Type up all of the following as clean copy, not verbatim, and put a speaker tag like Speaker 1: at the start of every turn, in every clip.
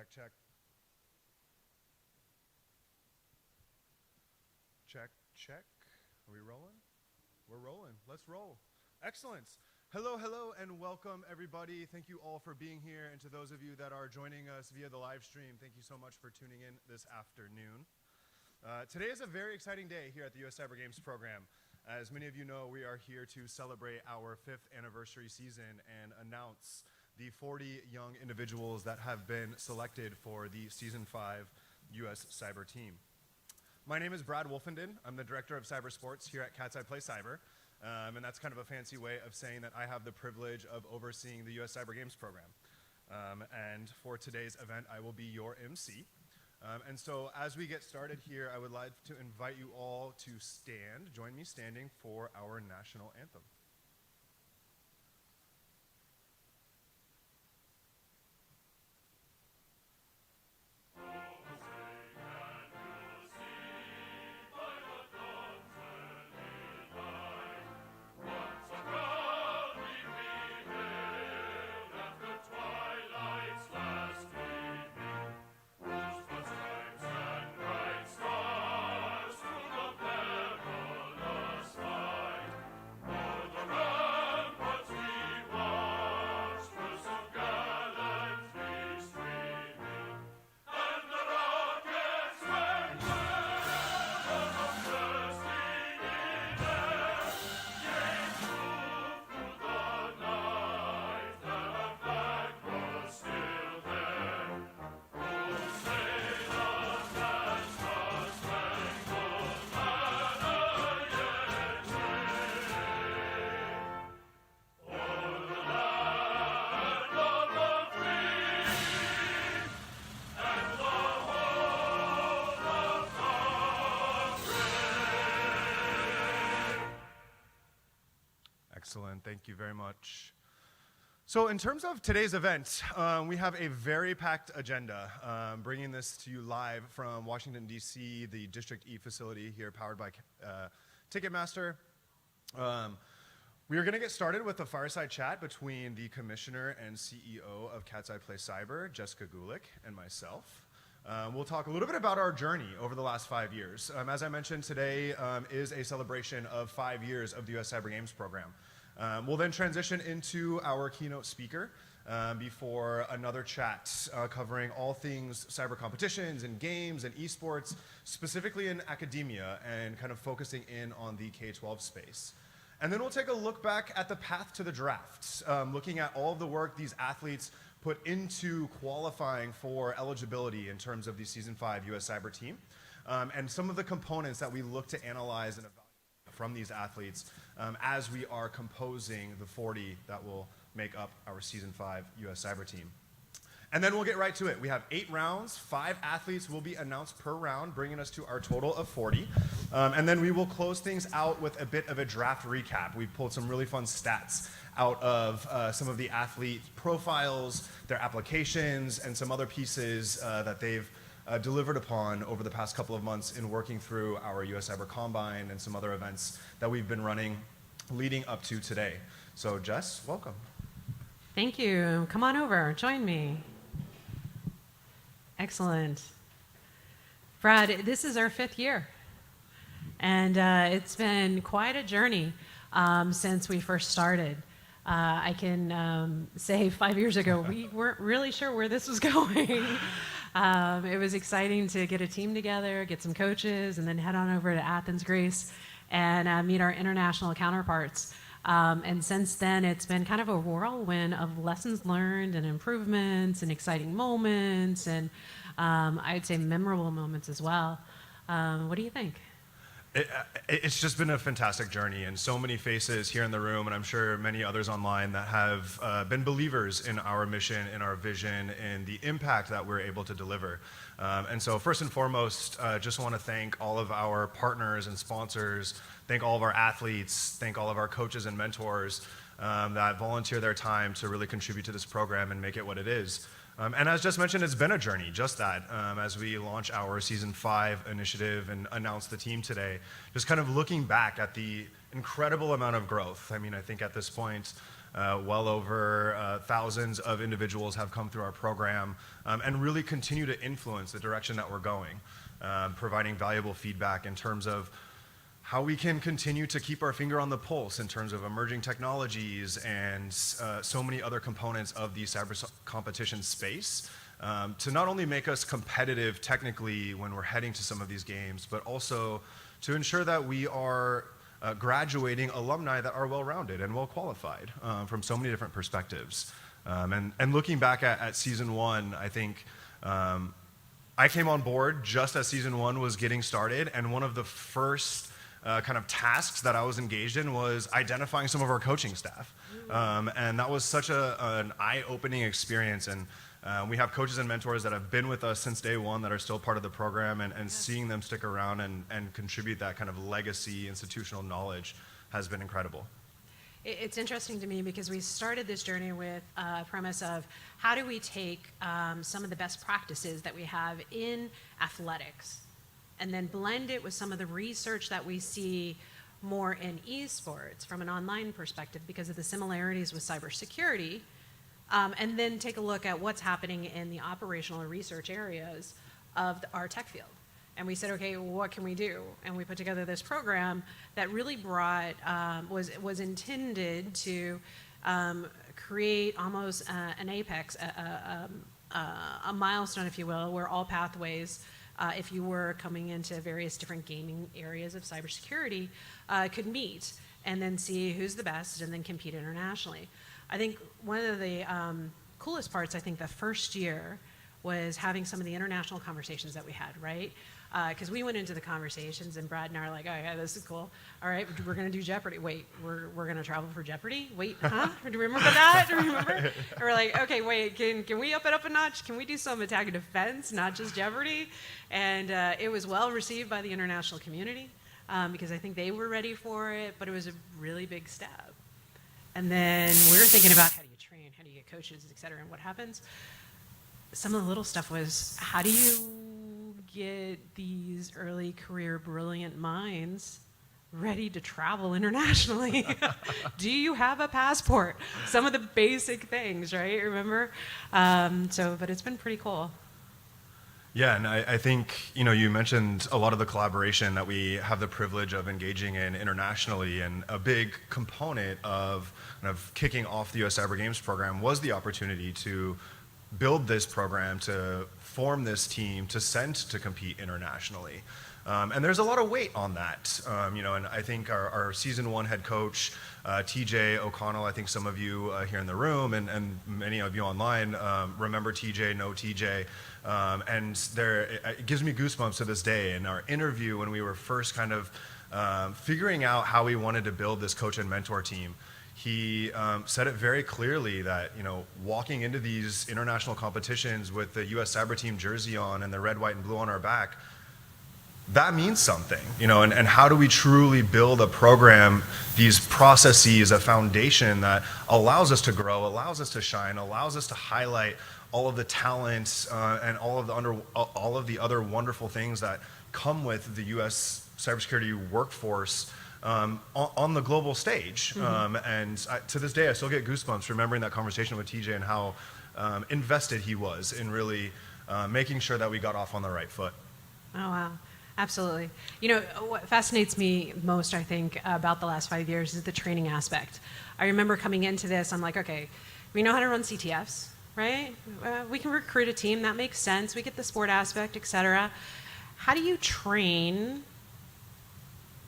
Speaker 1: Check, check. Check, check. Are we rolling? We're rolling. Let's roll. Excellent. Hello, hello, and welcome, everybody. Thank you all for being here. And to those of you that are joining us via the live stream, thank you so much for tuning in this afternoon. Today is a very exciting day here at the U.S. Cyber Games program. As many of you know, we are here to celebrate our 5th anniversary season and announce the 40 young individuals that have been selected for the Season 5 U.S. Cyber team. My name is Brad Wolfenden. I'm the Director of Cyber Sports here at Cat's Eye Play Cyber. And that's kind of a fancy way of saying that I have the privilege of overseeing the U.S. Cyber Games program. And for today's event, I will be your MC. And so as we get started here, I would like to invite you all to stand. Join me standing for our national anthem. Excellent. Thank you very much. So in terms of today's event, we have a very packed agenda, bringing this to you live from Washington, D.C., the District E facility here powered by Ticketmaster. We are going to get started with a fireside chat between the Commissioner and CEO of Cat's Eye Play Cyber, Jessica Gulick, and myself. We'll talk a little bit about our journey over the last 5 years. As I mentioned, today is a celebration of 5 years of the U.S. Cyber Games program. We'll then transition into our keynote speaker before another chat covering all things cyber competitions and games and esports, specifically in academia and kind of focusing in on the K-12 space. And then we'll take a look back at the path to the draft, looking at all of the work these athletes put into qualifying for eligibility in terms of the Season 5 U.S. Cyber team, and some of the components that we look to analyze and evaluate from these athletes as we are composing the 40 that will make up our Season 5 U.S. Cyber team. And then we'll get right to it. We have 8 rounds. 5 athletes will be announced per round, bringing us to our total of 40. And then we will close things out with a bit of a draft recap. We've pulled some really fun stats out of some of the athlete profiles, their applications, and some other pieces that they've delivered upon over the past couple of months in working through our U.S. Cyber Combine and some other events that we've been running leading up to today. So Jess, welcome.
Speaker 2: Thank you. Come on over. Join me. Excellent. Brad, this is our 5th year. And it's been quite a journey since we first started. I can say 5 years ago, we weren't really sure where this was going. It was exciting to get a team together, get some coaches, and then head on over to Athens, Greece, and meet our international counterparts. And since then, it's been kind of a whirlwind of lessons learned and improvements and exciting moments, and I'd say memorable moments as well. What do you think?
Speaker 1: It's just been a fantastic journey, and so many faces here in the room, and I'm sure many others online that have been believers in our mission, in our vision, and the impact that we're able to deliver. And so first and foremost, just want to thank all of our partners and sponsors, thank all of our athletes, thank all of our coaches and mentors that volunteer their time to really contribute to this program and make it what it is. And as just mentioned, it's been a journey, just that, as we launch our Season 5 initiative and announce the team today, just kind of looking back at the incredible amount of growth. I mean, I think at this point, Well over thousands of individuals have come through our program and really continue to influence the direction that we're going, providing valuable feedback in terms of how we can continue to keep our finger on the pulse in terms of emerging technologies and so many other components of the cyber competition space, to not only make us competitive technically when we're heading to some of these games, but also to ensure that we are graduating alumni that are well-rounded and well-qualified from so many different perspectives. And looking back at season one, I think I came on board just as season one was getting started, and one of the first kind of tasks that I was engaged in was identifying some of our coaching staff. And that was such an eye-opening experience. And we have coaches and mentors that have been with us since day one that are still part of the program, and seeing them stick around and contribute that kind of legacy institutional knowledge has been incredible.
Speaker 2: It's interesting to me because we started this journey with a premise of how do we take some of the best practices that we have in athletics and then blend it with some of the research that we see more in esports from an online perspective because of the similarities with cybersecurity, and then take a look at what's happening in the operational and research areas of our tech field. And we said, okay, what can we do? And we put together this program that really brought, was intended to create almost an apex, a milestone, if you will, where all pathways, if you were coming into various different gaming areas of cybersecurity, could meet and then see who's the best and then compete internationally. I think one of the coolest parts, I think the first year, was having some of the international conversations that we had, right? Because we went into the conversations and Brad and I are like, oh yeah, this is cool. All right, we're gonna do Jeopardy. Wait, we're gonna travel for Jeopardy? Wait, huh? Do you remember that? Do you remember? And we're like, okay, wait, can we up it up a notch? Can we do some attack and defense, not just Jeopardy? And it was well received by the international community because I think they were ready for it, but it was a really big step. And then we were thinking about how do you train, how do you get coaches, et cetera, and what happens? Some of the little stuff was, how do you get these early career brilliant minds ready to travel internationally? Do you have a passport? Some of the basic things, right? Remember? But it's been pretty cool.
Speaker 1: Yeah, and I think, you mentioned a lot of the collaboration that we have the privilege of engaging in internationally, and a big component of kind of kicking off the U.S. Cyber Games program was the opportunity to build this program, to form this team, to send to compete internationally. And there's a lot of weight on that, and I think our season one head coach, TJ O'Connell, I think some of you here in the room and many of you online remember TJ, know TJ, and it gives me goosebumps to this day. In our interview, when we were first kind of figuring out how we wanted to build this coach and mentor team, he said it very clearly that, walking into these international competitions with the U.S. Cyber Team jersey on and the red, white, and blue on our back, that means something, and how do we truly build a program, these processes, a foundation that allows us to grow, allows us to shine, allows us to highlight all of the talents and all of the other wonderful things that come with the U.S. cybersecurity workforce on the global stage. And to this day, I still get goosebumps remembering that conversation with TJ and how invested he was in really making sure that we got off on the right foot.
Speaker 2: Oh, wow. Absolutely. What fascinates me most, I think, about the last 5 years is the training aspect. I remember coming into this, I'm like, okay, we know how to run CTFs, right? We can recruit a team, that makes sense. We get the sport aspect, et cetera. How do you train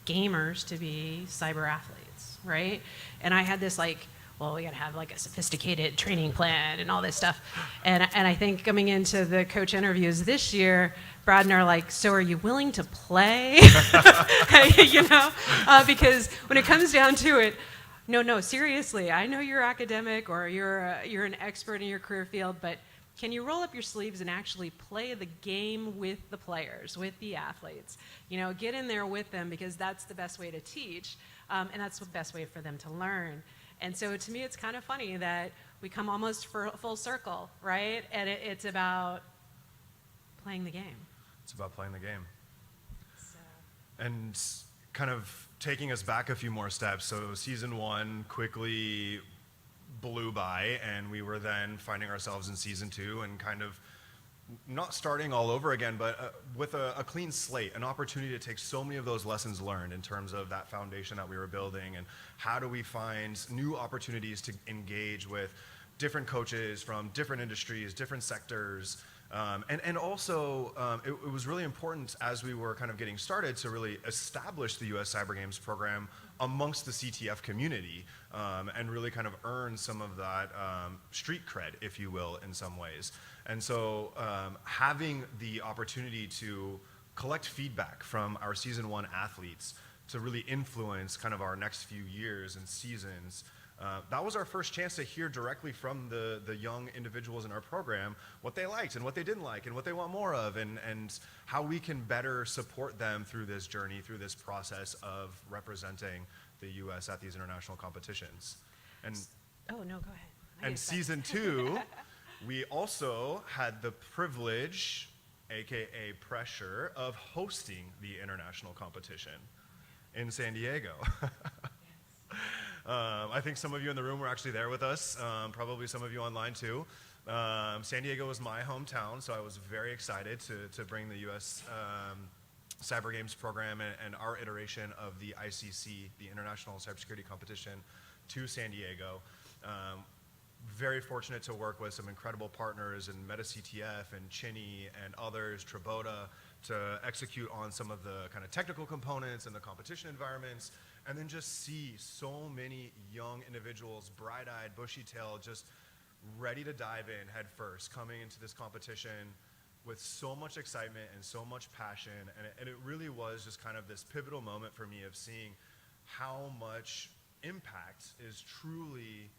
Speaker 2: gamers to be cyber athletes, right? And I had this we gotta have a sophisticated training plan and all this stuff. And I think coming into the coach interviews this year, Brad and I are like, so are you willing to play? Because when it comes down to it, no, seriously, I know you're academic or you're an expert in your career field, but can you roll up your sleeves and actually play the game with the players, with the athletes? Get in there with them, because that's the best way to teach, and that's the best way for them to learn. And so to me, it's kind of funny that we come almost full circle, right? And it's about playing the game.
Speaker 1: It's about playing the game. And kind of taking us back a few more steps. So season one, quickly blew by, and we were then finding ourselves in season 2 and kind of not starting all over again, but with a clean slate, an opportunity to take so many of those lessons learned in terms of that foundation that we were building, and how do we find new opportunities to engage with different coaches from different industries, different sectors. And also, it was really important as we were kind of getting started to really establish the US Cyber Games program amongst the CTF community, and really kind of earn some of that street cred, if you will, in some ways. And so having the opportunity to collect feedback from our season 1 athletes to really influence kind of our next few years and seasons, that was our first chance to hear directly from the young individuals in our program what they liked and what they didn't like and what they want more of, and how we can better support them through this journey, through this process of representing the US at these international competitions. And
Speaker 2: Oh, no, go ahead.
Speaker 1: and season 2, we also had the privilege, AKA pressure, of hosting the international competition in San Diego. I think some of you in the room were actually there with us, probably some of you online too. San Diego was my hometown, so I was very excited to bring the US Cyber Games program and our iteration of the ICC, the International Cybersecurity Competition, to San Diego. Very fortunate to work with some incredible partners in MetaCTF and Chinny and others, Tribota, to execute on some of the kind of technical components and the competition environments, and then just see so many young individuals, bright-eyed, bushy-tailed, just ready to dive in head first, coming into this competition with so much excitement and so much passion. And it really was just kind of this pivotal moment for me of seeing how much impact is truly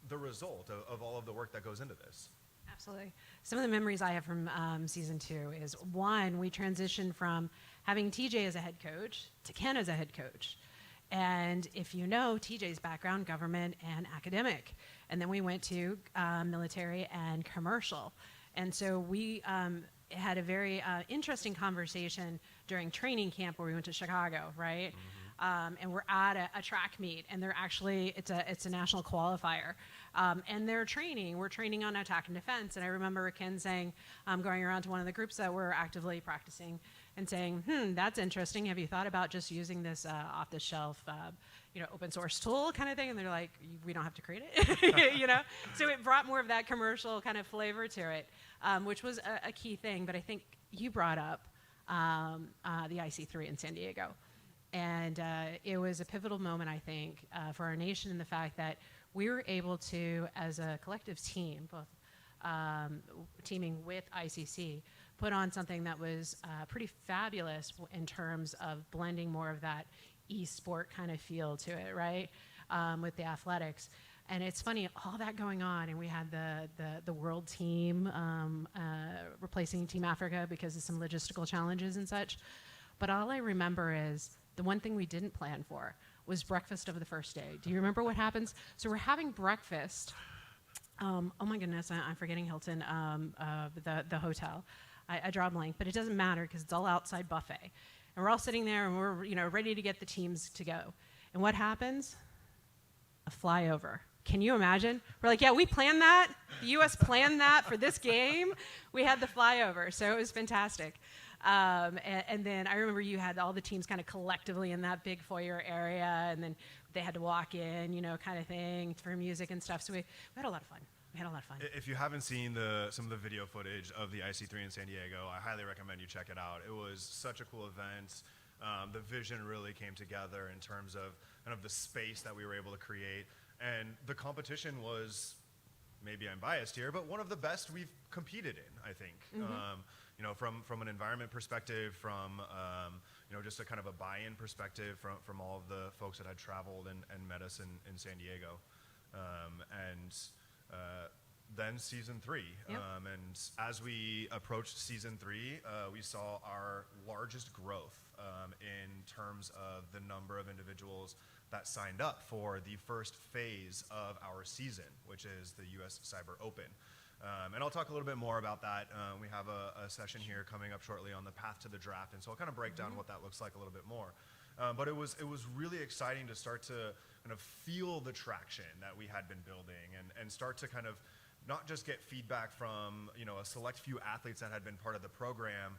Speaker 1: the result of all of the work that goes into this.
Speaker 2: Absolutely. Some of the memories I have from season 2 is, one, we transitioned from having TJ as a head coach to Ken as a head coach. And if you know TJ's background, government and academic. And then we went to military and commercial. And so we had a very interesting conversation during training camp where we went to Chicago, right? And we're at a track meet, and they're actually, it's a national qualifier. And we're training on attack and defense. And I remember Ken saying, going around to one of the groups that were actively practicing and saying, that's interesting. Have you thought about just using this off-the-shelf, open source tool kind of thing? And they're like, we don't have to create it, So it brought more of that commercial kind of flavor to it, which was a key thing. But I think you brought up the IC3 in San Diego. And it was a pivotal moment, I think, for our nation, in the fact that we were able to, as a collective team, both teaming with ICC, put on something that was pretty fabulous in terms of blending more of that e-sport kind of feel to it, right, with the athletics. And it's funny, all that going on, and we had the world team replacing Team Africa because of some logistical challenges and such. But all I remember is the one thing we didn't plan for was breakfast of the first day. Do you remember what happens? So we're having breakfast. Oh my goodness, I'm forgetting Hilton, the hotel. I draw a blank, but it doesn't matter because it's all outside buffet. And we're all sitting there and we're ready to get the teams to go. And what happens? A flyover. Can you imagine? We're like, yeah, we planned that. The US planned that for this game. We had the flyover, so it was fantastic. And then I remember you had all the teams kind of collectively in that big foyer area, and then they had to walk in, kind of thing for music and stuff. So we had a lot of fun.
Speaker 1: If you haven't seen some of the video footage of the IC3 in San Diego, I highly recommend you check it out. It was such a cool event. The vision really came together in terms of kind of the space that we were able to create. And the competition was, maybe I'm biased here, but one of the best we've competed in, I think. From an environment perspective, from just a kind of a buy-in perspective from all of the folks that had traveled and met us in San Diego. Then season 3.
Speaker 2: Yep.
Speaker 1: And as we approached season 3, we saw our largest growth in terms of the number of individuals that signed up for the first phase of our season, which is the US Cyber Open. And I'll talk a little bit more about that. We have a session here coming up shortly on the path to the draft, and so I'll kind of break down what that looks like a little bit more. But it was really exciting to start to kind of feel the traction that we had been building and start to kind of not just get feedback from a select few athletes that had been part of the program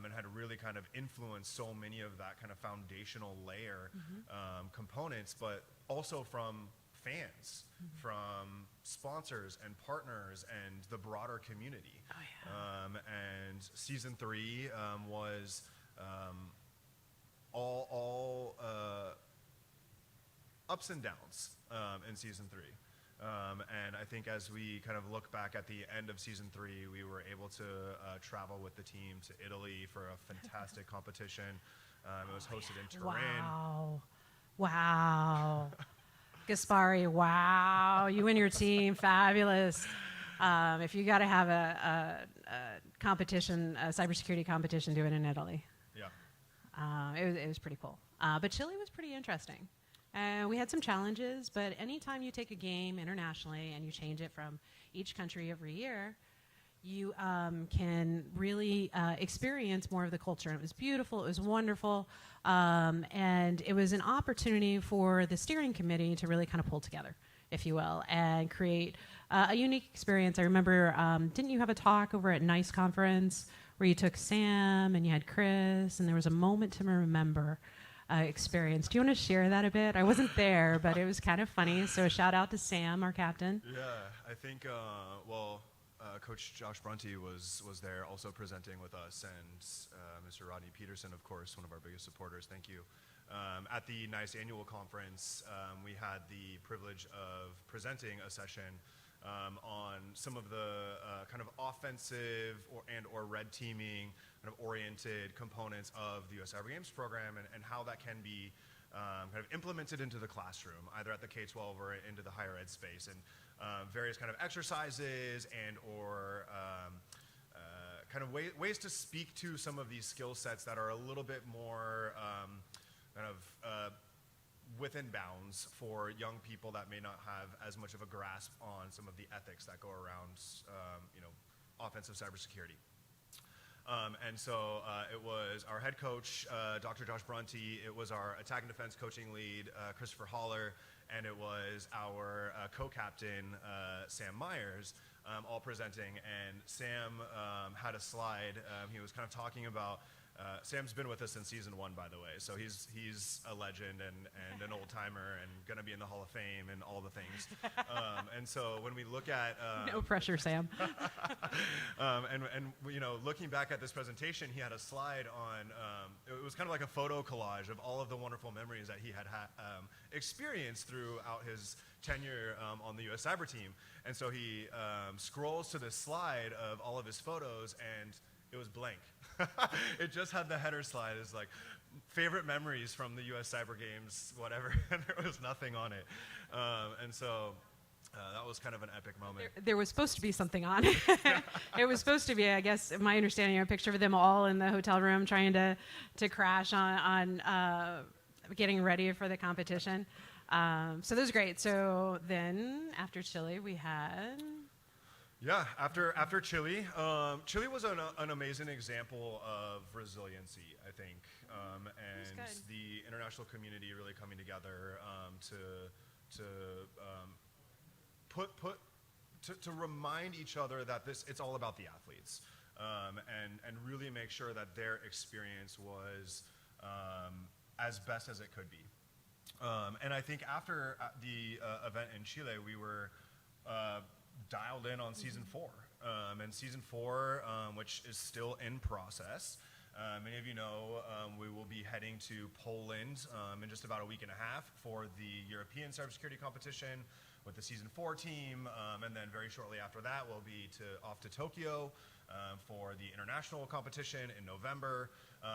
Speaker 1: and had really kind of influenced so many of that kind of foundational layer components, but also from fans, from sponsors and partners and the broader community.
Speaker 2: Oh, yeah.
Speaker 1: And season 3 was all ups and downs in season 3. And I think as we kind of look back at the end of season 3, we were able to travel with the team to Italy for a fantastic competition. It was hosted in Turin.
Speaker 2: Wow. Gaspari, wow. You and your team, fabulous. If you got to have a competition, a cybersecurity competition, do it in Italy.
Speaker 1: Yeah.
Speaker 2: It was pretty cool. But Chile was pretty interesting. We had some challenges, but anytime you take a game internationally and you change it from each country every year, you can really experience more of the culture. And it was beautiful, it was wonderful, and it was an opportunity for the steering committee to really kind of pull together, if you will, and create a unique experience. I remember, didn't you have a talk over at NIST conference where you took Sam and you had Chris, and there was a moment to remember experience. Do you want to share that a bit? I wasn't there, but it was kind of funny. So shout out to Sam, our captain.
Speaker 1: Yeah, I think, Coach Josh Brunty was there also presenting with us, and Mr. Rodney Peterson, of course, one of our biggest supporters. Thank you. At the NICE annual conference, we had the privilege of presenting a session on some of the kind of offensive or red teaming kind of oriented components of the U.S. Cyber Games program and how that can be kind of implemented into the classroom, either at the K-12 or into the higher ed space, and various kind of exercises and or kind of ways to speak to some of these skill sets that are a little bit more kind of within bounds for young people that may not have as much of a grasp on some of the ethics that go around, offensive cybersecurity. And so it was our head coach, Dr. Josh Brunty, it was our attack and defense coaching lead, Christopher Haller, and it was our co-captain, Sam Myers, all presenting. And Sam had a slide. He was kind of talking about Sam's been with us since season 1, by the way, so he's a legend and an old timer and gonna be in the Hall of Fame and all the things. And so when we look at
Speaker 2: no pressure, Sam.
Speaker 1: and looking back at this presentation, he had a slide on it was kind of like a photo collage of all of the wonderful memories that he had experienced throughout his tenure on the U.S. Cyber team. And so he scrolls to this slide of all of his photos, and it was blank. It just had the header slide as like favorite memories from the U.S. Cyber Games, whatever, and there was nothing on it. And so that was kind of an epic moment.
Speaker 2: There was supposed to be something on it. It was supposed to be, I guess, my understanding, a picture of them all in the hotel room trying to crash on getting ready for the competition. So that was great. So then after Chile, we had...
Speaker 1: Yeah, after Chile, Chile was an amazing example of resiliency, I think, and the international community really coming together to remind each other that it's all about the athletes, and really make sure that their experience was as best as it could be. And I think after the event in Chile, we were dialed in on season 4, and season 4, which is still in process. Many of you know we will be heading to Poland in just about a week and a half for the European Cybersecurity competition with the season 4 team, and then very shortly after that we'll be off to Tokyo for the international competition in November,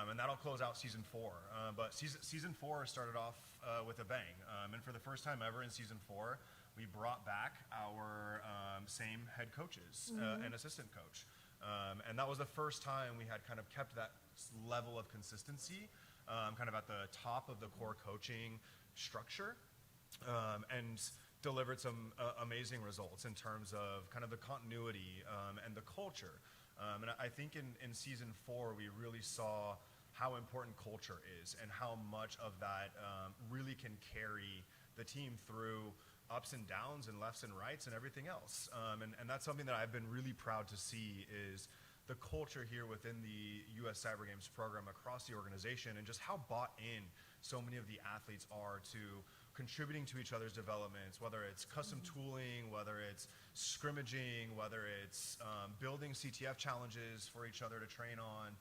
Speaker 1: and that'll close out season 4. But season 4 started off with a bang, and for the first time ever in season 4, we brought back our same head coaches and assistant coach. And that was the first time we had kind of kept that level of consistency kind of at the top of the core coaching structure, and delivered some amazing results in terms of kind of the continuity and the culture. And I think in season 4, we really saw how important culture is and how much of that really can carry the team through ups and downs and lefts and rights and everything else. And that's something that I've been really proud to see is the culture here within the U.S. Cyber Games program across the organization, and just how bought in so many of the athletes are to contributing to each other's developments, whether it's custom tooling, whether it's scrimmaging, whether it's building CTF challenges for each other to train on,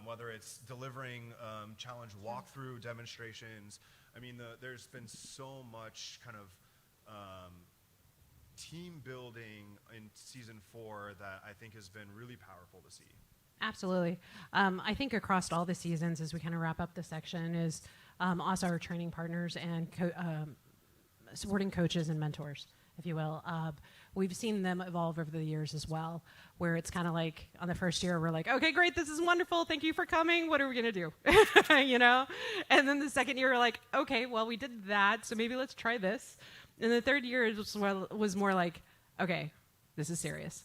Speaker 1: whether it's delivering challenge walkthrough demonstrations. I mean, there's been so much kind of team building in season 4 that I think has been really powerful to see.
Speaker 2: Absolutely. I think across all the seasons, as we kind of wrap up this section, is also our training partners and supporting coaches and mentors, if you will. We've seen them evolve over the years as well, where it's kind of like on the first year, we're like, okay, great, this is wonderful. Thank you for coming. What are we going to do? You know? And then the second year, we're like, okay, well, we did that, so maybe let's try this. And the third year was more like, okay, this is serious.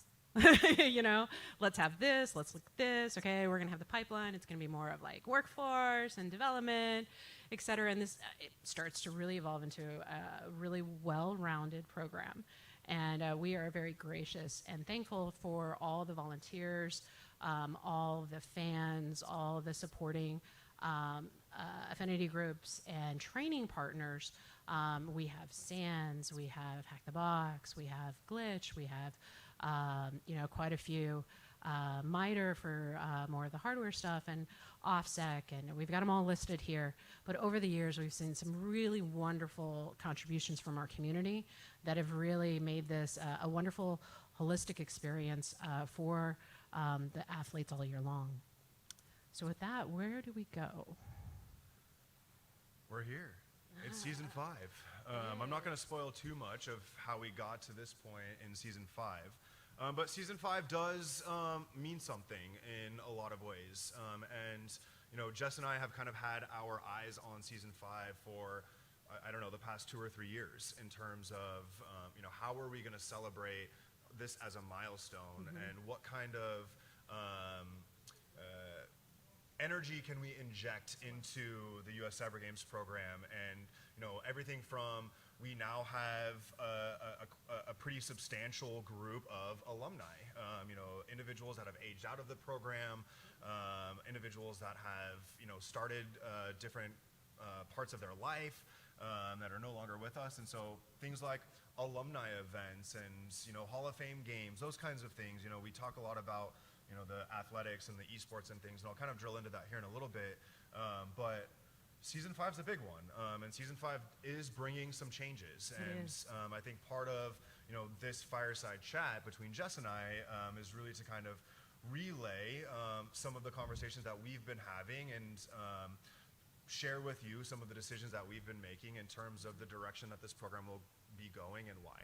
Speaker 2: You know, let's have this, let's look at this. Okay, we're going to have the pipeline. It's going to be more of like workforce and development, et cetera. And this it starts to really evolve into a really well-rounded program. And we are very gracious and thankful for all the volunteers, all the fans, all the supporting affinity groups and training partners. We have SANS, we have Hack the Box, we have Glitch, we have quite a few, MITRE for more of the hardware stuff, and OffSec, and we've got them all listed here. But over the years, we've seen some really wonderful contributions from our community that have really made this a wonderful, holistic experience for the athletes all year long. So with that, where do we go?
Speaker 1: We're here. It's season 5. I'm not going to spoil too much of how we got to this point in season 5. But season 5 does mean something in a lot of ways. And, you know, Jess and I have kind of had our eyes on season 5 for, I don't know, the past 2 or 3 years in terms of, how are we going to celebrate this as a milestone, and what kind of energy can we inject into the U.S. Cyber Games program. And everything from, we now have a pretty substantial group of alumni, individuals that have aged out of the program, individuals that have started different parts of their life that are no longer with us. And so things like alumni events and Hall of Fame games, those kinds of things. We talk a lot about the athletics and the esports and things, and I'll kind of drill into that here in a little bit. But season 5 is a big one, and season 5 is bringing some changes. And I think part of this fireside chat between Jess and I is really to kind of relay some of the conversations that we've been having, and share with you some of the decisions that we've been making in terms of the direction that this program will be going and why.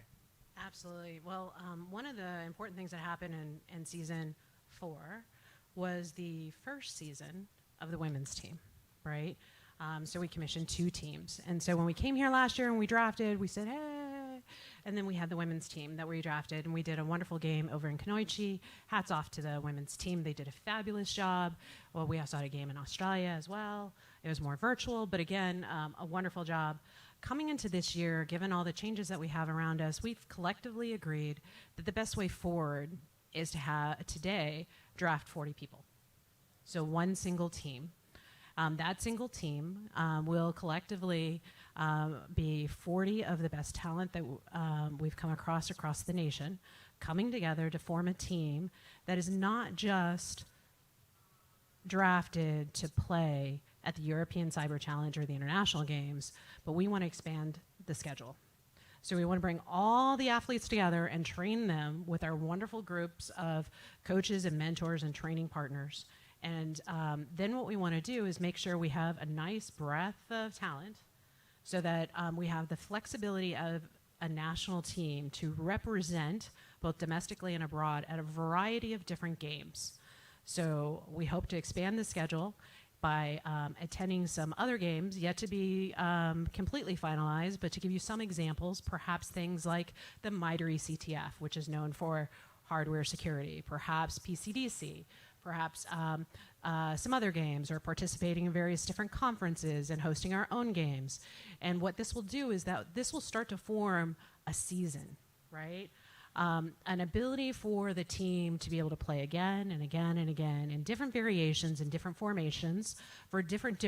Speaker 2: Absolutely. Well, one of the important things that happened in season 4 was the first season of the women's team, right? So we commissioned 2 teams. And so when we came here last year and we drafted, we said, hey. And then we had the women's team that we drafted, and we did a wonderful game over in Keynote. Hats off to the women's team. They did a fabulous job. Well, we also had a game in Australia as well. It was more virtual, but again, a wonderful job. Coming into this year, given all the changes that we have around us, we've collectively agreed that the best way forward is to have today draft 40 people. So one single team. That single team will collectively be 40 of the best talent that we've come across the nation, coming together to form a team that is not just drafted to play at the European Cyber Challenge or the International Games, but we want to expand the schedule. So we want to bring all the athletes together and train them with our wonderful groups of coaches and mentors and training partners. And then what we want to do is make sure we have a nice breadth of talent so that we have the flexibility of a national team to represent both domestically and abroad at a variety of different games. So we hope to expand the schedule by attending some other games yet to be completely finalized, but to give you some examples, perhaps things like the MITRE ECTF, which is known for hardware security, perhaps PCDC, perhaps some other games or participating in various different conferences and hosting our own games. And what this will do is that this will start to form a season, right? An ability for the team to be able to play again and again and again in different variations and different formations for different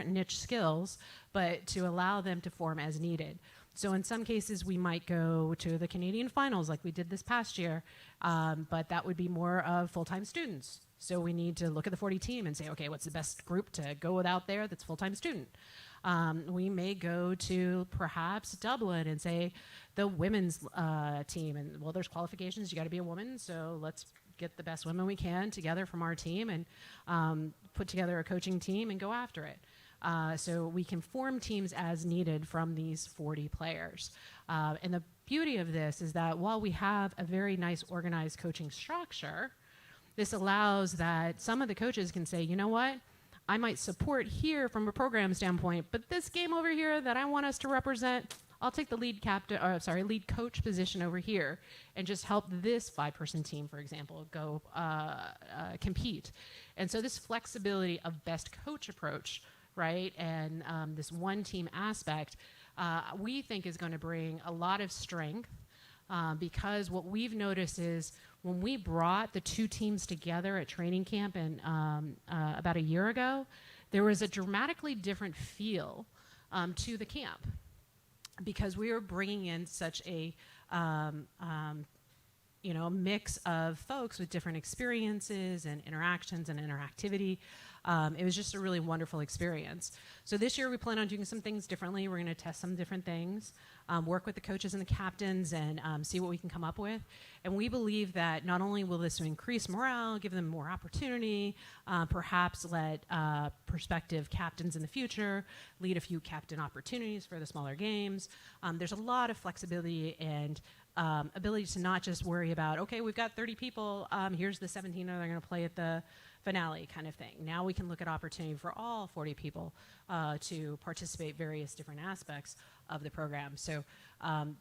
Speaker 2: niche skills, but to allow them to form as needed. So in some cases, we might go to the Canadian finals like we did this past year, but that would be more of full-time students. So we need to look at the 40 team and say, okay, what's the best group to go with out there that's full-time student? We may go to perhaps Dublin and say the women's team, and well, there's qualifications, you gotta be a woman, so let's get the best women we can together from our team and put together a coaching team and go after it. So we can form teams as needed from these 40 players. And the beauty of this is that while we have a very nice organized coaching structure, this allows that some of the coaches can say, you know what, I might support here from a program standpoint, but this game over here that I want us to represent, I'll take the lead coach position over here and just help this 5-person team, for example, go compete. And so this flexibility of best coach approach, right, and this one team aspect, we think is going to bring a lot of strength because what we've noticed is when we brought the two teams together at training camp about a year ago, there was a dramatically different feel to the camp because we were bringing in such a mix of folks with different experiences and interactions and interactivity. It was just a really wonderful experience. So this year we plan on doing some things differently. We're going to test some different things, work with the coaches and the captains and see what we can come up with. And we believe that not only will this increase morale, give them more opportunity, perhaps let prospective captains in the future lead a few captain opportunities for the smaller games. There's a lot of flexibility and ability to not just worry about, okay, we've got 30 people, here's the 17 that are going to play at the finale kind of thing. Now we can look at opportunity for all 40 people to participate various different aspects of the program. So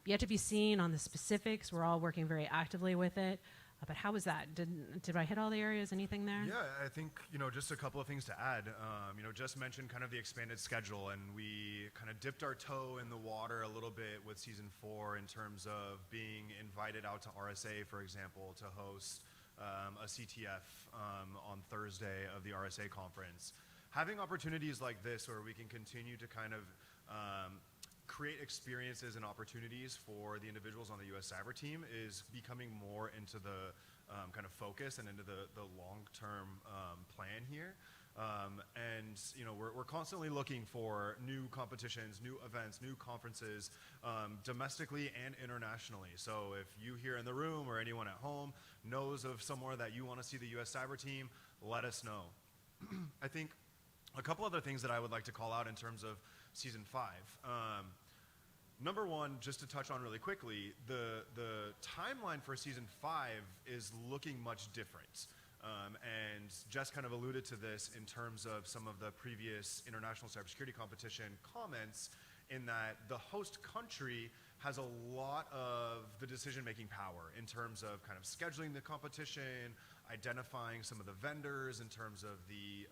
Speaker 2: yet to be seen on the specifics. We're all working very actively with it. But how was that? Did I hit all the areas? Anything there?
Speaker 1: Yeah, I think, just a couple of things to add. Just mentioned kind of the expanded schedule, and we kind of dipped our toe in the water a little bit with season 4 in terms of being invited out to RSA, for example, to host a CTF on Thursday of the RSA conference. Having opportunities like this where we can continue to kind of create experiences and opportunities for the individuals on the U.S. Cyber team is becoming more into the kind of focus and into the long-term plan here. We're constantly looking for new competitions, new events, new conferences, domestically and internationally. So if you here in the room or anyone at home knows of somewhere that you want to see the U.S. Cyber team, let us know. I think a couple other things that I would like to call out in terms of season 5. Number one, just to touch on really quickly, the timeline for season 5 is looking much different. And Jess kind of alluded to this in terms of some of the previous International Cybersecurity competition comments in that the host country has a lot of the decision-making power in terms of kind of scheduling the competition, identifying some of the vendors in terms of the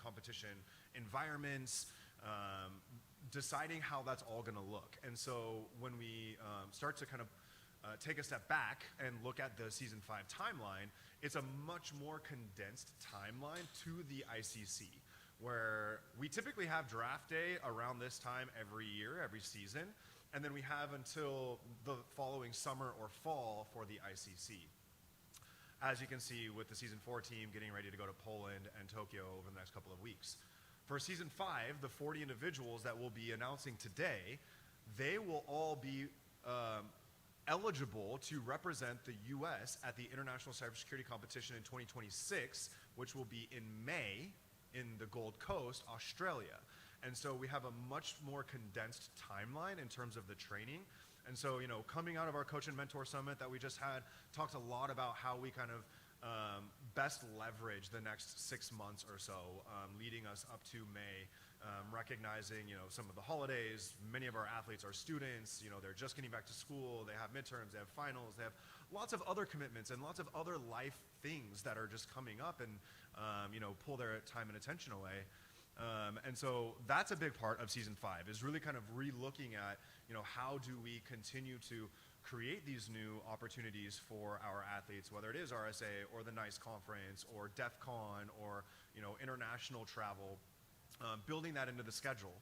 Speaker 1: competition environments, deciding how that's all going to look. And so when we start to kind of take a step back and look at the season 5 timeline, it's a much more condensed timeline to the ICC, where we typically have draft day around this time every year, every season, and then we have until the following summer or fall for the ICC. As you can see with the season 4 team getting ready to go to Poland and Tokyo over the next couple of weeks. For season 5, the 40 individuals that we'll be announcing today, they will all be eligible to represent the U.S. at the International Cybersecurity competition in 2026, which will be in May in the Gold Coast, Australia. And so we have a much more condensed timeline in terms of the training. And so, coming out of our Coach and Mentor Summit that we just had, talked a lot about how we kind of best leverage the next 6 months or so, leading us up to May recognizing, some of the holidays. Many of our athletes are students, they're just getting back to school, they have midterms, they have finals, they have lots of other commitments and lots of other life things that are just coming up and, pull their time and attention away. And so that's a big part of season 5, is really kind of re-looking at, how do we continue to create these new opportunities for our athletes, whether it is RSA or the NIST conference or DEF CON or, international travel, building that into the schedule.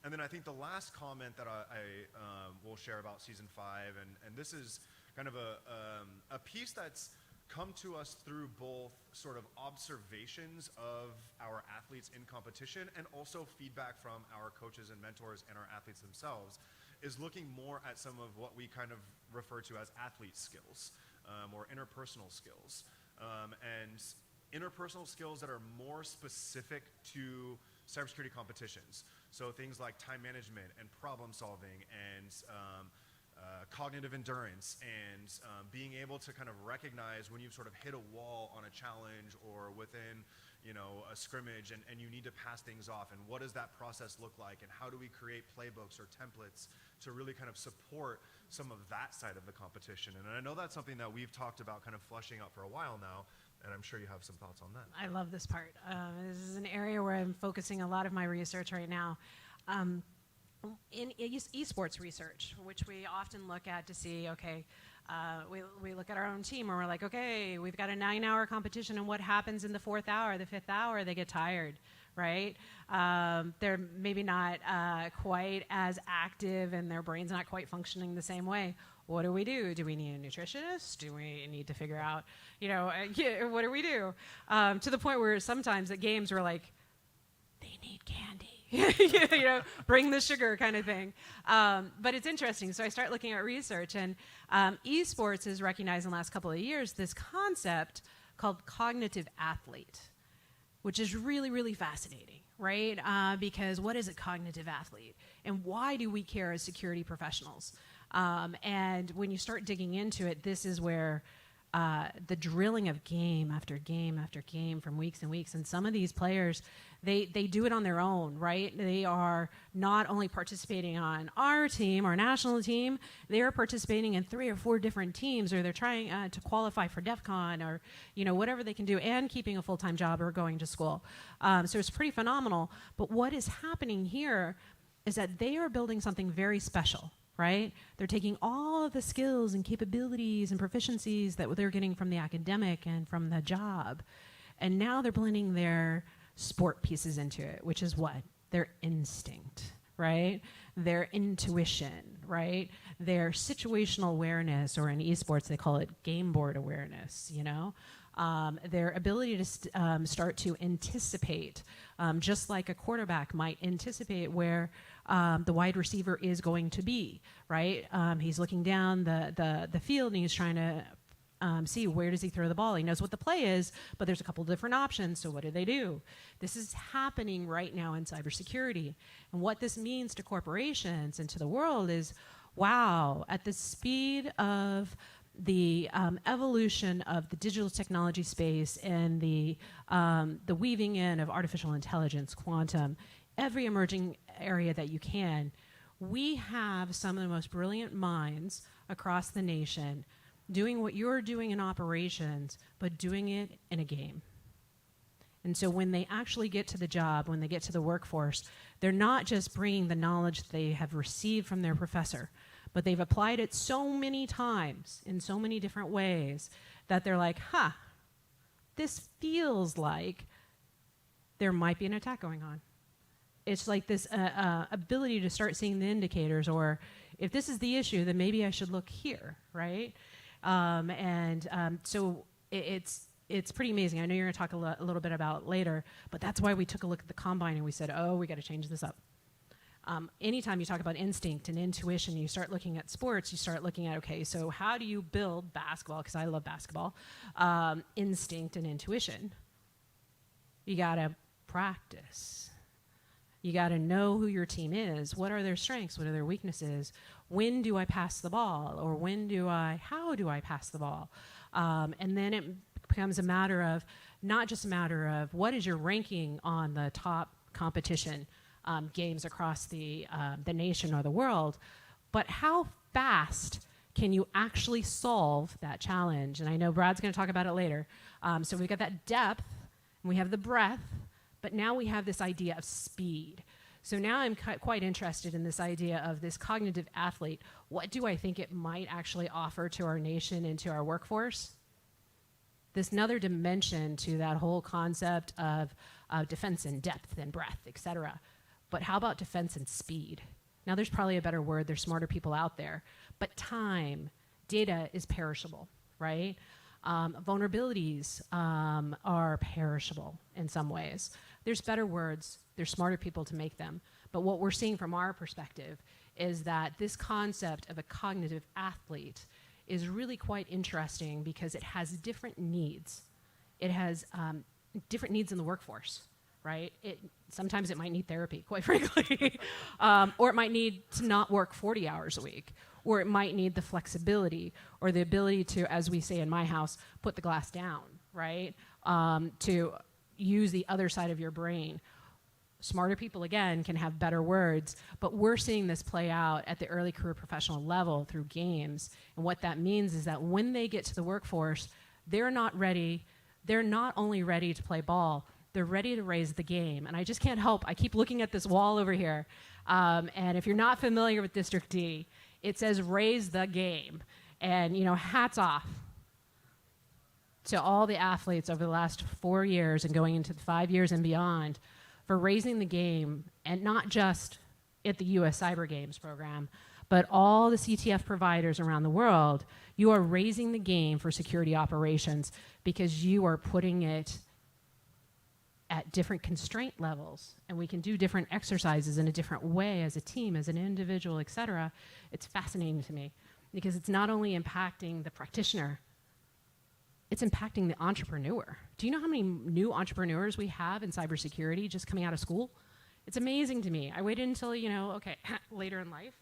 Speaker 1: And then I think the last comment that I will share about season 5, and this is kind of a piece that's come to us through both sort of observations of our athletes in competition and also feedback from our coaches and mentors and our athletes themselves, is looking more at some of what we kind of refer to as athlete skills or interpersonal skills. And interpersonal skills that are more specific to cybersecurity competitions. So things like time management and problem solving and cognitive endurance and being able to kind of recognize when you've sort of hit a wall on a challenge or within a scrimmage and you need to pass things off, and what does that process look like, and how do we create playbooks or templates to really kind of support some of that side of the competition. And I know that's something that we've talked about kind of fleshing out for a while now, and I'm sure you have some thoughts on that.
Speaker 2: I love this part. This is an area where I'm focusing a lot of my research right now. In esports research, which we often look at to see, okay, we look at our own team and we're like, okay, we've got a 9-hour competition, and what happens in the 4th hour, the 5th hour? They get tired, right? They're maybe not quite as active, and their brain's not quite functioning the same way. What do we do? Do we need a nutritionist? Do we need to figure out, what do we do? To the point where sometimes at games we're like, they need candy. Bring the sugar kind of thing. But it's interesting. So I start looking at research, and esports has recognized in the last couple of years this concept called cognitive athlete, which is really, really fascinating, right? Because what is a cognitive athlete? And why do we care as security professionals? And when you start digging into it, this is where the drilling of game after game after game from weeks and weeks, and some of these players, they do it on their own, right? They are not only participating on our team, our national team, they are participating in 3 or 4 different teams, or they're trying to qualify for DEF CON, or whatever they can do, and keeping a full-time job or going to school. So it's pretty phenomenal. But what is happening here is that they are building something very special, right? They're taking all of the skills and capabilities and proficiencies that they're getting from the academic and from the job, and now they're blending their sport pieces into it, which is what? Their instinct, right? Their intuition, right? Their situational awareness, or in esports they call it game board awareness, their ability to start to anticipate, just like a quarterback might anticipate where the wide receiver is going to be, right? He's looking down the field and he's trying to see where does he throw the ball. He knows what the play is, but there's a couple different options, so what do? This is happening right now in cybersecurity. And what this means to corporations and to the world is, wow, at the speed of the evolution of the digital technology space and the weaving in of artificial intelligence, quantum, every emerging area that you can, we have some of the most brilliant minds across the nation doing what you're doing in operations, but doing it in a game. And so when they actually get to the job, when they get to the workforce, they're not just bringing the knowledge they have received from their professor, but they've applied it so many times in so many different ways that they're like, this feels like there might be an attack going on. It's like this ability to start seeing the indicators, or if this is the issue, then maybe I should look here, right? So it's pretty amazing. I know you're going to talk a little bit about later, but that's why we took a look at the combine and we said, we got to change this up. Anytime you talk about instinct and intuition, you start looking at sports, you start looking at, okay, so how do you build basketball, because I love basketball, instinct and intuition? You got to practice. You got to know who your team is. What are their strengths? What are their weaknesses? When do I pass the ball? Or how do I pass the ball? And then it becomes a matter of, not just a matter of what is your ranking on the top competition, games across the nation or the world. But how fast can you actually solve that challenge? And I know Brad's going to talk about it later. So we've got that depth, and we have the breadth, but now we have this idea of speed. So now I'm quite interested in this idea of this cognitive athlete. What do I think it might actually offer to our nation and to our workforce? This another dimension to that whole concept of defense and depth and breadth, et cetera. But how about defense and speed? Now there's probably a better word, there's smarter people out there, but time, data is perishable, right? Vulnerabilities are perishable in some ways. There's better words, there's smarter people to make them, but what we're seeing from our perspective is that this concept of a cognitive athlete is really quite interesting because it has different needs. It has different needs in the workforce, right? Sometimes it might need therapy, quite frankly, or it might need to not work 40 hours a week, or it might need the flexibility or the ability to, as we say in my house, put the glass down, right? To use the other side of your brain. Smarter people, again, can have better words, but we're seeing this play out at the early career professional level through games. And what that means is that when they get to the workforce, they're not only ready to play ball, they're ready to raise the game. And I just can't help, I keep looking at this wall over here. And if you're not familiar with District D, it says raise the game. And, hats off to all the athletes over the last 4 years and going into the 5 years and beyond for raising the game, and not just at the US Cyber Games program, but all the CTF providers around the world. You are raising the game for security operations because you are putting it at different constraint levels, and we can do different exercises in a different way as a team, as an individual, et cetera. It's fascinating to me because it's not only impacting the practitioner, it's impacting the entrepreneur. Do you know how many new entrepreneurs we have in cybersecurity just coming out of school? It's amazing to me. I waited until, later in life.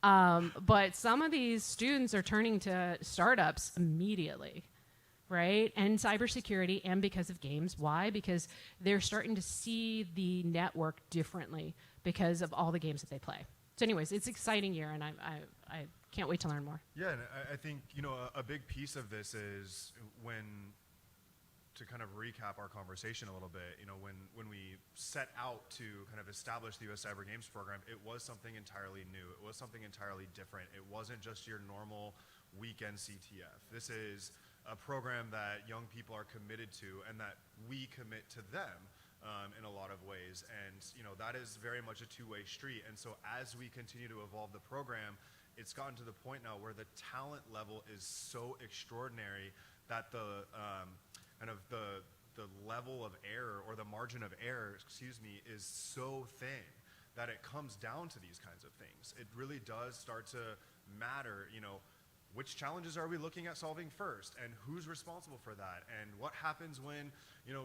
Speaker 2: But some of these students are turning to startups immediately, right? And cybersecurity, and because of games. Why? Because they're starting to see the network differently because of all the games that they play. So anyways, it's an exciting year, and I can't wait to learn more.
Speaker 1: Yeah, and I think, a big piece of this is to kind of recap our conversation a little bit, when we set out to kind of establish the US Cyber Games program, it was something entirely new. It was something entirely different. It wasn't just your normal weekend CTF. This is a program that young people are committed to and that we commit to them in a lot of ways. And, that is very much a two-way street. And so as we continue to evolve the program, it's gotten to the point now where the talent level is so extraordinary that the level of error, or the margin of error, is so thin that it comes down to these kinds of things. It really does start to matter, which challenges are we looking at solving first, and who's responsible for that, and what happens when,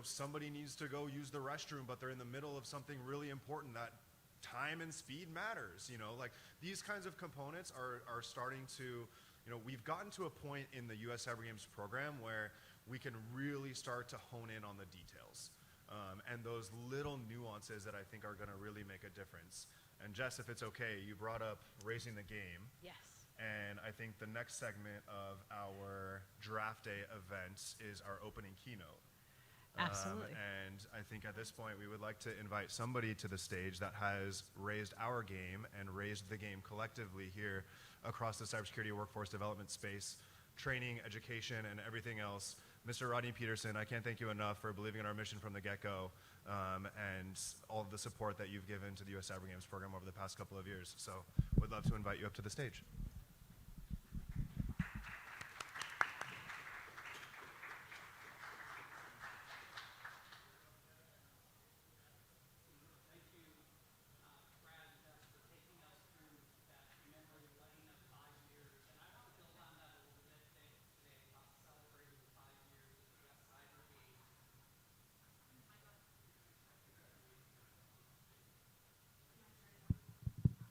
Speaker 1: somebody needs to go use the restroom, but they're in the middle of something really important that time and speed matters, like these kinds of components are starting to, we've gotten to a point in the US Cyber Games program where we can really start to hone in on the details and those little nuances that I think are going to really make a difference. And Jess, if it's okay, you brought up raising the game.
Speaker 2: Yes.
Speaker 1: And I think the next segment of our draft day event is our opening keynote.
Speaker 2: Absolutely.
Speaker 1: And I think at this point we would like to invite somebody to the stage that has raised our game and raised the game collectively here across the cybersecurity workforce development space, training, education, and everything else. Mr. Rodney Peterson, I can't thank you enough for believing in our mission from the get-go and all of the support that you've given to the US Cyber Games program over the past couple of years. So would love to invite you up to the stage.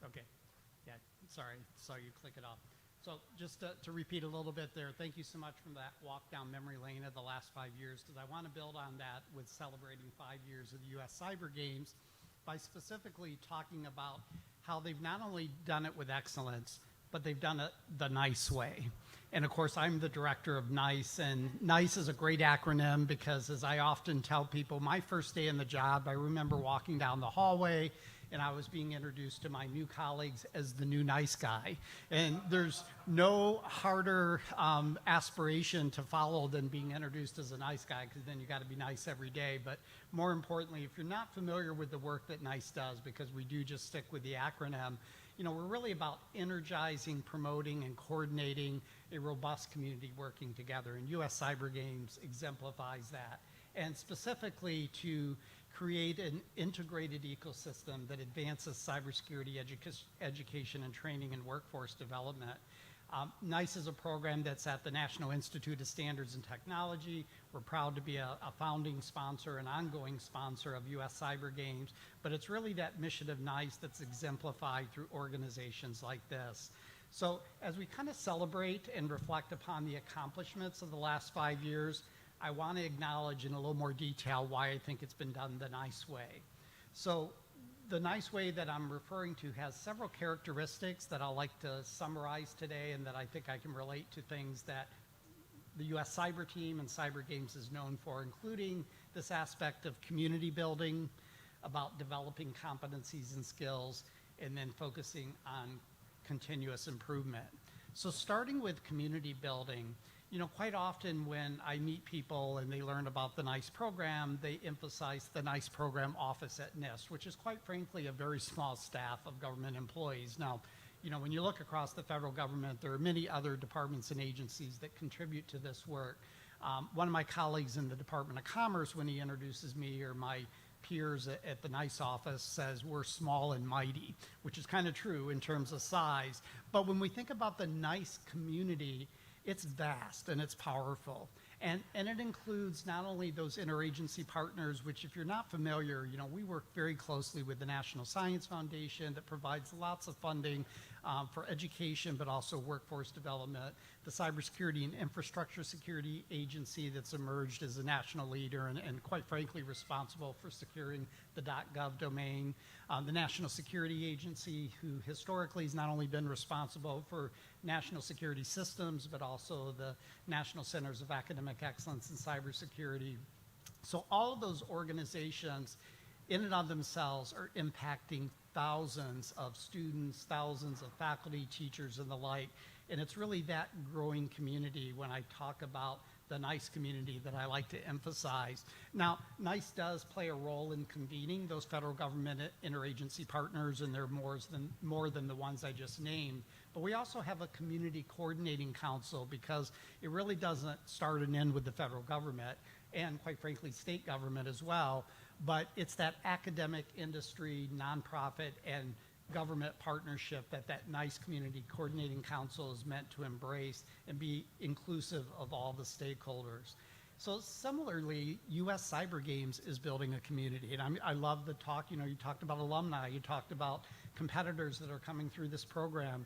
Speaker 3: Okay. Yeah, sorry, saw you click it off. So just to repeat a little bit there, thank you so much for that walk down memory lane of the last 5 years, because I want to build on that with celebrating 5 years of the US Cyber Games. by specifically talking about how they've not only done it with excellence, but they've done it the nice way. And of course, I'm the director of NIST, and NIST is a great acronym because, as I often tell people, my first day in the job, I remember walking down the hallway and I was being introduced to my new colleagues as the new nice guy. And there's no harder aspiration to follow than being introduced as a nice guy, because then you got to be nice every day. But more importantly, if you're not familiar with the work that NICE does, because we do just stick with the acronym, you know, we're really about energizing, promoting, and coordinating a robust community working together. And US Cyber Games exemplifies that. And specifically to create an integrated ecosystem that advances cybersecurity education and training and workforce development. NICE is a program that's at the National Institute of Standards and Technology. We're proud to be a founding sponsor and ongoing sponsor of US Cyber Games, but it's really that mission of NICE that's exemplified through organizations like this. So as we kind of celebrate and reflect upon the accomplishments of the last 5 years, I want to acknowledge in a little more detail why I think it's been done the nice way. So the nice way that I'm referring to has several characteristics that I'll like to summarize today, and that I think I can relate to things that the US Cyber Team and Cyber Games is known for, including this aspect of community building, about developing competencies and skills, and then focusing on continuous improvement. So starting with community building, you know, quite often when I meet people and they learn about the NICE program, they emphasize the NICE program office at NIST, which is quite frankly a very small staff of government employees. Now, you know, when you look across the federal government, there are many other departments and agencies that contribute to this work. One of my colleagues in the Department of Commerce, when he introduces me, or my peers at the NICE office, says we're small and mighty, which is kind of true in terms of size. But when we think about the NICE community, it's vast and it's powerful. And it includes not only those interagency partners, which if you're not familiar, you know, we work very closely with the National Science Foundation that provides lots of funding for education, but also workforce development. The Cybersecurity and Infrastructure Security Agency that's emerged as a national leader and quite frankly responsible for securing the .gov domain. The National Security Agency, who historically has not only been responsible for national security systems, but also the National Centers of Academic Excellence in Cybersecurity. So all of those organizations in and of themselves are impacting thousands of students, thousands of faculty, teachers, and the like. And it's really that growing community when I talk about the NICE community that I like to emphasize. Now, NICE does play a role in convening those federal government interagency partners, and they're more than the ones I just named. But we also have a community coordinating council, because it really doesn't start and end with the federal government, and quite frankly, state government as well. But it's that academic, industry, nonprofit, and government partnership that NICE Community Coordinating Council is meant to embrace and be inclusive of all the stakeholders. So similarly, US Cyber Games is building a community. And I love the talk, you know, you talked about alumni, you talked about competitors that are coming through this program,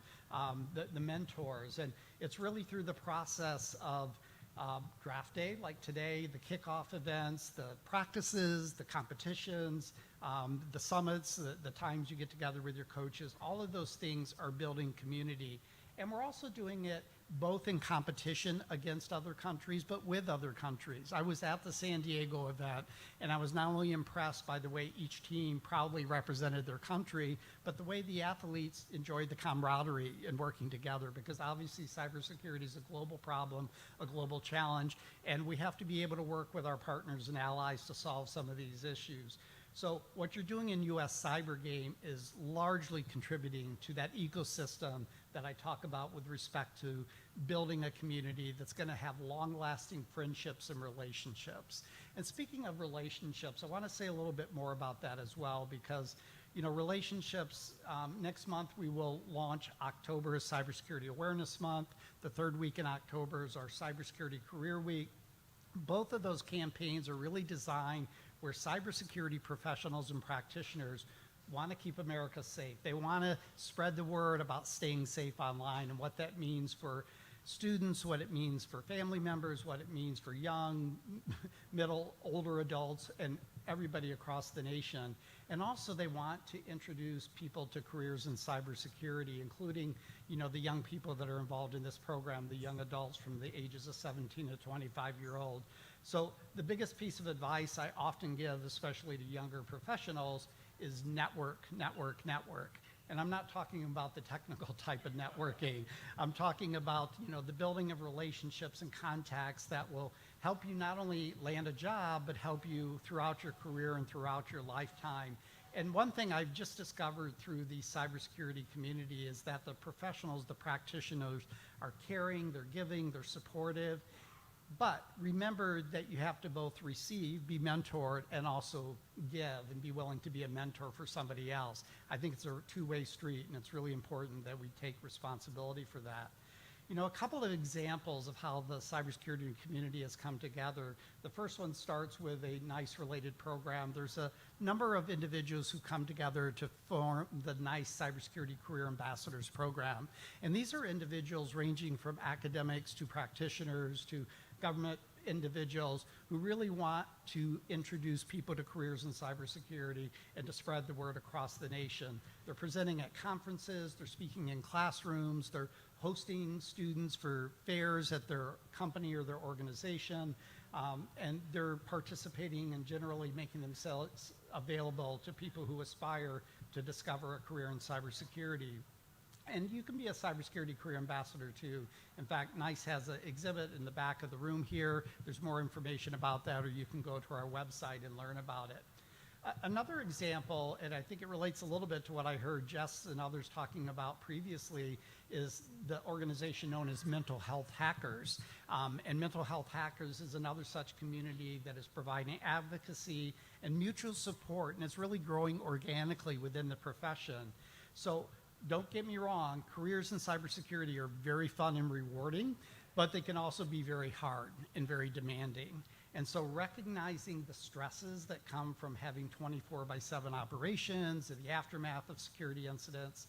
Speaker 3: the mentors. And it's really through the process of draft day, like today, the kickoff events, the practices, the competitions, the summits, the times you get together with your coaches, all of those things are building community. And we're also doing it both in competition against other countries, but with other countries. I was at the San Diego event, and I was not only impressed by the way each team proudly represented their country, but the way the athletes enjoyed the camaraderie in working together, because obviously cybersecurity is a global problem, a global challenge, and we have to be able to work with our partners and allies to solve some of these issues. So what you're doing in US Cyber Game is largely contributing to that ecosystem that I talk about with respect to building a community that's going to have long-lasting friendships and relationships. And speaking of relationships, I want to say a little bit more about that as well, because, you know, relationships, next month we will launch October as Cybersecurity Awareness Month. The third week in October is our Cybersecurity Career Week. Both of those campaigns are really designed where cybersecurity professionals and practitioners want to keep America safe. They want to spread the word about staying safe online and what that means for students, what it means for family members, what it means for young, middle, older adults, and everybody across the nation. And also they want to introduce people to careers in cybersecurity, including, the young people that are involved in this program, the young adults from the ages of 17 to 25-year-old. So the biggest piece of advice I often give, especially to younger professionals, is network, network, network. And I'm not talking about the technical type of networking. I'm talking about, the building of relationships and contacts that will help you not only land a job, but help you throughout your career and throughout your lifetime. And one thing I've just discovered through the cybersecurity community is that the professionals, the practitioners, are caring, they're giving, they're supportive. But remember that you have to both receive, be mentored, and also give and be willing to be a mentor for somebody else. I think it's a two-way street, and it's really important that we take responsibility for that. A couple of examples of how the cybersecurity community has come together. The first one starts with a NIST-related program. There's a number of individuals who come together to form the NIST Cybersecurity Career Ambassadors program. And these are individuals ranging from academics to practitioners to government individuals who really want to introduce people to careers in cybersecurity and to spread the word across the nation. They're presenting at conferences, they're speaking in classrooms, they're hosting students for fairs at their company or their organization, and they're participating and generally making themselves available to people who aspire to discover a career in cybersecurity. And you can be a cybersecurity career ambassador too. In fact, NICE has an exhibit in the back of the room here. There's more information about that, or you can go to our website and learn about it. Another example, and I think it relates a little bit to what I heard Jess and others talking about previously, is the organization known as Mental Health Hackers. And Mental Health Hackers is another such community that is providing advocacy and mutual support, and it's really growing organically within the profession. So don't get me wrong, careers in cybersecurity are very fun and rewarding, but they can also be very hard and very demanding. And so recognizing the stresses that come from having 24/7 operations and the aftermath of security incidents,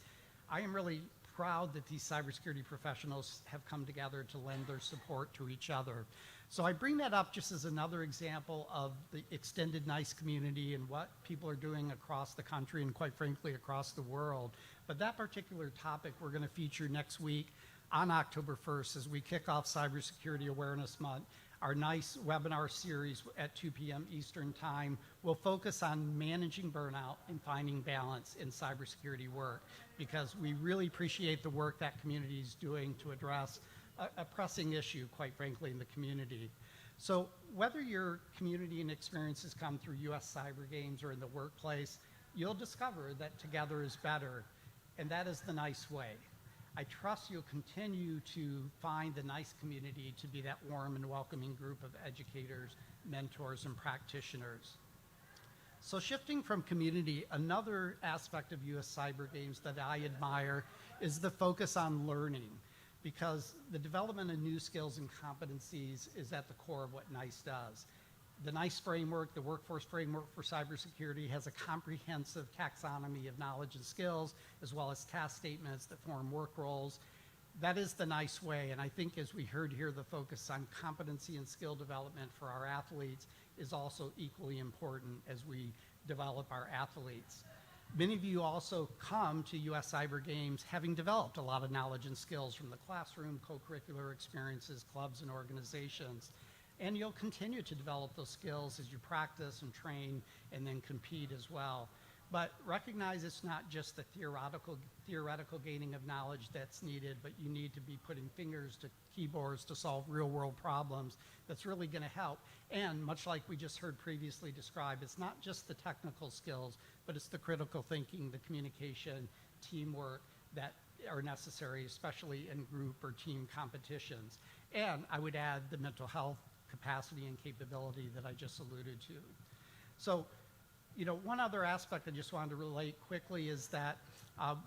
Speaker 3: I am really proud that these cybersecurity professionals have come together to lend their support to each other. So I bring that up just as another example of the extended NICE community and what people are doing across the country and quite frankly across the world. But that particular topic we're going to feature next week on October 1st as we kick off Cybersecurity Awareness Month. Our NICE webinar series at 2 p.m. Eastern Time will focus on managing burnout and finding balance in cybersecurity work, because we really appreciate the work that community is doing to address a pressing issue, quite frankly, in the community. So whether your community and experiences come through US Cyber Games or in the workplace, you'll discover that together is better, and that is the NICE way. I trust you'll continue to find the NICE community to be that warm and welcoming group of educators, mentors, and practitioners. So shifting from community, another aspect of US Cyber Games that I admire is the focus on learning, because the development of new skills and competencies is at the core of what NICE does. The NICE framework, the workforce framework for cybersecurity, has a comprehensive taxonomy of knowledge and skills, as well as task statements that form work roles. That is the NICE way, and I think as we heard here, the focus on competency and skill development for our athletes is also equally important as we develop our athletes. Many of you also come to US Cyber Games having developed a lot of knowledge and skills from the classroom, co-curricular experiences, clubs, and organizations. And you'll continue to develop those skills as you practice and train and then compete as well. But recognize it's not just the theoretical gaining of knowledge that's needed, but you need to be putting fingers to keyboards to solve real world problems that's really going to help. And much like we just heard previously described, it's not just the technical skills, but it's the critical thinking, the communication, teamwork that are necessary, especially in group or team competitions. And I would add the mental health capacity and capability that I just alluded to. So, one other aspect I just wanted to relate quickly is that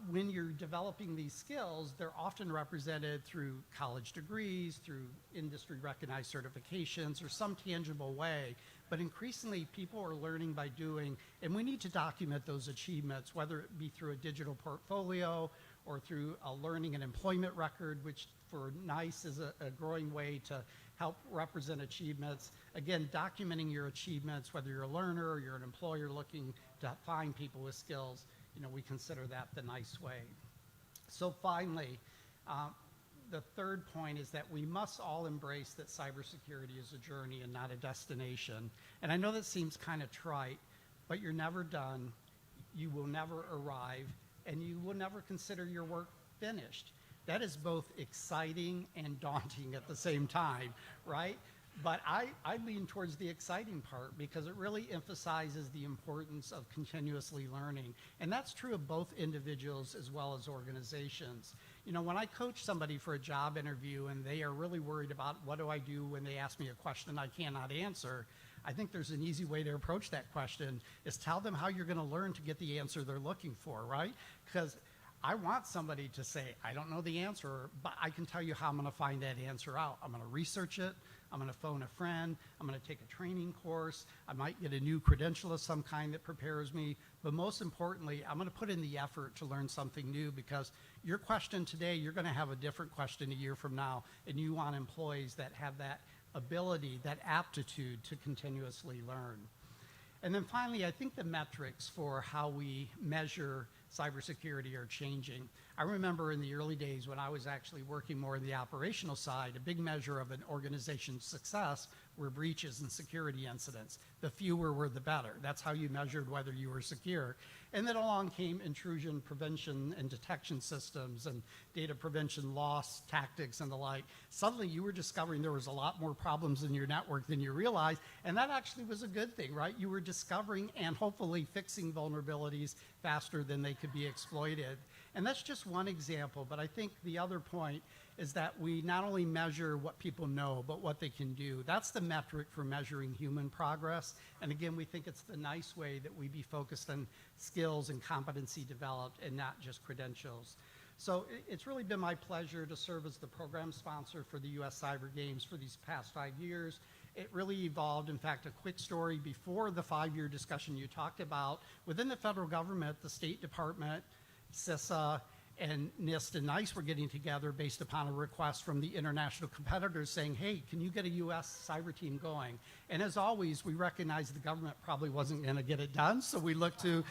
Speaker 3: when you're developing these skills, they're often represented through college degrees, through industry recognized certifications, or some tangible way. But increasingly, people are learning by doing, and we need to document those achievements, whether it be through a digital portfolio or through a learning and employment record, which for NICE is a growing way to help represent achievements. Again, documenting your achievements, whether you're a learner or you're an employer looking to find people with skills, we consider that the NICE way. So finally, the third point is that we must all embrace that cybersecurity is a journey and not a destination. And I know that seems kind of trite, but you're never done, you will never arrive, and you will never consider your work finished. That is both exciting and daunting at the same time, right? But I lean towards the exciting part because it really emphasizes the importance of continuously learning. And that's true of both individuals as well as organizations. When I coach somebody for a job interview and they are really worried about what do I do when they ask me a question I cannot answer, I think there's an easy way to approach that question is tell them how you're going to learn to get the answer they're looking for, right? Because I want somebody to say, I don't know the answer, but I can tell you how I'm going to find that answer out. I'm going to research it. I'm going to phone a friend. I'm going to take a training course. I might get a new credential of some kind that prepares me. But most importantly, I'm going to put in the effort to learn something new because your question today, you're going to have a different question a year from now. And you want employees that have that ability, that aptitude to continuously learn. And then finally, I think the metrics for how we measure cybersecurity are changing. I remember in the early days when I was actually working more in the operational side, a big measure of an organization's success were breaches and security incidents. The fewer were the better. That's how you measured whether you were secure. And then along came intrusion prevention and detection systems and data prevention loss tactics and the like. Suddenly you were discovering there was a lot more problems in your network than you realized, and that actually was a good thing, right? You were discovering and hopefully fixing vulnerabilities faster than they could be exploited. And that's just one example, but I think the other point is that we not only measure what people know, but what they can do. That's the metric for measuring human progress. And again, we think it's the nice way that we be focused on skills and competency developed and not just credentials. So it's really been my pleasure to serve as the program sponsor for the US Cyber Games for these past 5 years. It really evolved. In fact, a quick story before the 5-year discussion you talked about, within the federal government, the State Department, CISA, and NIST and NICE were getting together based upon a request from the international competitors saying, hey, can you get a US cyber team going? And as always, we recognized the government probably wasn't going to get it done, so we looked to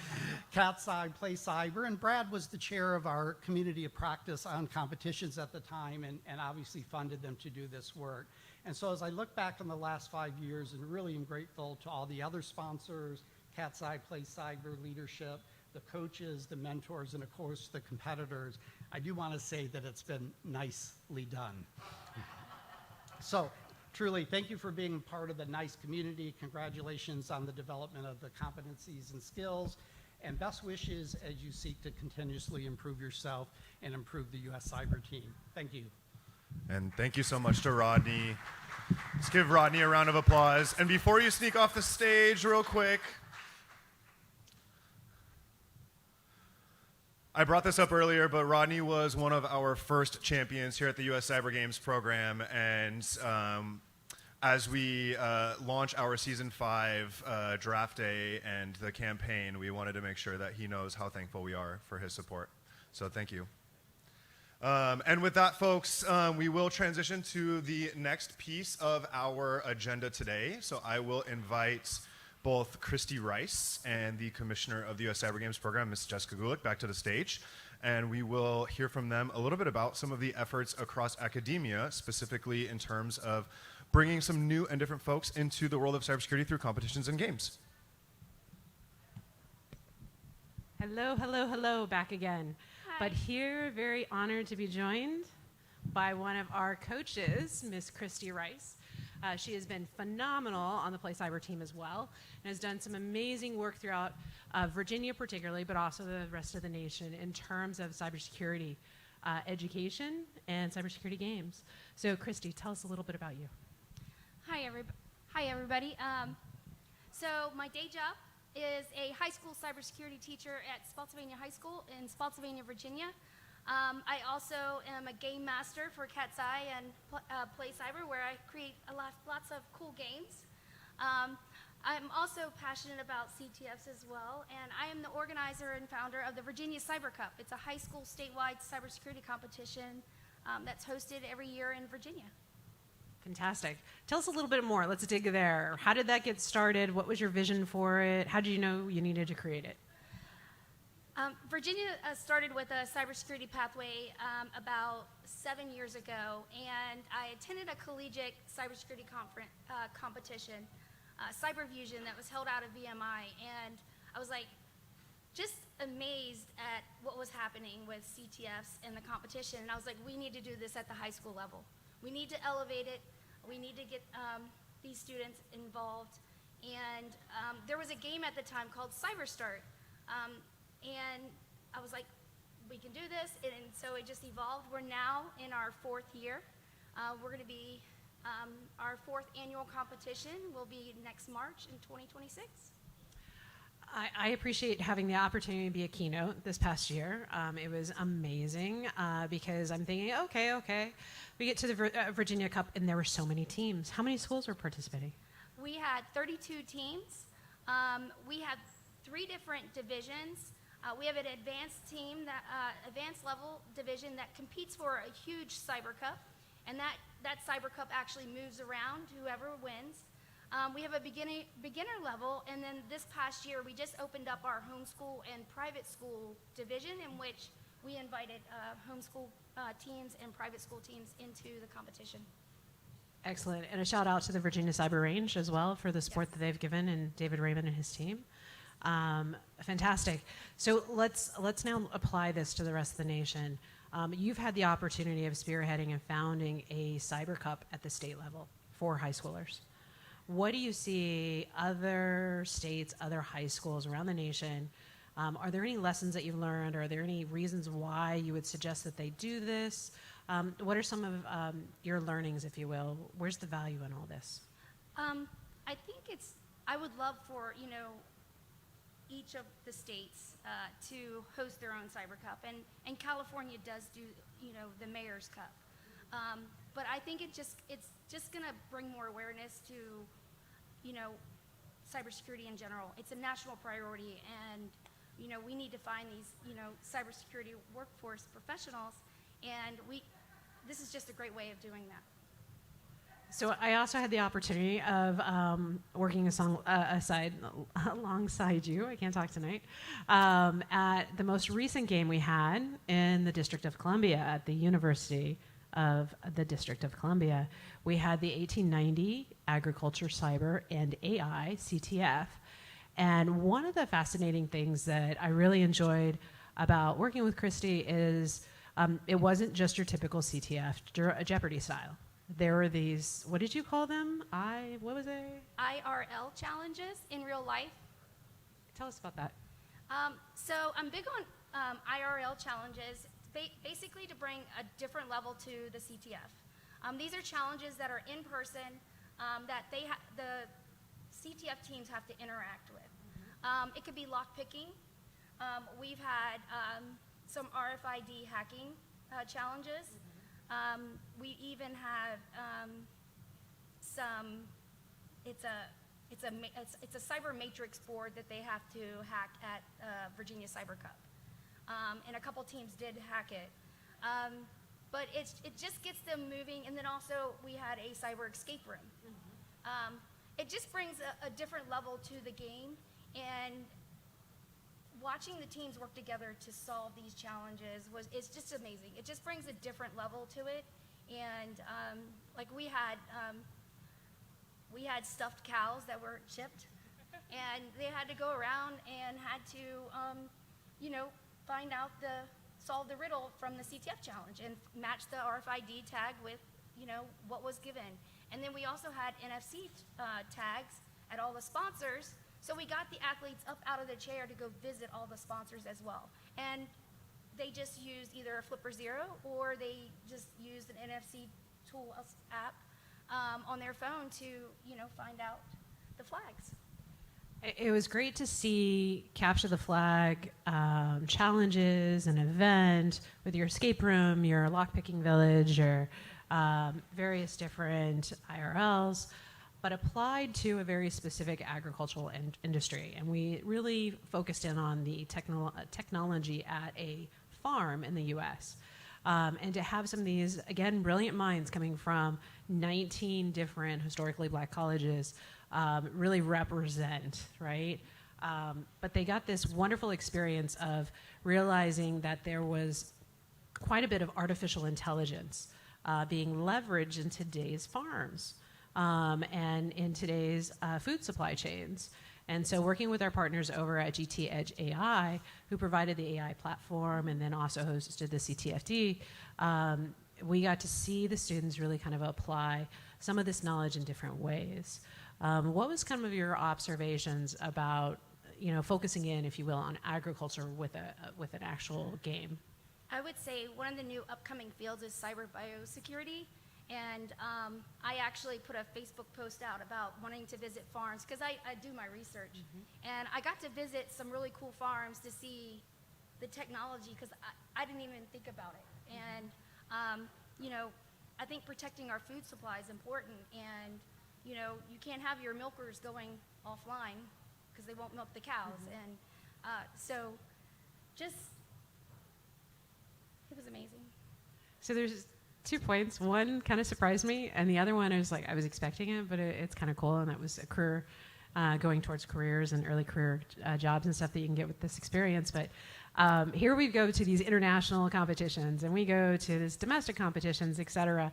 Speaker 3: CatSci, Play Cyber, and Brad was the chair of our community of practice on competitions at the time and obviously funded them to do this work. And so as I look back on the last 5 years, and really am grateful to all the other sponsors, CatSci, Play Cyber, leadership, the coaches, the mentors, and of course the competitors, I do want to say that it's been nicely done. So truly, thank you for being part of the NICE community. Congratulations on the development of the competencies and skills, and best wishes as you seek to continuously improve yourself and improve the US Cyber team. Thank you.
Speaker 1: And thank you so much to Rodney. Let's give Rodney a round of applause. And before you sneak off the stage real quick, I brought this up earlier, but Rodney was one of our first champions here at the US Cyber Games program, and as we launch our Season 5 draft day and the campaign, we wanted to make sure that he knows how thankful we are for his support. So thank you. And with that, folks, we will transition to the next piece of our agenda today. So I will invite both Christie Rice and the Commissioner of the US Cyber Games program, Ms. Jessica Gulick, back to the stage. And we will hear from them a little bit about some of the efforts across academia, specifically in terms of bringing some new and different folks into the world of cybersecurity through competitions and games.
Speaker 2: Hello, hello, hello, back again.
Speaker 4: Hi.
Speaker 2: But here, very honored to be joined by one of our coaches, Miss Christie Rice. She has been phenomenal on the Play Cyber team as well, and has done some amazing work throughout Virginia particularly, but also the rest of the nation in terms of cybersecurity education and cybersecurity games. So Christie, tell us a little bit about you.
Speaker 4: Hi, everybody. So my day job is a high school cybersecurity teacher at Spotsylvania High School in Spotsylvania, Virginia. I also am a game master for CatSci and Play Cyber, where I create lots of cool games. I'm also passionate about CTFs as well, and I am the organizer and founder of the Virginia Cyber Cup. It's a high school statewide cybersecurity competition that's hosted every year in Virginia.
Speaker 2: Fantastic. Tell us a little bit more. Let's dig there. How did that get started? What was your vision for it? How did you know you needed to create it?
Speaker 4: Virginia started with a cybersecurity pathway about 7 years ago, and I attended a collegiate cybersecurity competition, CyberVusion, that was held out of VMI, and I was like just amazed at what was happening with CTFs in the competition, and I was like, we need to do this at the high school level. We need to elevate it. We need to get these students involved, and there was a game at the time called CyberStart. And I was like, we can do this, and so it just evolved. We're now in our 4th year. We're going to be, our 4th annual competition will be next March in 2026.
Speaker 2: I appreciate having the opportunity to be a keynote this past year. It was amazing because I'm thinking, okay. We get to the Virginia Cup, and there were so many teams. How many schools were participating?
Speaker 4: We had 32 teams. We have 3 different divisions. We have an advanced team, advanced level division that competes for a huge Cyber Cup, and that Cyber Cup actually moves around whoever wins. We have a beginner level, and then this past year we just opened up our homeschool and private school division, in which we invited homeschool teams and private school teams into the competition.
Speaker 2: Excellent, and a shout out to the Virginia Cyber Range as well for the support that they've given, and David Raymond and his team. Fantastic. So let's now apply this to the rest of the nation. You've had the opportunity of spearheading and founding a Cyber Cup at the state level for high schoolers. What do you see other states, other high schools around the nation? Are there any lessons that you've learned? Are there any reasons why you would suggest that they do this? What are some of your learnings, if you will? Where's the value in all this?
Speaker 4: I think I would love for, each of the states to host their own Cyber Cup, and California does do, the Mayor's Cup. But I think it's just going to bring more awareness to, cybersecurity in general. It's a national priority, and we need to find these, cybersecurity workforce professionals, and this is just a great way of doing that.
Speaker 2: So I also had the opportunity of working alongside you, I can't talk tonight, at the most recent game we had in the District of Columbia, at the University of the District of Columbia. We had the 1890 Agriculture, Cyber, and AI, CTF. And one of the fascinating things that I really enjoyed about working with Christie is it wasn't just your typical CTF, Jeopardy style. There were these, what did you call them? What was it?
Speaker 4: IRL challenges in real life.
Speaker 2: Tell us about that.
Speaker 4: So I'm big on IRL challenges, basically to bring a different level to the CTF. These are challenges that are in person that the CTF teams have to interact with. It could be lock picking. We've had some RFID hacking challenges. We even have it's a cyber matrix board that they have to hack at Virginia Cyber Cup, and a couple teams did hack it. But it just gets them moving, and then also we had a cyber escape room. It just brings a different level to the game, and watching the teams work together to solve these challenges is just amazing. It just brings a different level to it, and like we had stuffed cows that were chipped, and they had to go around and had to solve the riddle from the CTF challenge and match the RFID tag with what was given. And then we also had NFC tags at all the sponsors. So we got the athletes up out of the chair to go visit all the sponsors as well. And they just used either a Flipper Zero or they just used an NFC tool app on their phone to, find out the flags.
Speaker 2: It was great to see Capture the Flag challenges, an event with your escape room, your lockpicking village, your various different IRLs, but applied to a very specific agricultural industry. And we really focused in on the technology at a farm in the U.S. And to have some of these, again, brilliant minds coming from 19 different historically black colleges really represent, right? But they got this wonderful experience of realizing that there was quite a bit of artificial intelligence being leveraged in today's farms and in today's food supply chains. And so working with our partners over at GT Edge AI, who provided the AI platform and then also hosted the CTFD, we got to see the students really kind of apply some of this knowledge in different ways. What was kind of your observations about, focusing in, if you will, on agriculture with an actual game?
Speaker 4: I would say one of the new upcoming fields is cyber biosecurity. And I actually put a Facebook post out about wanting to visit farms because I do my research. And I got to visit some really cool farms to see the technology because I didn't even think about it. And, I think protecting our food supply is important. And, you can't have your milkers going offline because they won't milk the cows. And so just, it was amazing.
Speaker 2: So there's 2 points. One kind of surprised me, and the other one is like I was expecting it, but it's kind of cool, and that was a career, going towards careers and early career jobs and stuff that you can get with this experience. But here we go to these international competitions, and we go to these domestic competitions, et cetera.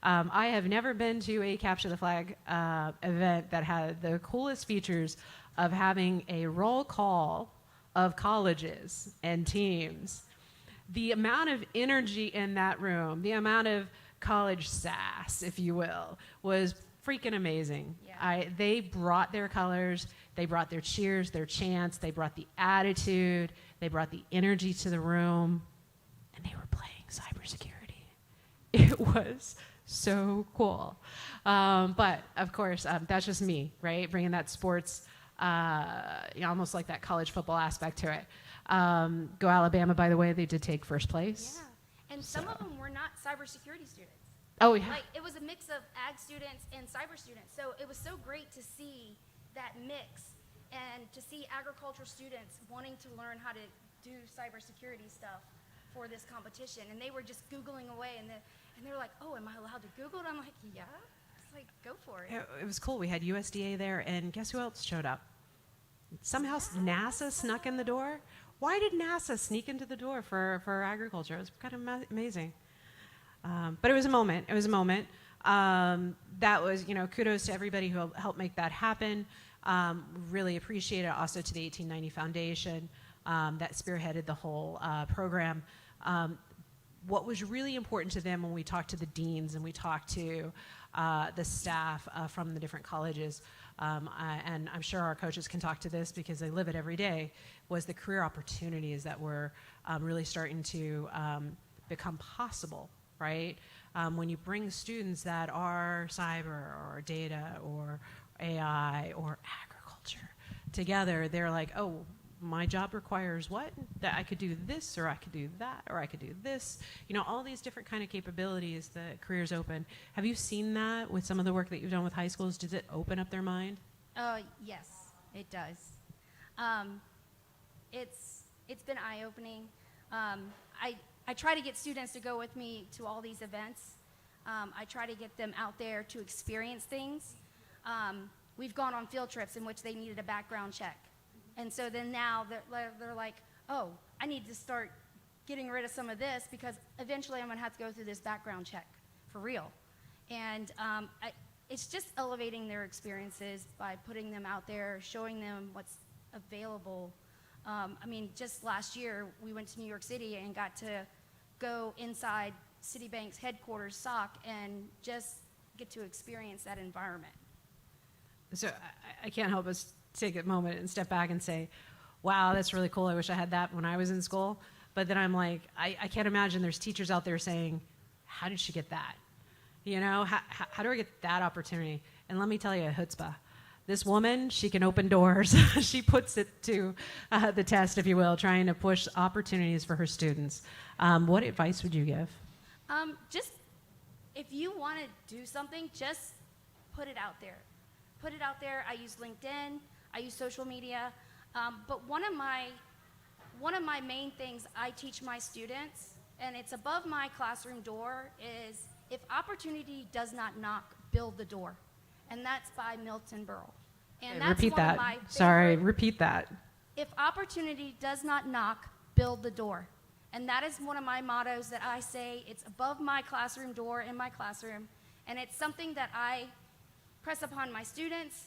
Speaker 2: I have never been to a Capture the Flag event that had the coolest features of having a roll call of colleges and teams. The amount of energy in that room, the amount of college sass, if you will, was freaking amazing.
Speaker 4: Yeah.
Speaker 2: They brought their colors, they brought their cheers, their chants, they brought the attitude, they brought the energy to the room, and they were playing cybersecurity. It was so cool. But, of course, that's just me, right? Bringing that sports, almost like that college football aspect to it. Go Alabama, by the way, they did take first place.
Speaker 4: Yeah, and some of them were not cybersecurity students.
Speaker 2: Oh, yeah.
Speaker 4: Like, it was a mix of ag students and cyber students. So it was so great to see that mix and to see agriculture students wanting to learn how to do cybersecurity stuff for this competition. And they were just Googling away, and they're like, oh, am I allowed to Google it? I'm like, yeah. It's like, go for it.
Speaker 2: It was cool. We had USDA there, and guess who else showed up? Somehow NASA snuck in the door. Why did NASA sneak into the door for agriculture? It was kind of amazing. But it was a moment. It was a moment. That was, kudos to everybody who helped make that happen. Really appreciate it. Also to the 1890 Foundation that spearheaded the whole program. What was really important to them when we talked to the deans and we talked to the staff from the different colleges, and I'm sure our coaches can talk to this because they live it every day, was the career opportunities that were really starting to become possible, right? When you bring students that are cyber or data or AI or agriculture together, they're like, oh, my job requires what? That I could do this, or I could do that, or I could do this. All these different kind of capabilities that careers open. Have you seen that with some of the work that you've done with high schools? Does it open up their mind?
Speaker 4: Yes, it does. It's been eye-opening. I try to get students to go with me to all these events. I try to get them out there to experience things. We've gone on field trips in which they needed a background check. And so then now they're like, oh, I need to start getting rid of some of this because eventually I'm going to have to go through this background check for real. And it's just elevating their experiences by putting them out there, showing them what's available. Just last year, we went to New York City and got to go inside Citibank's headquarters, SOC, and just get to experience that environment.
Speaker 2: So I can't help but take a moment and step back and say, wow, that's really cool. I wish I had that when I was in school. But then I'm like, I can't imagine there's teachers out there saying, how did she get that? How do I get that opportunity? And let me tell you, chutzpah. This woman, she can open doors. She puts it to the test, if you will, trying to push opportunities for her students. What advice would you give?
Speaker 4: Just, if you want to do something, just put it out there. Put it out there. I use LinkedIn. I use social media. But one of my main things I teach my students and it's above my classroom door, is if opportunity does not knock, build the door. And that's by Milton Berle. And that's
Speaker 2: Repeat
Speaker 4: one of
Speaker 2: that.
Speaker 4: my
Speaker 2: Sorry,
Speaker 4: favorite-
Speaker 2: repeat that.
Speaker 4: If opportunity does not knock, build the door. And that is one of my mottos that I say. It's above my classroom door in my classroom. And it's something that I press upon my students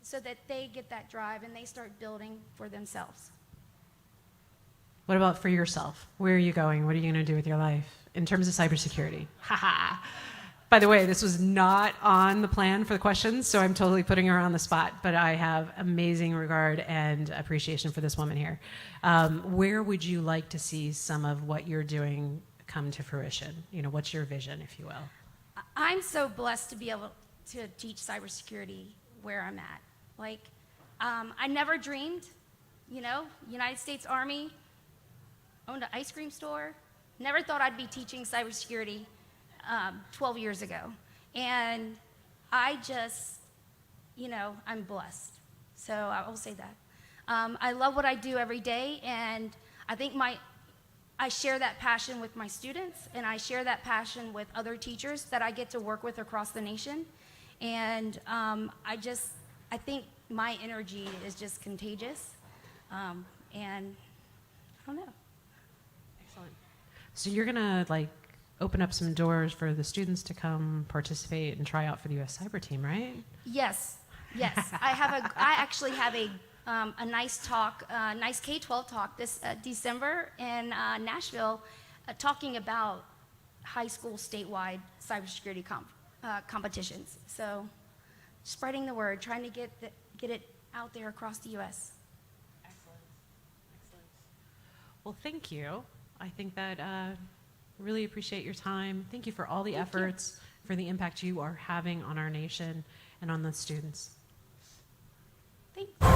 Speaker 4: so that they get that drive and they start building for themselves.
Speaker 2: What about for yourself? Where are you going? What are you going to do with your life in terms of cybersecurity? Haha. By the way, this was not on the plan for the questions, so I'm totally putting her on the spot, but I have amazing regard and appreciation for this woman here. Where would you like to see some of what you're doing come to fruition? You know, what's your vision, if you will?
Speaker 4: I'm so blessed to be able to teach cybersecurity where I'm at. Like, I never dreamed, you know, United States Army, owned an ice cream store. Never thought I'd be teaching cybersecurity 12 years ago. And I just, you know, I'm blessed. So I will say that. I love what I do every day, and I think I share that passion with my students, and I share that passion with other teachers that I get to work with across the nation. And I think my energy is just contagious. And I don't know.
Speaker 2: Excellent. So you're gonna like open up some doors for the students to come participate and try out for the U.S. Cyber Team, right?
Speaker 4: Yes, yes. I actually have a nice talk, nice K-12 talk this December in Nashville, talking about high school statewide cybersecurity competitions. So, spreading the word, trying to get it out there across the U.S.
Speaker 2: Excellent. Excellent. Well, thank you. I think that really appreciate your time. Thank you for all the efforts, for the impact you are having on our nation and on the students.
Speaker 4: Thank you.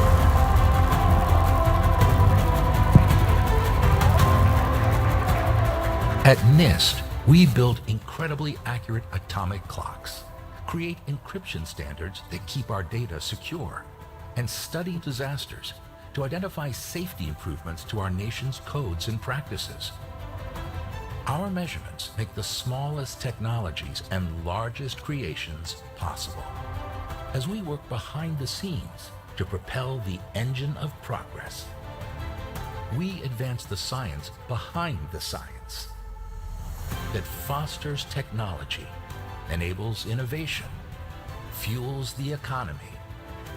Speaker 5: At NIST, we build incredibly accurate atomic clocks, create encryption standards that keep our data secure, and study disasters to identify safety improvements to our nation's codes and practices. Our measurements make the smallest technologies and largest creations possible as we work behind the scenes to propel the engine of progress. We advance the science behind the science that fosters technology, enables innovation, fuels the economy,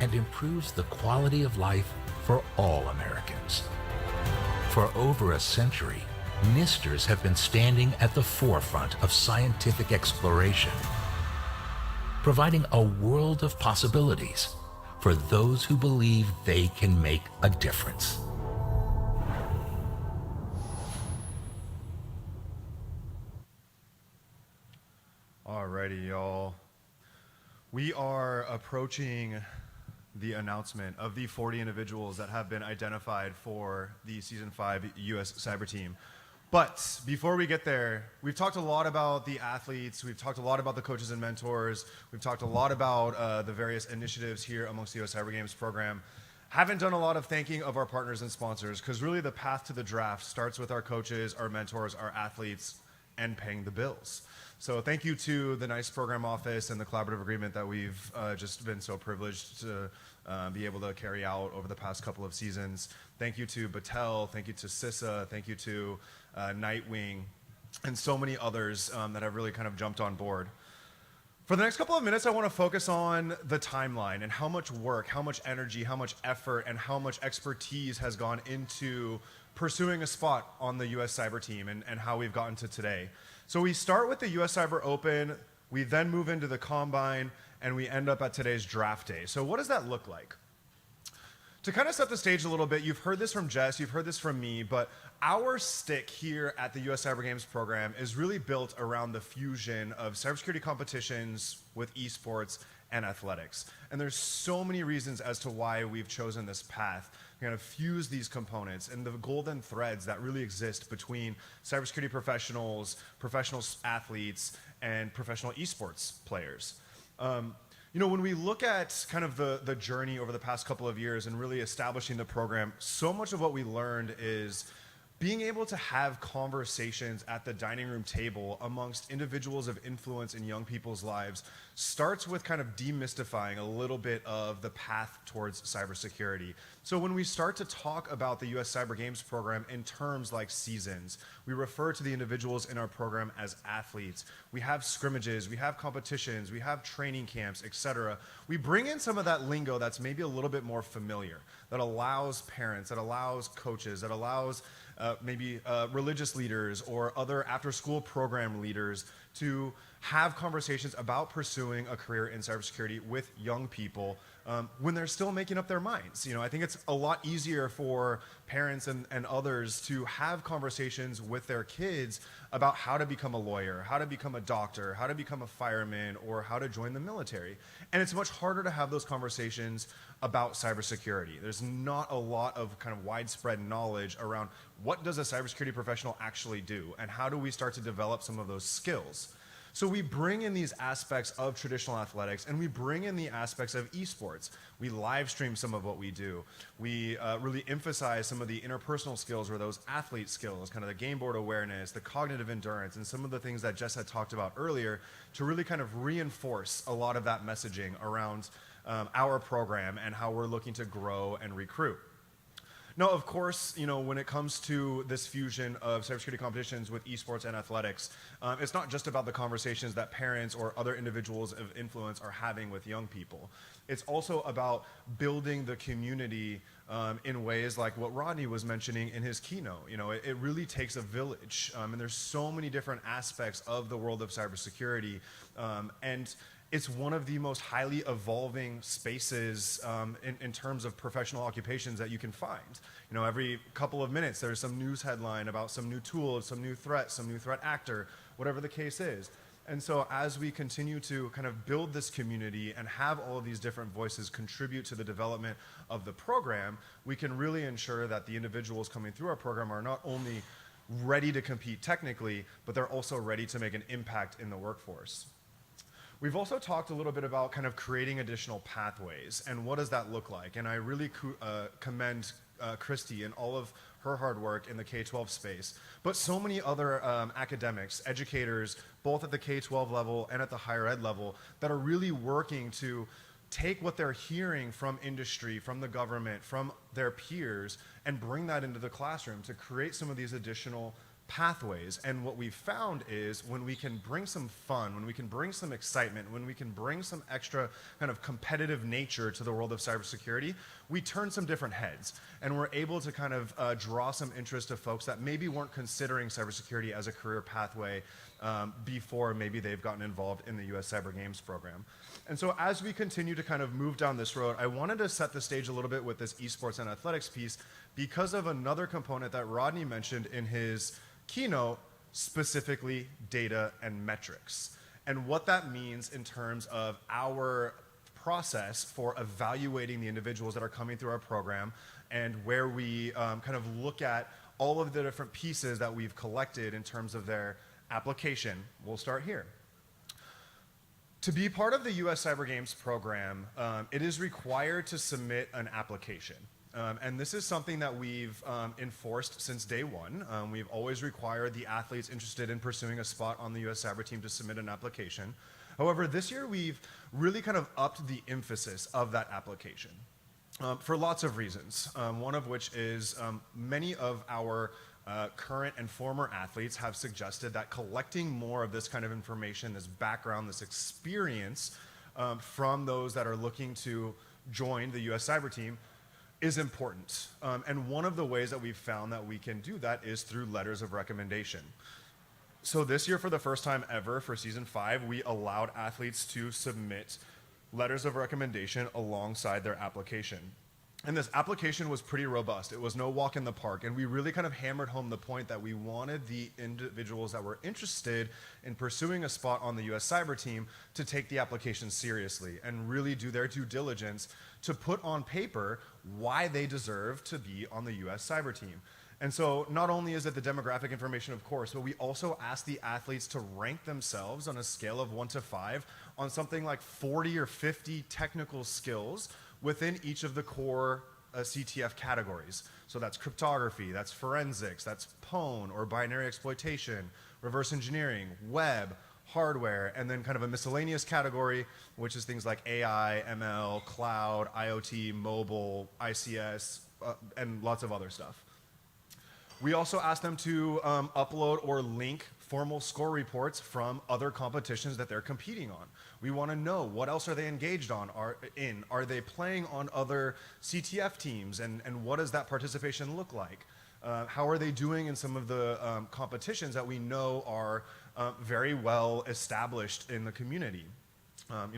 Speaker 5: and improves the quality of life for all Americans. For over a century, NISTers have been standing at the forefront of scientific exploration, providing a world of possibilities for those who believe they can make a difference.
Speaker 1: Alrighty, y'all. We are approaching the announcement of the 40 individuals that have been identified for the Season 5 U.S. Cyber Team. But before we get there, we've talked a lot about the athletes, we've talked a lot about the coaches and mentors, we've talked a lot about the various initiatives here amongst the U.S. Cyber Games program. Haven't done a lot of thanking of our partners and sponsors, because really the path to the draft starts with our coaches, our mentors, our athletes, and paying the bills. So thank you to the NIST program office and the collaborative agreement that we've just been so privileged to be able to carry out over the past couple of seasons. Thank you to Battelle, thank you to CISA, thank you to Nightwing, and so many others that have really kind of jumped on board. For the next couple of minutes, I want to focus on the timeline and how much work, how much energy, how much effort, and how much expertise has gone into pursuing a spot on the U.S. Cyber Team and how we've gotten to today. So we start with the U.S. Cyber Open, we then move into the Combine, and we end up at today's draft day. So what does that look like? To kind of set the stage a little bit, you've heard this from Jess, you've heard this from me, but our stick here at the U.S. Cyber Games program is really built around the fusion of cybersecurity competitions with esports and athletics. And there's so many reasons as to why we've chosen this path. We're going to fuse these components and the golden threads that really exist between cybersecurity professionals, professional athletes, and professional esports players. You know, when we look at kind of the journey over the past couple of years and really establishing the program, so much of what we learned is being able to have conversations at the dining room table amongst individuals of influence in young people's lives starts with kind of demystifying a little bit of the path towards cybersecurity. So when we start to talk about the US Cyber Games program in terms like seasons, we refer to the individuals in our program as athletes. We have scrimmages, we have competitions, we have training camps, etc. We bring in some of that lingo that's maybe a little bit more familiar, that allows parents, that allows coaches, that allows maybe religious leaders or other after-school program leaders to have conversations about pursuing a career in cybersecurity with young people when they're still making up their minds. I think it's a lot easier for parents and others to have conversations with their kids about how to become a lawyer, how to become a doctor, how to become a fireman, or how to join the military. And it's much harder to have those conversations about cybersecurity. There's not a lot of kind of widespread knowledge around what does a cybersecurity professional actually do, and how do we start to develop some of those skills. So we bring in these aspects of traditional athletics, and we bring in the aspects of esports. We live stream some of what we do. We really emphasize some of the interpersonal skills, or those athlete skills, kind of the game board awareness, the cognitive endurance, and some of the things that Jess had talked about earlier to really kind of reinforce a lot of that messaging around our program and how we're looking to grow and recruit. Now, of course, when it comes to this fusion of cybersecurity competitions with esports and athletics, it's not just about the conversations that parents or other individuals of influence are having with young people. It's also about building the community in ways like what Rodney was mentioning in his keynote. It really takes a village, and there's so many different aspects of the world of cybersecurity, and it's one of the most highly evolving spaces in terms of professional occupations that you can find. Every couple of minutes there's some news headline about some new tool, some new threat actor, whatever the case is. And so as we continue to kind of build this community and have all of these different voices contribute to the development of the program, we can really ensure that the individuals coming through our program are not only ready to compete technically, but they're also ready to make an impact in the workforce. We've also talked a little bit about kind of creating additional pathways and what does that look like. And I really commend Christie and all of her hard work in the K-12 space, but so many other academics, educators, both at the K-12 level and at the higher ed level, that are really working to take what they're hearing from industry, from the government, from their peers, and bring that into the classroom to create some of these additional pathways. And what we've found is when we can bring some fun, when we can bring some excitement, when we can bring some extra kind of competitive nature to the world of cybersecurity, we turn some different heads, and we're able to kind of draw some interest of folks that maybe weren't considering cybersecurity as a career pathway before maybe they've gotten involved in the US Cyber Games program. And so as we continue to kind of move down this road, I wanted to set the stage a little bit with this esports and athletics piece because of another component that Rodney mentioned in his keynote, specifically data and metrics, and what that means in terms of our process for evaluating the individuals that are coming through our program, and where we kind of look at all of the different pieces that we've collected in terms of their application. We'll start here. To be part of the US Cyber Games program, it is required to submit an application. And this is something that we've enforced since day one. We've always required the athletes interested in pursuing a spot on the US Cyber team to submit an application. However, this year we've really kind of upped the emphasis of that application for lots of reasons. One of which is many of our current and former athletes have suggested that collecting more of this kind of information, this background, this experience from those that are looking to join the US Cyber team is important. And one of the ways that we've found that we can do that is through letters of recommendation. So this year, for the first time ever, for season 5, we allowed athletes to submit letters of recommendation alongside their application. And this application was pretty robust. It was no walk in the park. And we really kind of hammered home the point that we wanted the individuals that were interested in pursuing a spot on the US Cyber team to take the application seriously and really do their due diligence to put on paper why they deserve to be on the US Cyber team. And so not only is it the demographic information, of course, but we also ask the athletes to rank themselves on a scale of 1 to 5 on something like 40 or 50 technical skills within each of the core CTF categories. So that's cryptography, that's forensics, that's pwn or binary exploitation, reverse engineering, web, hardware, and then kind of a miscellaneous category, which is things like AI, ML, cloud, IoT, mobile, ICS, and lots of other stuff. We also asked them to upload or link formal score reports from other competitions that they're competing on. We want to know what else are they engaged on, are they playing on other CTF teams, and what does that participation look like? How are they doing in some of the competitions that we know are very well established in the community?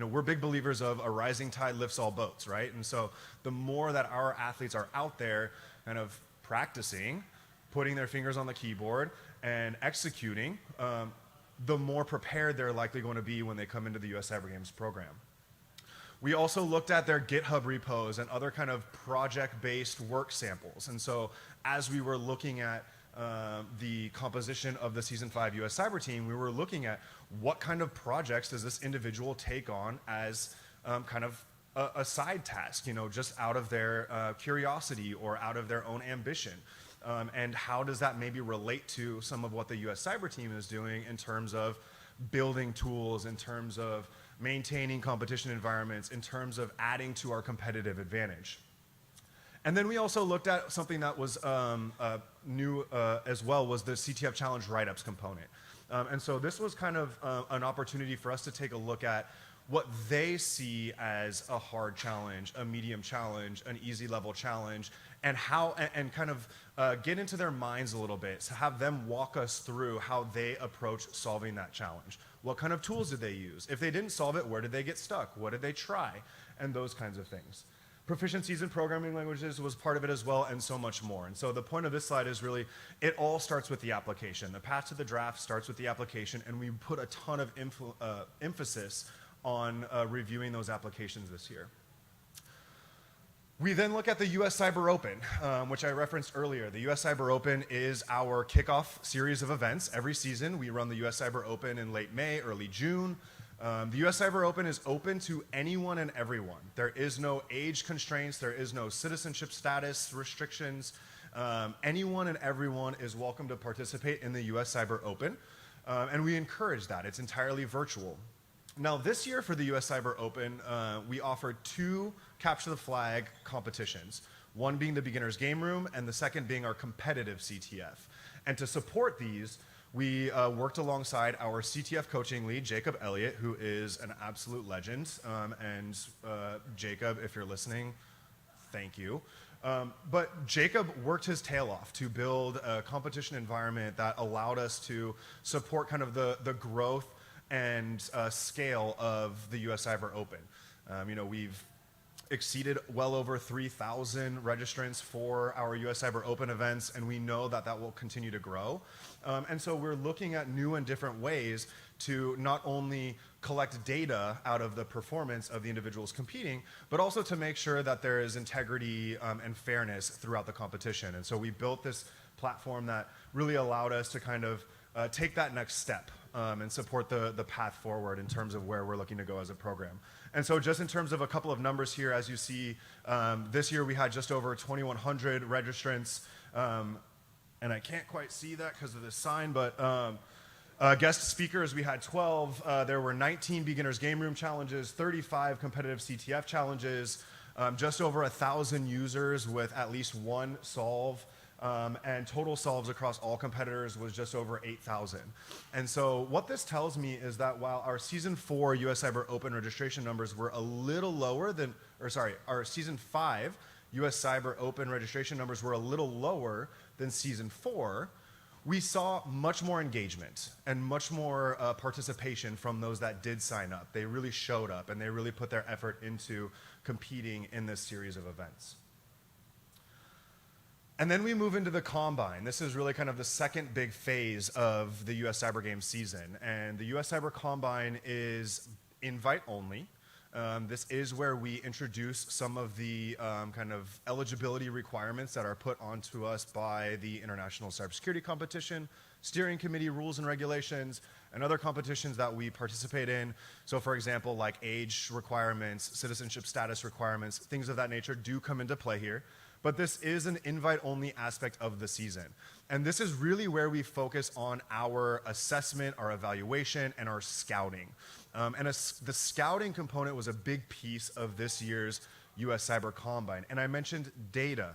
Speaker 1: We're big believers of a rising tide lifts all boats, right? And so the more that our athletes are out there kind of practicing, putting their fingers on the keyboard and executing, the more prepared they're likely going to be when they come into the US Cyber Games program. We also looked at their GitHub repos and other kind of project-based work samples. And so as we were looking at the composition of the Season 5 US Cyber team, we were looking at what kind of projects does this individual take on as kind of a side task, just out of their curiosity or out of their own ambition. And how does that maybe relate to some of what the US Cyber team is doing in terms of building tools, in terms of maintaining competition environments, in terms of adding to our competitive advantage. And then we also looked at something that was new as well, was the CTF Challenge write-ups component. And so this was kind of an opportunity for us to take a look at what they see as a hard challenge, a medium challenge, an easy level challenge, and how, and kind of get into their minds a little bit, to have them walk us through how they approach solving that challenge. What kind of tools did they use? If they didn't solve it, where did they get stuck? What did they try? And those kinds of things. Proficiencies in programming languages was part of it as well, and so much more. And so the point of this slide is really, it all starts with the application. The path to the draft starts with the application, and we put a ton of emphasis on reviewing those applications this year. We then look at the US Cyber Open, which I referenced earlier. The US Cyber Open is our kickoff series of events. Every season, we run the US Cyber Open in late May, early June. The US Cyber Open is open to anyone and everyone. There is no age constraints. There is no citizenship status restrictions. Anyone and everyone is welcome to participate in the US Cyber Open, and we encourage that. It's entirely virtual. Now, this year for the US Cyber Open, we offered 2 Capture the Flag competitions, one being the Beginner's Game Room and the second being our competitive CTF. And to support these, we worked alongside our CTF coaching lead, Jacob Elliott, who is an absolute legend. And Jacob, if you're listening, thank you. But Jacob worked his tail off to build a competition environment that allowed us to support kind of the growth and scale of the US Cyber Open. We've exceeded well over 3,000 registrants for our US Cyber Open events, and we know that that will continue to grow. And so we're looking at new and different ways to not only collect data out of the performance of the individuals competing, but also to make sure that there is integrity and fairness throughout the competition. And so we built this platform that really allowed us to kind of take that next step and support the path forward in terms of where we're looking to go as a program. And so just in terms of a couple of numbers here, as you see, this year we had just over 2,100 registrants, and I can't quite see that because of this sign, but guest speakers, we had 12. There were 19 Beginner's Game Room challenges, 35 competitive CTF challenges, just over 1,000 users with at least one solve. And total solves across all competitors was just over 8,000. And so what this tells me is that while our Season 4 US Cyber Open registration numbers were a little lower than, our Season 5 US Cyber Open registration numbers were a little lower than Season 4, we saw much more engagement and much more participation from those that did sign up. They really showed up, and they really put their effort into competing in this series of events. And then we move into the Combine. This is really kind of the second big phase of the US Cyber Games season. And the US Cyber Combine is invite only. This is where we introduce some of the kind of eligibility requirements that are put onto us by the International Cybersecurity competition, steering committee rules and regulations, and other competitions that we participate in. So for example, like age requirements, citizenship status requirements, things of that nature do come into play here. but this is an invite-only aspect of the season. And this is really where we focus on our assessment, our evaluation, and our scouting. The scouting component was a big piece of this year's US Cyber Combine. And I mentioned data.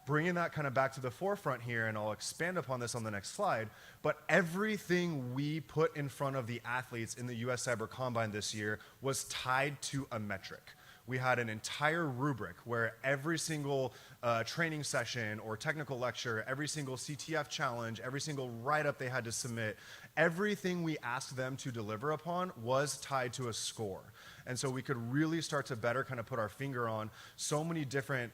Speaker 1: Bringing that kind of back to the forefront here, and I'll expand upon this on the next slide, but everything we put in front of the athletes in the US Cyber Combine this year was tied to a metric. We had an entire rubric where every single training session or technical lecture, every single CTF challenge, every single write-up they had to submit, everything we asked them to deliver upon was tied to a score. And so we could really start to better kind of put our finger on so many different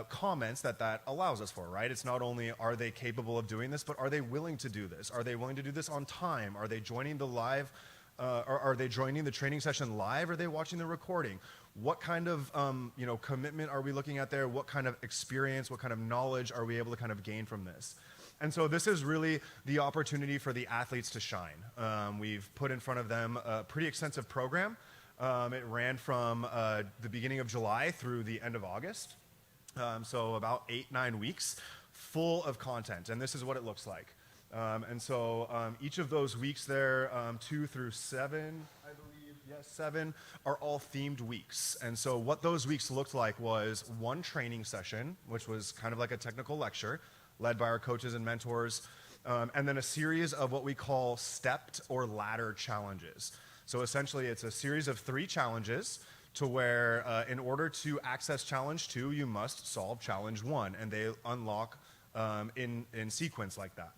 Speaker 1: comments that allows us for, right? It's not only are they capable of doing this, but are they willing to do this? Are they willing to do this on time? Are they joining the live, or are they joining the training session live? Or are they watching the recording? What kind of commitment are we looking at there? What kind of experience, what kind of knowledge are we able to kind of gain from this? And so this is really the opportunity for the athletes to shine. We've put in front of them a pretty extensive program. It ran from the beginning of July through the end of August. So about 8-9 weeks full of content, and this is what it looks like. Each of those weeks there, 2 through 7, I believe, yes, 7, are all themed weeks. And so what those weeks looked like was one training session, which was kind of like a technical lecture, led by our coaches and mentors, and then a series of what we call stepped or ladder challenges. So essentially, it's a series of 3 challenges to where in order to access challenge 2, you must solve challenge 1, and they unlock in sequence like that.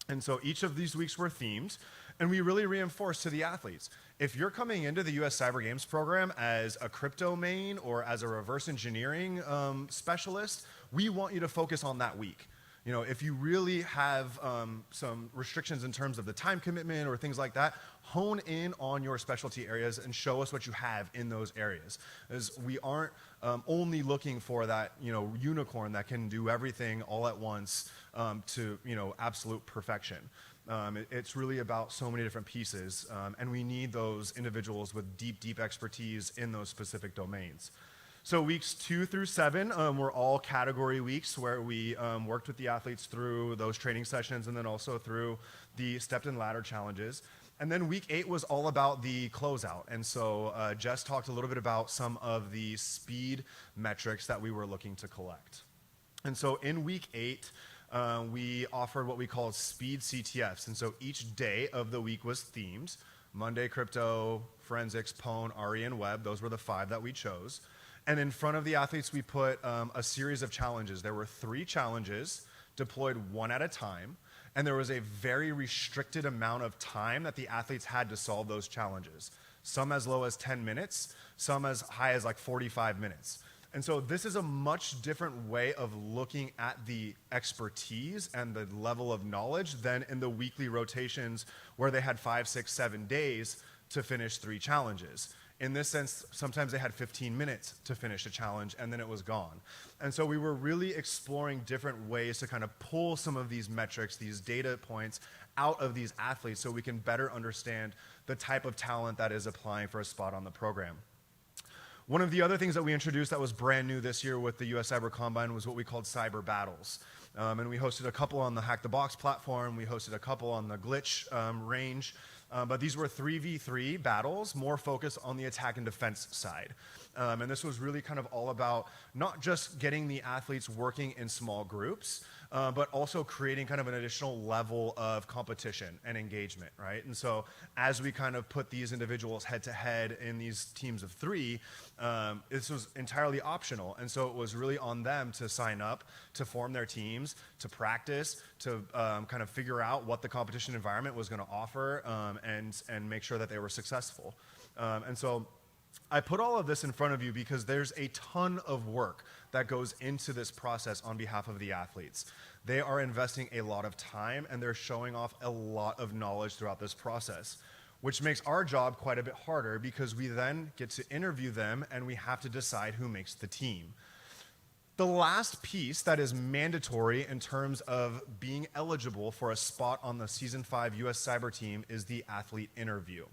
Speaker 1: And so each of these weeks were themed, and we really reinforced to the athletes, if you're coming into the US Cyber Games program as a crypto main or as a reverse engineering specialist, we want you to focus on that week. You know, if you really have some restrictions in terms of the time commitment or things like that, hone in on your specialty areas and show us what you have in those areas. As we aren't only looking for that, unicorn that can do everything all at once to, absolute perfection. It's really about so many different pieces, and we need those individuals with deep, deep expertise in those specific domains. So weeks 2 through 7 were all category weeks where we worked with the athletes through those training sessions and then also through the stepped and ladder challenges. And then week 8 was all about the closeout. And so Jess talked a little bit about some of the speed metrics that we were looking to collect. And so in week 8, we offered what we called speed CTFs. And so each day of the week was themed. Monday, crypto, forensics, Pwn, RE, and web. Those were the 5 that we chose. And in front of the athletes, we put a series of challenges. There were 3 challenges deployed one at a time, and there was a very restricted amount of time that the athletes had to solve those challenges. Some as low as 10 minutes, some as high as like 45 minutes. And so this is a much different way of looking at the expertise and the level of knowledge than in the weekly rotations where they had 5, 6, 7 days to finish 3 challenges. In this sense, sometimes they had 15 minutes to finish a challenge and then it was gone. And so we were really exploring different ways to kind of pull some of these metrics, these data points out of these athletes so we can better understand the type of talent that is applying for a spot on the program. One of the other things that we introduced that was brand new this year with the US Cyber Combine was what we called cyber battles. And we hosted a couple on the Hack the Box platform. We hosted a couple on the Glitch range. But these were 3v3 battles, more focused on the attack and defense side. And this was really kind of all about not just getting the athletes working in small groups, but also creating kind of an additional level of competition and engagement, right? And so as we kind of put these individuals head to head in these teams of 3, this was entirely optional. And so it was really on them to sign up, to form their teams, to practice, to kind of figure out what the competition environment was going to offer, and make sure that they were successful. And so I put all of this in front of you because there's a ton of work that goes into this process on behalf of the athletes. They are investing a lot of time and they're showing off a lot of knowledge throughout this process, which makes our job quite a bit harder because we then get to interview them and we have to decide who makes the team. The last piece that is mandatory in terms of being eligible for a spot on the Season 5 US Cyber team is the athlete interview.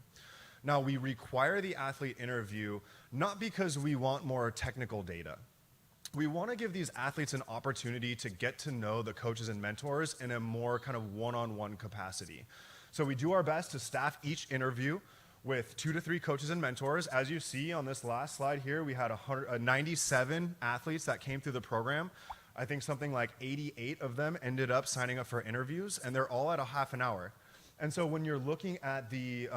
Speaker 1: Now, we require the athlete interview not because we want more technical data. we want to give these athletes an opportunity to get to know the coaches and mentors in a more kind of one-on-one capacity. So we do our best to staff each interview with 2 to 3 coaches and mentors. As you see on this last slide here, we had 97 athletes that came through the program. I think something like 88 of them ended up signing up for interviews, and they're all at a half an hour. And so when you're looking at the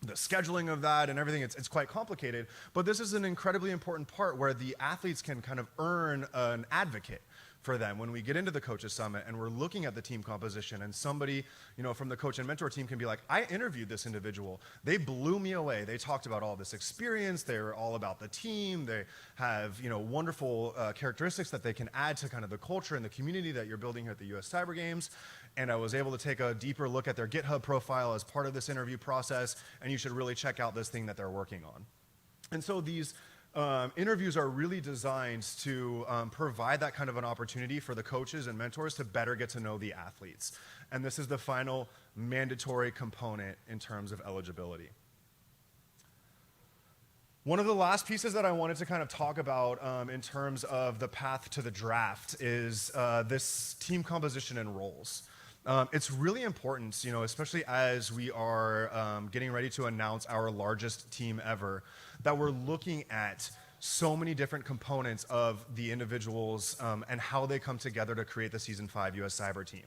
Speaker 1: scheduling of that and everything, it's quite complicated. But this is an incredibly important part where the athletes can kind of earn an advocate for them when we get into the Coaches Summit and we're looking at the team composition, and somebody, from the coach and mentor team can be like, I interviewed this individual. They blew me away. They talked about all this experience. They're all about the team. They have, wonderful characteristics that they can add to kind of the culture and the community that you're building here at the U.S. Cyber Games. And I was able to take a deeper look at their GitHub profile as part of this interview process, and you should really check out this thing that they're working on. And so these interviews are really designed to provide that kind of an opportunity for the coaches and mentors to better get to know the athletes. And this is the final mandatory component in terms of eligibility. One of the last pieces that I wanted to kind of talk about in terms of the path to the draft is this team composition and roles. It's really important, especially as we are getting ready to announce our largest team ever, that we're looking at so many different components of the individuals and how they come together to create the Season 5 US Cyber Team.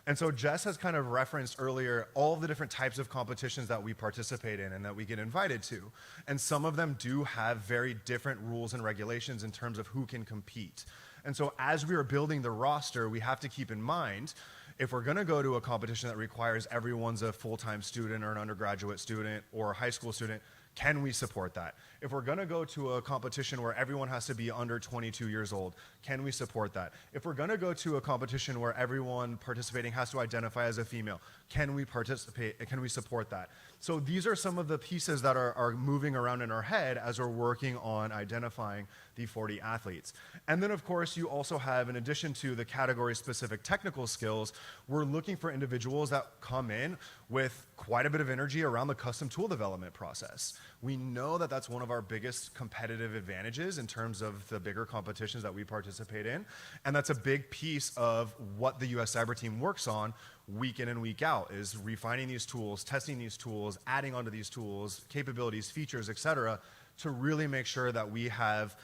Speaker 1: And so Jess has kind of referenced earlier all of the different types of competitions that we participate in and that we get invited to. And some of them do have very different rules and regulations in terms of who can compete. And so as we are building the roster, we have to keep in mind, if we're going to go to a competition that requires everyone's a full-time student or an undergraduate student or a high school student, can we support that? If we're going to go to a competition where everyone has to be under 22 years old, can we support that? If we're going to go to a competition where everyone participating has to identify as a female, can we participate? Can we support that? So these are some of the pieces that are moving around in our head as we're working on identifying the 40 athletes. And then, of course, you also have, in addition to the category-specific technical skills, we're looking for individuals that come in with quite a bit of energy around the custom tool development process. We know that that's one of our biggest competitive advantages in terms of the bigger competitions that we participate in, and that's a big piece of what the US Cyber Team works on week in and week out, is refining these tools, testing these tools, adding onto these tools, capabilities, features, et cetera, to really make sure that we have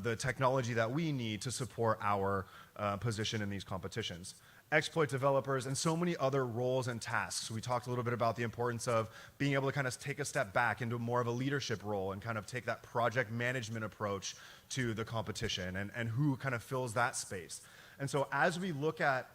Speaker 1: the technology that we need to support our position in these competitions. Exploit developers, and so many other roles and tasks. We talked a little bit about the importance of being able to kind of take a step back into more of a leadership role and kind of take that project management approach to the competition, and who kind of fills that space. And so as we look at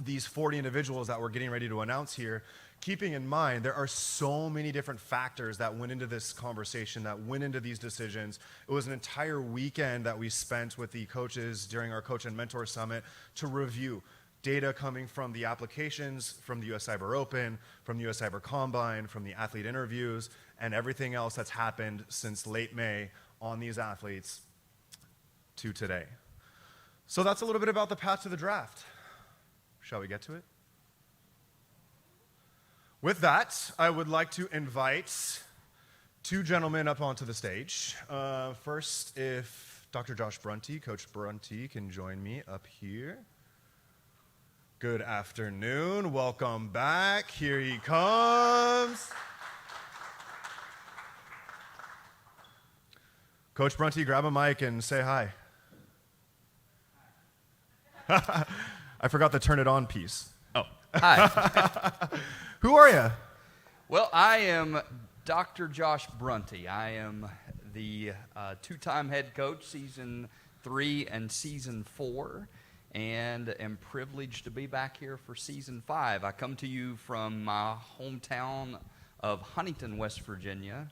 Speaker 1: these 40 individuals that we're getting ready to announce here, keeping in mind there are so many different factors that went into this conversation, that went into these decisions. It was an entire weekend that we spent with the coaches during our Coach and Mentor Summit to review data coming from the applications, from the US Cyber Open, from the US Cyber Combine, from the athlete interviews, and everything else that's happened since late May on these athletes to today. So that's a little bit about the path to the draft. Shall we get to it? With that, I would like to invite 2 gentlemen up onto the stage. First, if Dr. Josh Brunty, Coach Brunty, can join me up here. Good afternoon. Welcome back. Here he comes. Coach Brunty, grab a mic and say hi. I forgot the turn it on piece.
Speaker 6: Oh, hi.
Speaker 1: Who are you?
Speaker 6: Well, I am Dr. Josh Brunty. I am the 2-time head coach, Season 3 and Season 4, and am privileged to be back here for Season 5. I come to you from my hometown of Huntington, West Virginia,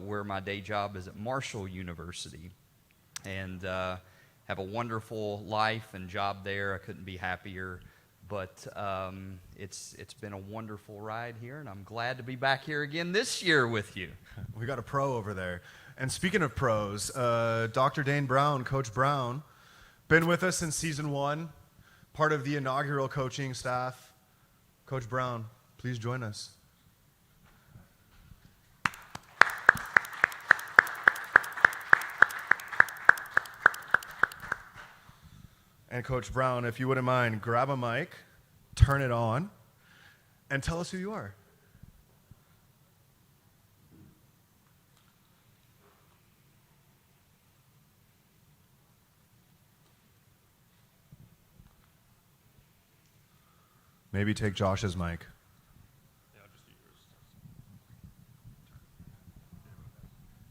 Speaker 6: where my day job is at Marshall University, and have a wonderful life and job there. I couldn't be happier. But it's been a wonderful ride here, and I'm glad to be back here again this year with you.
Speaker 1: We got a pro over there. And speaking of pros, Dr. Dane Brown, Coach Brown, been with us since Season 1, part of the inaugural coaching staff. Coach Brown, please join us. And Coach Brown, if you wouldn't mind, grab a mic, turn it on, and tell us who you are. Maybe take Josh's mic.
Speaker 7: Yeah, I'll just do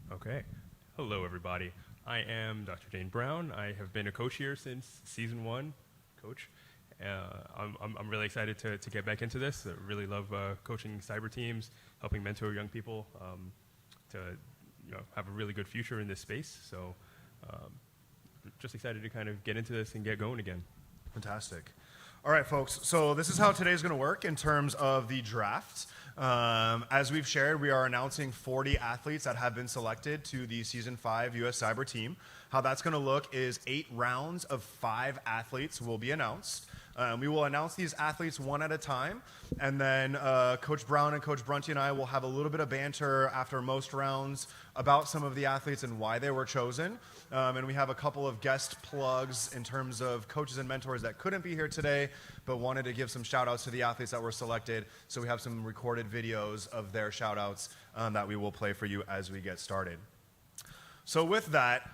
Speaker 7: yours. Okay. Hello, everybody. I am Dr. Dane Brown. I have been a coach here since season 1, coach. I'm really excited to get back into this. I really love coaching cyber teams, helping mentor young people to have a really good future in this space. So just excited to kind of get into this and get going again.
Speaker 1: Fantastic. All right, folks, so this is how today's going to work in terms of the draft. As we've shared, we are announcing 40 athletes that have been selected to the Season 5 U.S. Cyber team. How that's going to look is 8 rounds of 5 athletes will be announced. We will announce these athletes one at a time, and then Coach Brown and Coach Brunty and I will have a little bit of banter after most rounds about some of the athletes and why they were chosen. And we have a couple of guest plugs in terms of coaches and mentors that couldn't be here today, but wanted to give some shout outs to the athletes that were selected. So we have some recorded videos of their shout outs that we will play for you as we get started. So with that,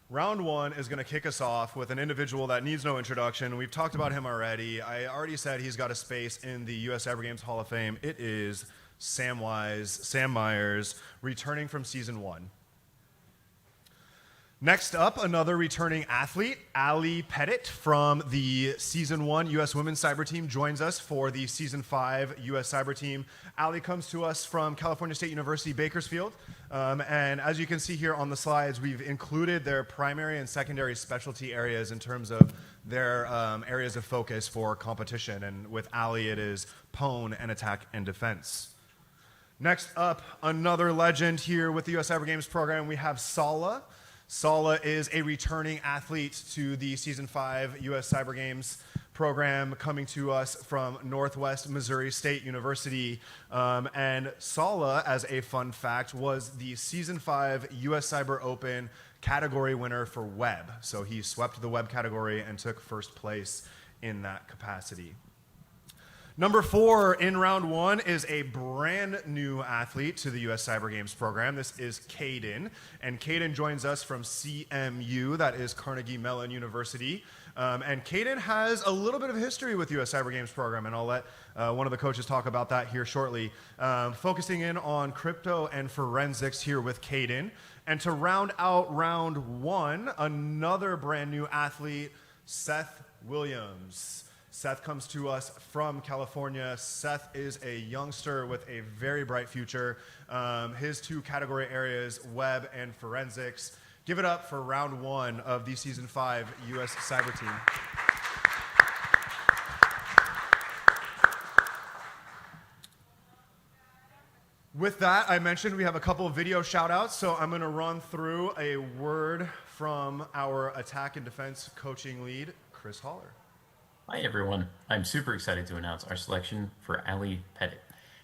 Speaker 1: round 1 is going to kick us off with an individual that needs no introduction. We've talked about him already. I already said he's got a space in the U.S. Cyber Games Hall of Fame. It is Sam Myers, returning from Season 1. Next up, another returning athlete, Ali Pettit from the Season 1 U.S. Women's Cyber Team joins us for the Season 5 U.S. Cyber Team. Ali comes to us from California State University, Bakersfield. And as you can see here on the slides, we've included their primary and secondary specialty areas in terms of their areas of focus for competition. And with Ali, it is pwn and attack and defense. Next up, another legend here with the U.S. Cyber Games program, we have Sala. Sala is a returning athlete to the Season 5 U.S. Cyber Games program coming to us from Northwest Missouri State University. And Sala, as a fun fact, was the Season 5 U.S. Cyber Open category winner for web. So he swept the web category and took first place in that capacity. Number 4 in round 1 is a brand new athlete to the U.S. Cyber Games program. This is Caden, and Caden joins us from CMU, that is Carnegie Mellon University. And Caden has a little bit of history with the U.S. Cyber Games program, and I'll let one of the coaches talk about that here shortly. Focusing in on crypto and forensics here with Caden. And to round out round 1, another brand new athlete, Seth Williams. Seth comes to us from California. Seth is a youngster with a very bright future. His 2 category areas, web and forensics. Give it up for round 1 of the Season 5 U.S. Cyber Team. With that, I mentioned we have a couple of video shout outs, so I'm going to run through a word from our attack and defense coaching lead, Chris Haller.
Speaker 8: Hi everyone, I'm super excited to announce our selection for Ali Pettit.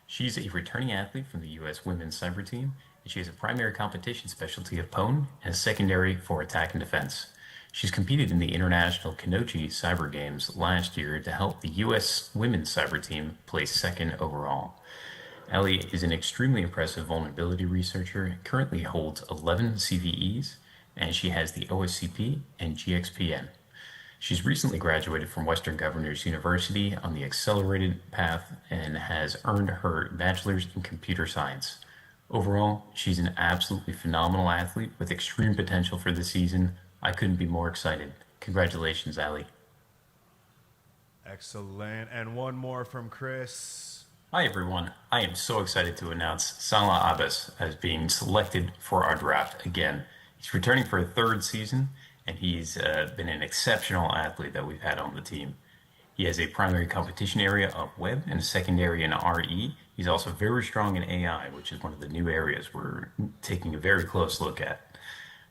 Speaker 8: She's a returning athlete from the U.S. Women's Cyber Team, and she has a primary competition specialty of pwn and a secondary for attack and defense. She's competed in the International Cyber Games last year to help the U.S. Women's Cyber Team place 2nd overall. Ali is an extremely impressive vulnerability researcher, currently holds 11 CVEs, and she has the OSCP and GXPN. She's recently graduated from Western Governors University on the accelerated path and has earned her bachelor's in computer science. Overall, she's an absolutely phenomenal athlete with extreme potential for the season. I couldn't be more excited. Congratulations, Ali.
Speaker 1: Excellent. And one more from Chris.
Speaker 8: Hi, everyone. I am so excited to announce Salah Abbas as being selected for our draft again. He's returning for a 3rd season, and he's been an exceptional athlete that we've had on the team. He has a primary competition area of web and a secondary in RE. He's also very strong in AI, which is one of the new areas we're taking a very close look at.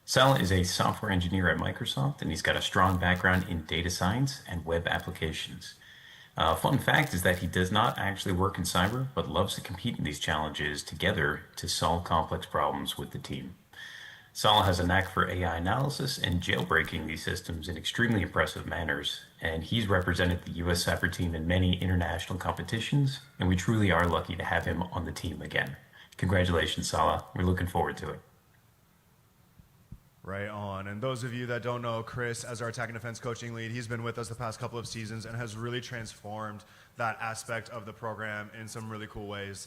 Speaker 8: Salah is a software engineer at Microsoft, and he's got a strong background in data science and web applications. Fun fact is that he does not actually work in cyber, but loves to compete in these challenges together to solve complex problems with the team. Salah has a knack for AI analysis and jailbreaking these systems in extremely impressive manners, and he's represented the US Cyber team in many international competitions, and we truly are lucky to have him on the team again. Congratulations, Salah. We're looking forward to it.
Speaker 1: Right on. And those of you that don't know Chris as our attack and defense coaching lead, he's been with us the past couple of seasons and has really transformed that aspect of the program in some really cool ways.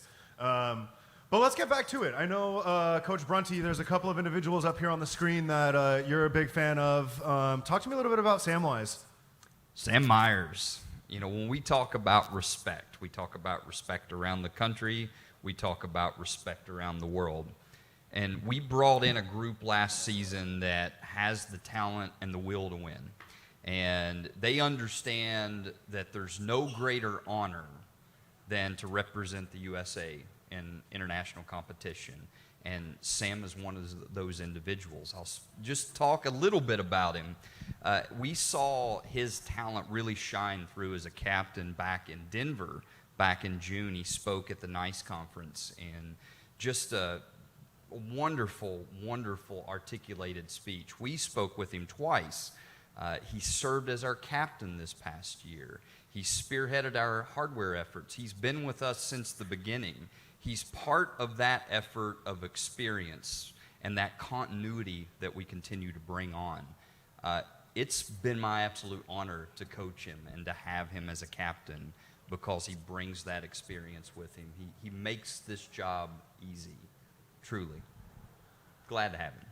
Speaker 1: But let's get back to it. I know, Coach Brunty, there's a couple of individuals up here on the screen that you're a big fan of. Talk to me a little bit about Samwise.
Speaker 6: Sam Myers. You know, when we talk about respect, we talk about respect around the country, we talk about respect around the world. And we brought in a group last season that has the talent and the will to win. And they understand that there's no greater honor than to represent the USA in international competition. And Sam is one of those individuals. I'll just talk a little bit about him. We saw his talent really shine through as a captain back in Denver. Back in June, he spoke at the NIST conference, and just a wonderful, wonderful articulated speech. We spoke with him twice. He served as our captain this past year. He spearheaded our hardware efforts. He's been with us since the beginning. He's part of that effort of experience and that continuity that we continue to bring on. It's been my absolute honor to coach him and to have him as a captain because he brings that experience with him. He makes this job easy, truly. Glad to have him.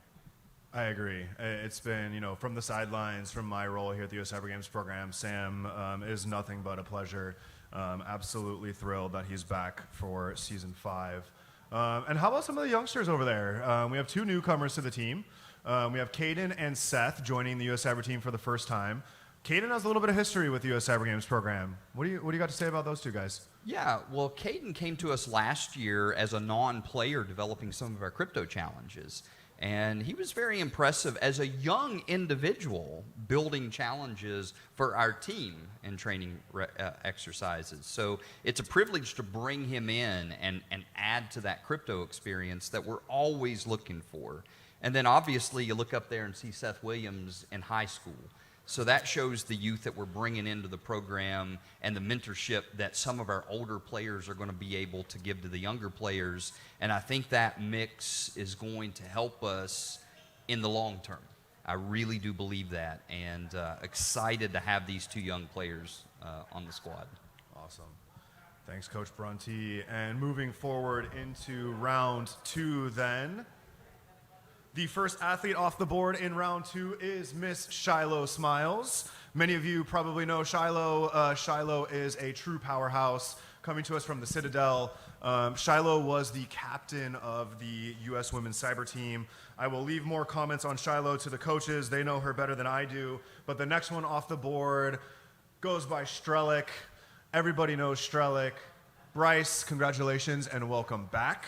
Speaker 1: I agree. It's been, you know, from the sidelines, from my role here at the US Cyber Games program, Sam is nothing but a pleasure. Absolutely thrilled that he's back for season 5. And how about some of the youngsters over there? We have 2 newcomers to the team. We have Caden and Seth joining the US Cyber team for the first time. Caden has a little bit of history with the US Cyber Games program. What do you got to say about those 2 guys?
Speaker 6: Yeah, well, Caden came to us last year as a non-player developing some of our crypto challenges. And he was very impressive as a young individual building challenges for our team and training exercises. So it's a privilege to bring him in and add to that crypto experience that we're always looking for. And then obviously you look up there and see Seth Williams in high school. So that shows the youth that we're bringing into the program and the mentorship that some of our older players are going to be able to give to the younger players. And I think that mix is going to help us in the long term. I really do believe that, and excited to have these 2 young players on the squad.
Speaker 1: Awesome. Thanks, Coach Brunty. And moving forward into round 2 then. The first athlete off the board in round 2 is Miss Shiloh Smiles. Many of you probably know Shiloh. Shiloh is a true powerhouse coming to us from the Citadel. Shiloh was the captain of the U.S. Women's Cyber team. I will leave more comments on Shiloh to the coaches. They know her better than I do. But the next one off the board goes by Strelick. Everybody knows Strelick. Bryce, congratulations and welcome back.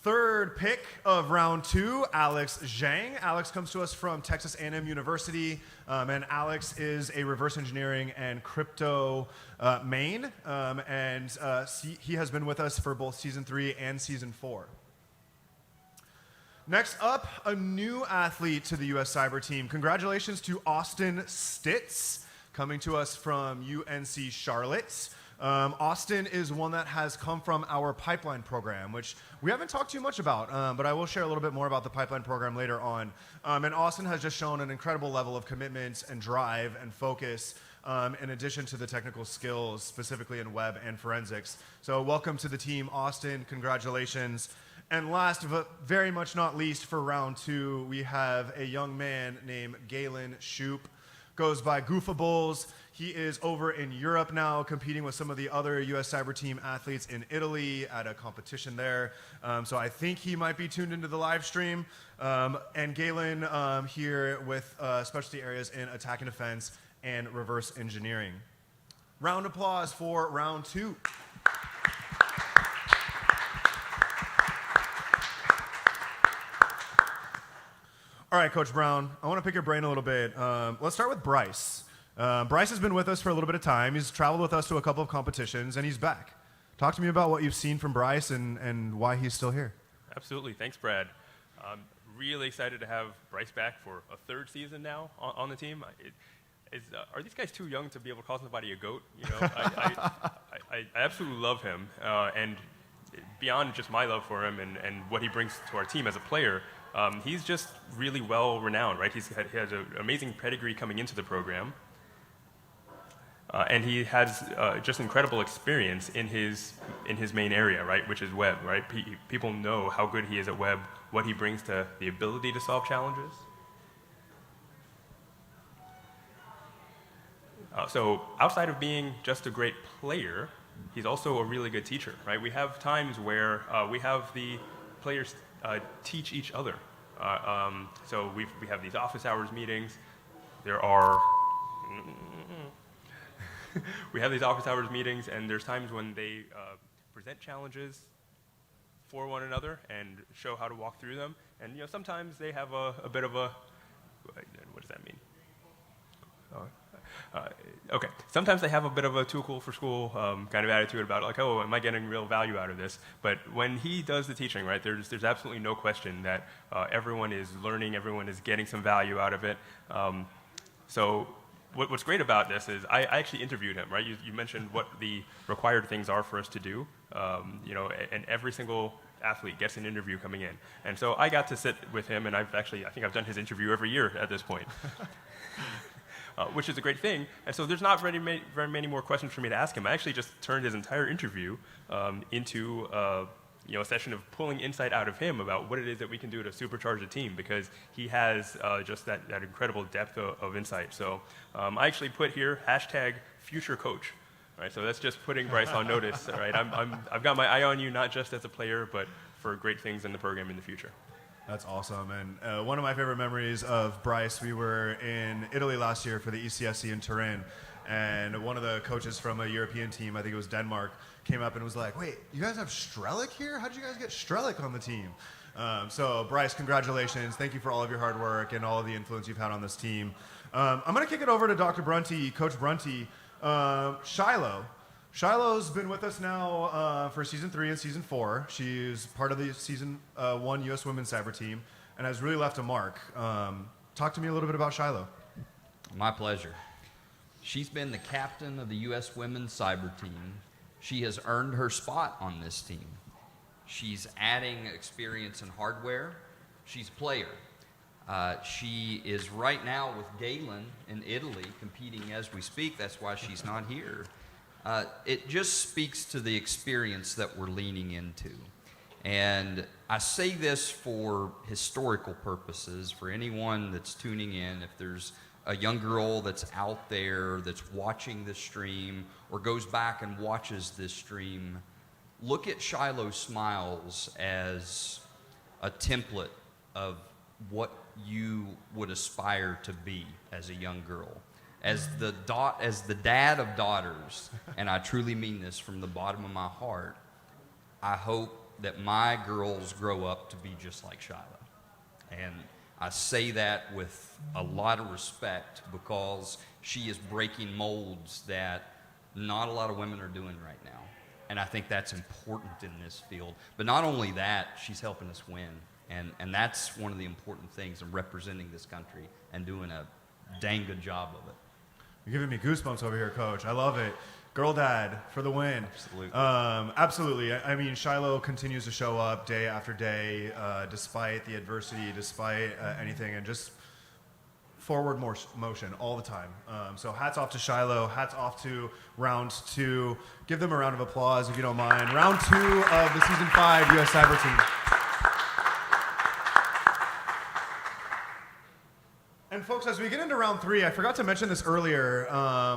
Speaker 1: Third pick of round 2, Alex Zhang. Alex comes to us from Texas A&M University, and Alex is a reverse engineering and crypto main, and he has been with us for both season 3 and season 4. Next up, a new athlete to the US Cyber team. Congratulations to Austin Stitz, coming to us from UNC Charlotte. Austin is one that has come from our pipeline program, which we haven't talked too much about, but I will share a little bit more about the pipeline program later on. And Austin has just shown an incredible level of commitment and drive and focus in addition to the technical skills, specifically in web and forensics. So welcome to the team, Austin. Congratulations. And last but very much not least for round 2, we have a young man named Galen Shoup. Goes by Goofables. He is over in Europe now, competing with some of the other US Cyber team athletes in Italy at a competition there. So I think he might be tuned into the live stream. And Galen here with specialty areas in attack and defense and reverse engineering. Round of applause for round 2. All right, Coach Brown, I want to pick your brain a little bit. Let's start with Bryce. Bryce has been with us for a little bit of time. He's traveled with us to a couple of competitions, and he's back. Talk to me about what you've seen from Bryce and why he's still here.
Speaker 7: Absolutely. Thanks, Brad. I'm really excited to have Bryce back for a third season now on the team. Are these guys too young to be able to call somebody a goat? You know, I absolutely love him, and beyond just my love for him and what he brings to our team as a player, he's just really well renowned, right? He has an amazing pedigree coming into the program, and he has just incredible experience in his main area, right, which is web, right? People know how good he is at web, what he brings to the ability to solve challenges. So outside of being just a great player, he's also a really good teacher, right? We have times where we have the players teach each other. So we have these office hours meetings. We have these office hours meetings, and there's times when they present challenges for one another and show how to walk through them. And sometimes they have a bit of a, what does that mean? Okay, sometimes they have a bit of a too cool for school kind of attitude about like, oh, am I getting real value out of this? But when he does the teaching, right, there's absolutely no question that everyone is learning, everyone is getting some value out of it. So what's great about this is I actually interviewed him, right? You mentioned what the required things are for us to do, and every single athlete gets an interview coming in. And so I got to sit with him, and I think I've done his interview every year at this point. Which is a great thing. And so there's not very many more questions for me to ask him. I actually just turned his entire interview into a session of pulling insight out of him about what it is that we can do to supercharge the team, because he has just that incredible depth of insight. So I actually put here #futurecoach. Right, so that's just putting Bryce on notice. All right, I've got my eye on you, not just as a player, but for great things in the program in the future.
Speaker 1: That's awesome. And one of my favorite memories of Bryce, we were in Italy last year for the ECSC in Turin, and one of the coaches from a European team, I think it was Denmark, came up and was like, wait, you guys have Strelick here? How did you guys get Strelick on the team? So Bryce, congratulations. Thank you for all of your hard work and all of the influence you've had on this team. I'm going to kick it over to Dr. Brunty, Coach Brunty. Shiloh. Shiloh's been with us now for season 3 and season 4. She's part of the season 1 U.S. Women's Cyber team and has really left a mark. Talk to me a little bit about Shiloh.
Speaker 6: My pleasure. She's been the captain of the U.S. Women's Cyber team. She has earned her spot on this team. She's adding experience in hardware. She's a player. She is right now with Galen in Italy competing as we speak. That's why she's not here. It just speaks to the experience that we're leaning into. And I say this for historical purposes, for anyone that's tuning in. If there's a young girl that's out there that's watching this stream or goes back and watches this stream, look at Shiloh Smiles as a template of what you would aspire to be as a young girl. As the dad of daughters, and I truly mean this from the bottom of my heart, I hope that my girls grow up to be just like Shiloh. And I say that with a lot of respect because she is breaking molds that not a lot of women are doing right now. And I think that's important in this field. But not only that, she's helping us win. And that's one of the important things of representing this country and doing a dang good job of it.
Speaker 1: You're giving me goosebumps over here, Coach. I love it. Girl dad for the win.
Speaker 6: Absolutely.
Speaker 1: Absolutely. I mean, Shiloh continues to show up day after day, despite the adversity, despite anything, and just forward motion all the time. So hats off to Shiloh. Hats off to round 2. Give them a round of applause if you don't mind. Round 2 of the season 5 U.S. Cyber team. And folks, as we get into round 3, I forgot to mention this earlier,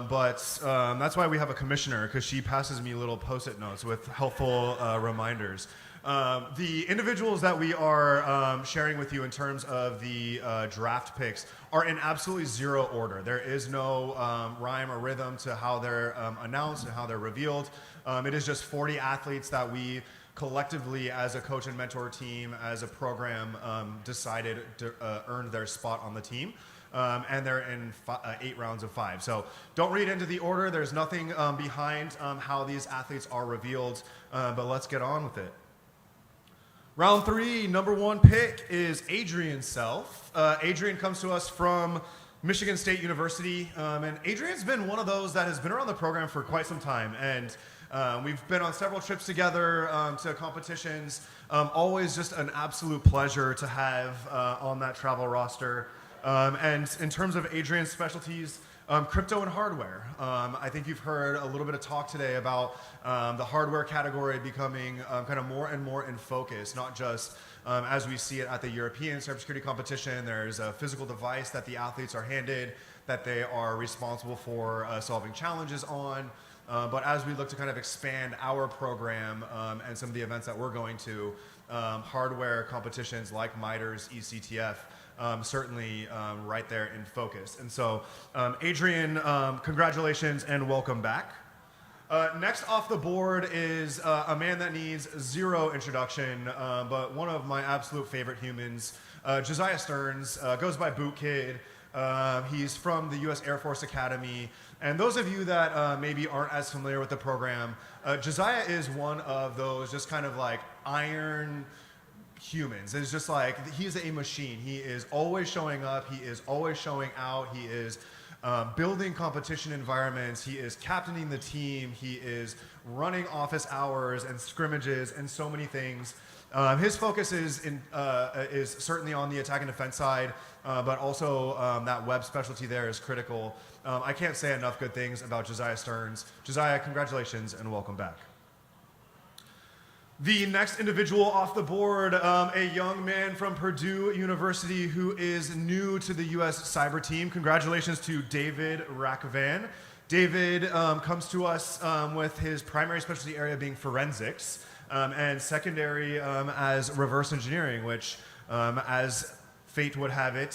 Speaker 1: but that's why we have a commissioner, because she passes me little Post-it notes with helpful reminders. The individuals that we are sharing with you in terms of the draft picks are in absolutely zero order. There is no rhyme or rhythm to how they're announced and how they're revealed. It is just 40 athletes that we collectively, as a coach and mentor team, as a program, decided to earn their spot on the team. And they're in 8 rounds of 5. So don't read into the order. There's nothing behind how these athletes are revealed, but let's get on with it. Round 3, number 1 pick is Adrian Self. Adrian comes to us from Michigan State University, and Adrian's been one of those that has been around the program for quite some time, and we've been on several trips together to competitions. Always just an absolute pleasure to have on that travel roster. And in terms of Adrian's specialties, crypto and hardware. I think you've heard a little bit of talk today about the hardware category becoming kind of more and more in focus, not just as we see it at the European Cybersecurity competition. There's a physical device that the athletes are handed that they are responsible for solving challenges on. But as we look to kind of expand our program and some of the events that we're going to, hardware competitions like MITRE's, ECTF, certainly right there in focus. And so, Adrian, congratulations and welcome back. Next off the board is a man that needs zero introduction, but one of my absolute favorite humans, Josiah Stearns, goes by Boot Kid. He's from the U.S. Air Force Academy. And those of you that maybe aren't as familiar with the program, Josiah is one of those just kind of like iron humans. It's just like, he's a machine. He is always showing up. He is always showing out. He is building competition environments. He is captaining the team. He is running office hours and scrimmages and so many things. His focus is certainly on the attack and defense side, but also that web specialty there is critical. I can't say enough good things about Josiah Stearns. Josiah, congratulations and welcome back. The next individual off the board, a young man from Purdue University who is new to the U.S. Cyber team. Congratulations to David Rackvan. David comes to us with his primary specialty area being forensics and secondary as reverse engineering, which, as fate would have it,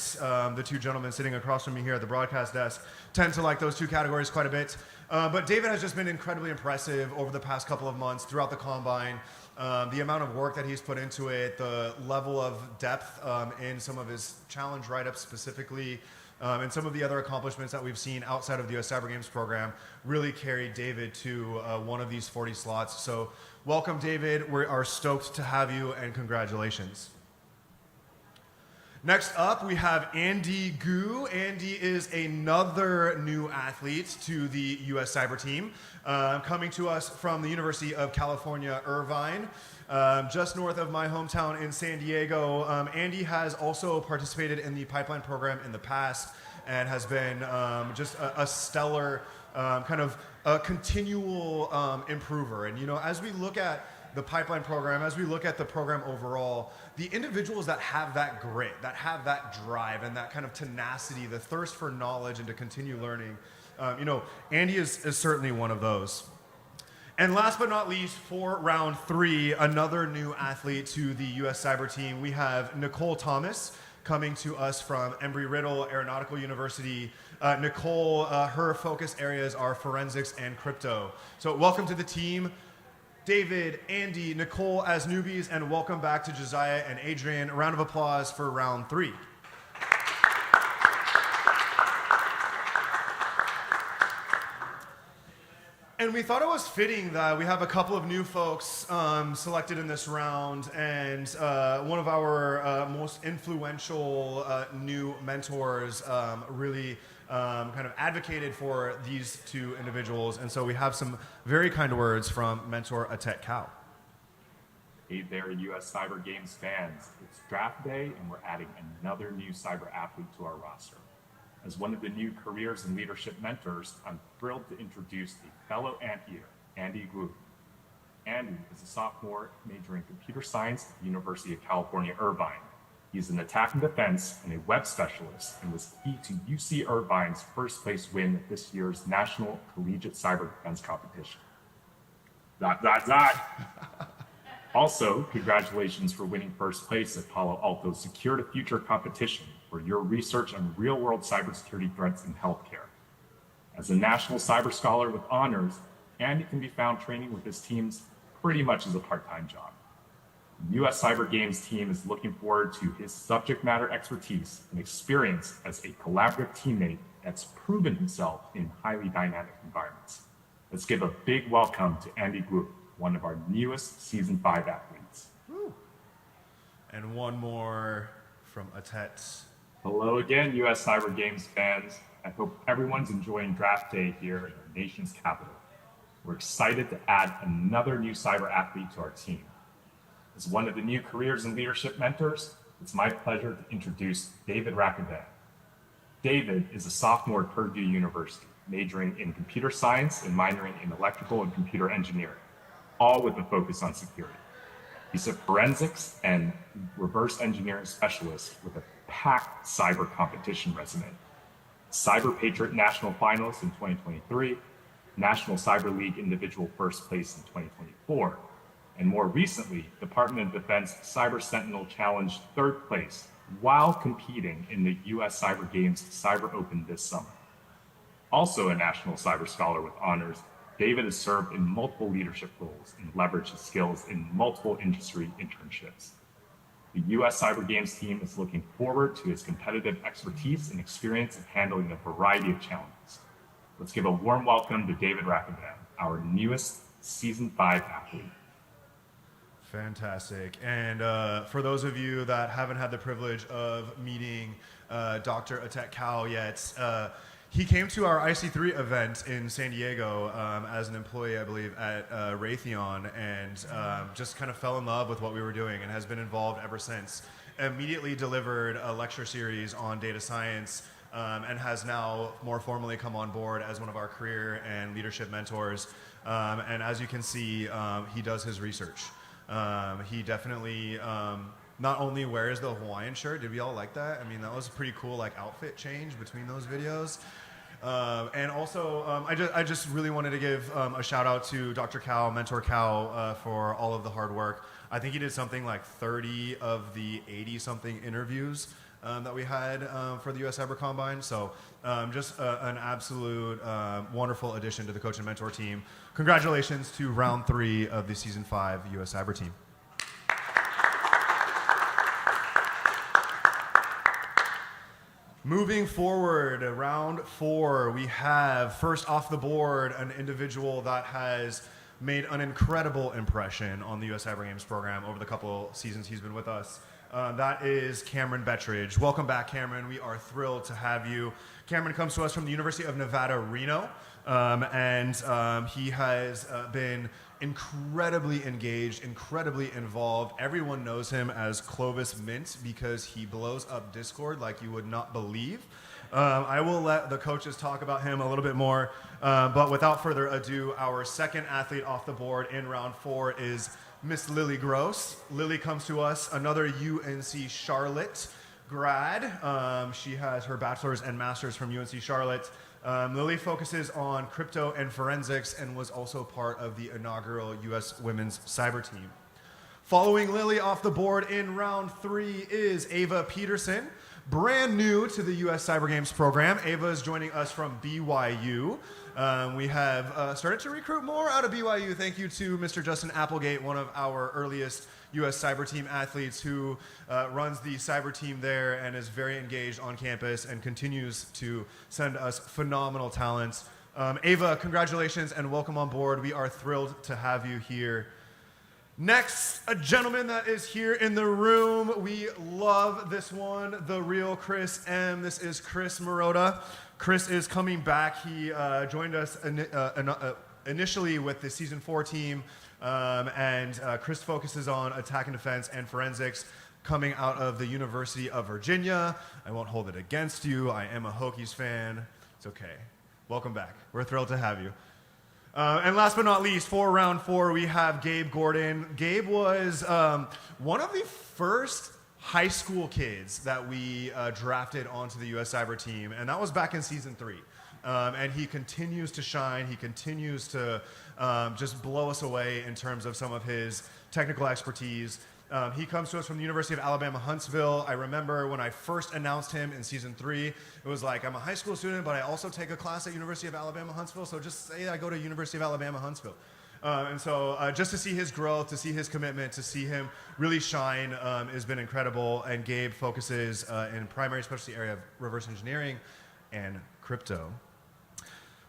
Speaker 1: the two gentlemen sitting across from me here at the broadcast desk tend to like those two categories quite a bit. But David has just been incredibly impressive over the past couple of months throughout the combine. The amount of work that he's put into it, the level of depth in some of his challenge write-ups specifically, and some of the other accomplishments that we've seen outside of the US Cyber Games program really carried David to one of these 40 slots. So welcome, David. We are stoked to have you, and congratulations. Next up, we have Andy Gu. Andy is another new athlete to the U.S. Cyber team, coming to us from the University of California, Irvine, just north of my hometown in San Diego. Andy has also participated in the pipeline program in the past and has been just a stellar kind of a continual improver. And, you know, as we look at the pipeline program, as we look at the program overall, the individuals that have that grit, that have that drive and that kind of tenacity, the thirst for knowledge and to continue learning, you know, Andy is certainly one of those. And last but not least, for round 3, another new athlete to the U.S. Cyber team, we have Nicole Thomas coming to us from Embry-Riddle Aeronautical University. Nicole, her focus areas are forensics and crypto. So welcome to the team. David, Andy, Nicole as newbies, and welcome back to Josiah and Adrian. A round of applause for round 3. And we thought it was fitting that we have a couple of new folks selected in this round, and one of our most influential new mentors really kind of advocated for these two individuals. And so we have some very kind words from mentor Atet Cow.
Speaker 9: Hey there, U.S. Cyber Games fans. It's draft day, and we're adding another new cyber athlete to our roster. As one of the new careers and leadership mentors, I'm thrilled to introduce a fellow anteater, Andy Gulick. Andy is a sophomore majoring in computer science at the University of California, Irvine. He's an attack and defense and a web specialist, and was key to UC Irvine's first place win at this year's National Collegiate Cyber Defense Competition. Also, congratulations for winning first place at Palo Alto's Secure the Future competition for your research on real-world cybersecurity threats in healthcare. As a national cyber scholar with honors, Andy can be found training with his teams pretty much as a part-time job. The U.S. Cyber Games team is looking forward to his subject matter expertise and experience as a collaborative teammate that's proven himself in highly dynamic environments. Let's give a big welcome to Andy Gulick, one of our newest Season 5 athletes.
Speaker 1: Woo. And one more from Atet.
Speaker 9: Hello again, US Cyber Games fans. I hope everyone's enjoying draft day here in our nation's capital. We're excited to add another new cyber athlete to our team. As one of the new careers and leadership mentors, it's my pleasure to introduce David Rakuden. David is a sophomore at Purdue University, majoring in computer science and minoring in electrical and computer engineering, all with a focus on security. He's a forensics and reverse engineering specialist with a packed cyber competition resume. Cyber Patriot National Finalist in 2023, National Cyber League Individual First Place in 2024, and more recently, Department of Defense Cyber Sentinel Challenge third place while competing in the US Cyber Games Cyber Open this summer. Also a National Cyber Scholar with honors, David has served in multiple leadership roles and leveraged his skills in multiple industry internships. The US Cyber Games team is looking forward to his competitive expertise and experience in handling a variety of challenges. Let's give a warm welcome to David Rakuden, our newest Season 5 athlete.
Speaker 1: Fantastic. And for those of you that haven't had the privilege of meeting Dr. Atet Kao yet, he came to our IC3 event in San Diego as an employee, I believe, at Raytheon, and just kind of fell in love with what we were doing and has been involved ever since. Immediately delivered a lecture series on data science and has now more formally come on board as one of our career and leadership mentors. And as you can see, he does his research. He definitely not only wears the Hawaiian shirt. Did we all like that? I mean, that was a pretty cool outfit change between those videos. And also, I just really wanted to give a shout out to Dr. Kao, Mentor Kao, for all of the hard work. I think he did something like 30 of the 80-something interviews that we had for the US Cyber Combine. So just an absolute wonderful addition to the coach and mentor team. Congratulations to round 3 of the Season 5 US Cyber team. Moving forward, round 4, we have first off the board an individual that has made an incredible impression on the US Cyber Games program over the couple seasons he's been with us. That is Cameron Bettridge. Welcome back, Cameron. We are thrilled to have you. Cameron comes to us from the University of Nevada, Reno, and he has been incredibly engaged, incredibly involved. Everyone knows him as Clovis Mint because he blows up Discord like you would not believe. I will let the coaches talk about him a little bit more, but without further ado, our second athlete off the board in round 4 is Miss Lily Gross. Lily comes to us, another UNC Charlotte grad. She has her bachelor's and master's from UNC Charlotte. Lily focuses on crypto and forensics and was also part of the inaugural US Women's Cyber Team. Following Lily off the board in round 3 is Ava Peterson, brand new to the US Cyber Games program. Ava is joining us from BYU. We have started to recruit more out of BYU. Thank you to Mr. Justin Applegate, one of our earliest US Cyber Team athletes who runs the cyber team there and is very engaged on campus and continues to send us phenomenal talents. Ava, congratulations and welcome on board. We are thrilled to have you here. Next, a gentleman that is here in the room. We love this one, the real Chris M. This is Chris Marotta. Chris is coming back. He joined us initially with the Season 4 team, and Chris focuses on attack and defense and forensics coming out of the University of Virginia. I won't hold it against you. I am a Hokies fan. It's okay. Welcome back. We're thrilled to have you. And last but not least, for round 4, we have Gabe Gordon. Gabe was one of the first high school kids that we drafted onto the US Cyber team, and that was back in Season 3. And he continues to shine. He continues to just blow us away in terms of some of his technical expertise. He comes to us from the University of Alabama, Huntsville. I remember when I first announced him in Season 3, it was like, I'm a high school student, but I also take a class at University of Alabama, Huntsville, so just say I go to University of Alabama, Huntsville. And so just to see his growth, to see his commitment, to see him really shine has been incredible. And Gabe focuses in primary specialty area of reverse engineering and crypto.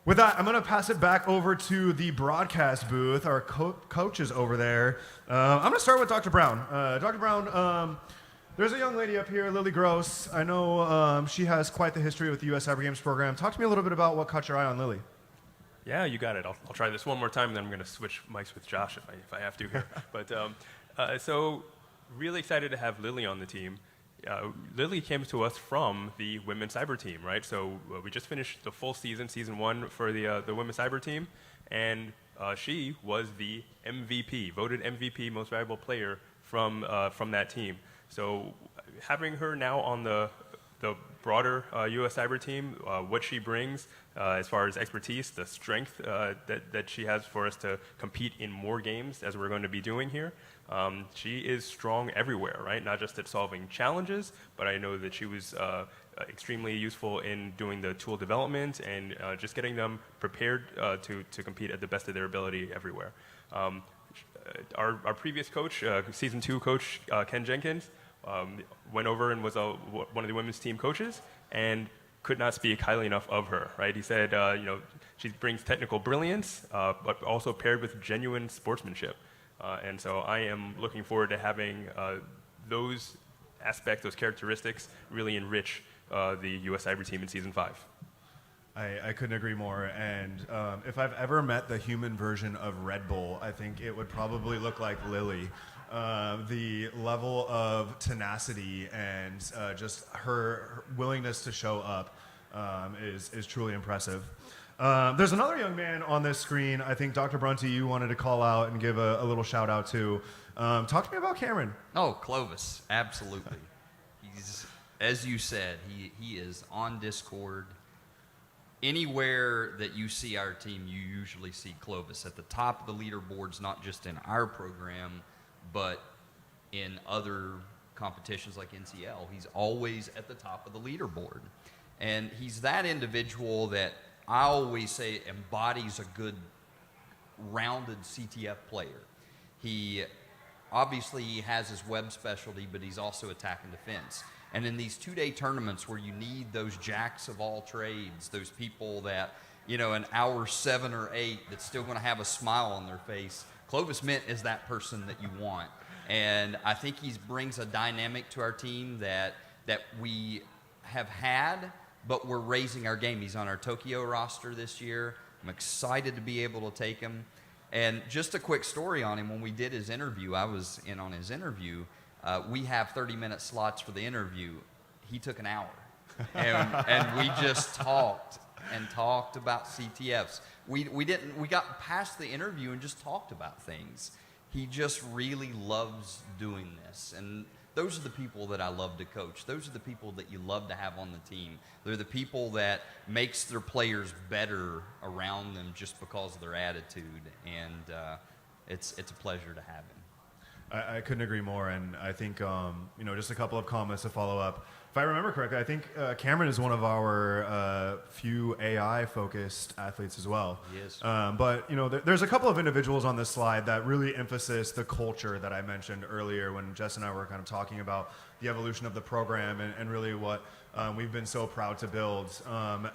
Speaker 1: With that, I'm going to pass it back over to the broadcast booth, our coaches over there. I'm going to start with Dr. Brown. Dr. Brown, there's a young lady up here, Lily Gross. I know she has quite the history with the U.S. Cyber Games program. Talk to me a little bit about what caught your eye on Lily.
Speaker 7: Yeah, you got it. I'll try this one more time, and then I'm going to switch mics with Josh if I have to here. But so really excited to have Lily on the team. Lily came to us from the women's cyber team, right? So we just finished the full season, season 1 for the women's cyber team, and she was the MVP, voted MVP, most valuable player from that team. So having her now on the broader U.S. cyber team, what she brings as far as expertise, the strength that she has for us to compete in more games as we're going to be doing here. She is strong everywhere, right? Not just at solving challenges, but I know that she was extremely useful in doing the tool development and just getting them prepared to compete at the best of their ability everywhere. Our previous coach, season 2 coach, Ken Jenkins, went over and was one of the women's team coaches and could not speak highly enough of her, right? He said, she brings technical brilliance, but also paired with genuine sportsmanship. And so I am looking forward to having those aspects, those characteristics, really enrich the U.S. Cyber team in Season 5.
Speaker 1: I couldn't agree more. And if I've ever met the human version of Red Bull, I think it would probably look like Lily. The level of tenacity and just her willingness to show up is truly impressive. There's another young man on this screen. I think, Dr. Brunty, you wanted to call out and give a little shout out to. Talk to me about Cameron.
Speaker 6: Oh, Clovis, absolutely. He's, as you said, he is on Discord. Anywhere that you see our team, you usually see Clovis at the top of the leaderboards, not just in our program, but in other competitions like NCL. He's always at the top of the leaderboard. And he's that individual that I always say embodies a good, rounded CTF player. He obviously has his web specialty, but he's also attack and defense. And in these 2-day tournaments where you need those jacks of all trades, those people that, in hour 7 or 8 that's still going to have a smile on their face, Clovis Mint is that person that you want. And I think he brings a dynamic to our team that we have had, but we're raising our game. He's on our Tokyo roster this year. I'm excited to be able to take him. And just a quick story on him. When we did his interview, I was in on his interview. We have 30-minute slots for the interview. He took an hour. And we just talked about CTFs. We got past the interview and just talked about things. He just really loves doing this. And those are the people that I love to coach. Those are the people that you love to have on the team. They're the people that makes their players better around them just because of their attitude. And it's a pleasure to have him.
Speaker 1: I couldn't agree more, and I think just a couple of comments to follow up. If I remember correctly, I think Cameron is one of our few AI-focused athletes as well.
Speaker 6: He is.
Speaker 1: But there's a couple of individuals on this slide that really emphasize the culture that I mentioned earlier when Jess and I were kind of talking about the evolution of the program and really what we've been so proud to build.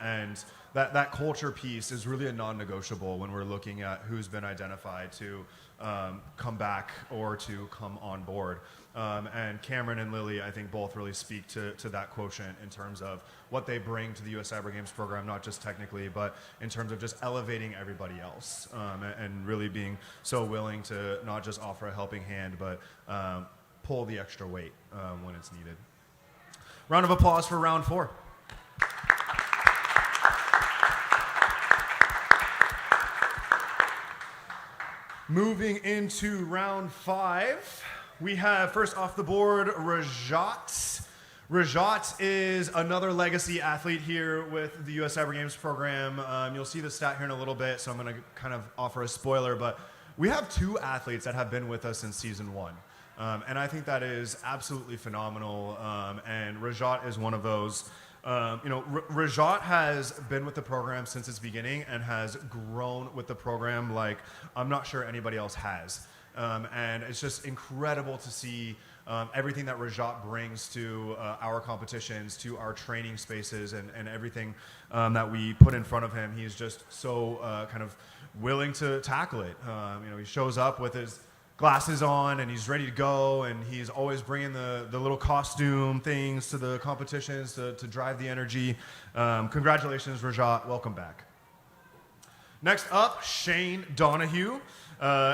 Speaker 1: And that culture piece is really a non-negotiable when we're looking at who's been identified to come back or to come on board. And Cameron and Lily, I think, both really speak to that quotient in terms of what they bring to the U.S. Cyber Games program, not just technically, but in terms of just elevating everybody else and really being so willing to not just offer a helping hand, but pull the extra weight when it's needed. Round of applause for round 4. Moving into round 5, we have first off the board Rajat. Rajat is another legacy athlete here with the U.S. Cyber Games program. You'll see the stat here in a little bit, so I'm going to kind of offer a spoiler, but we have 2 athletes that have been with us since season 1. And I think that is absolutely phenomenal, and Rajat is one of those. Rajat has been with the program since its beginning and has grown with the program like I'm not sure anybody else has. And it's just incredible to see everything that Rajat brings to our competitions, to our training spaces, and everything that we put in front of him. He's just so kind of willing to tackle it. He shows up with his glasses on and he's ready to go, and he's always bringing the little costume things to the competitions to drive the energy. Congratulations, Rajat. Welcome back. Next up, Shane Donahue.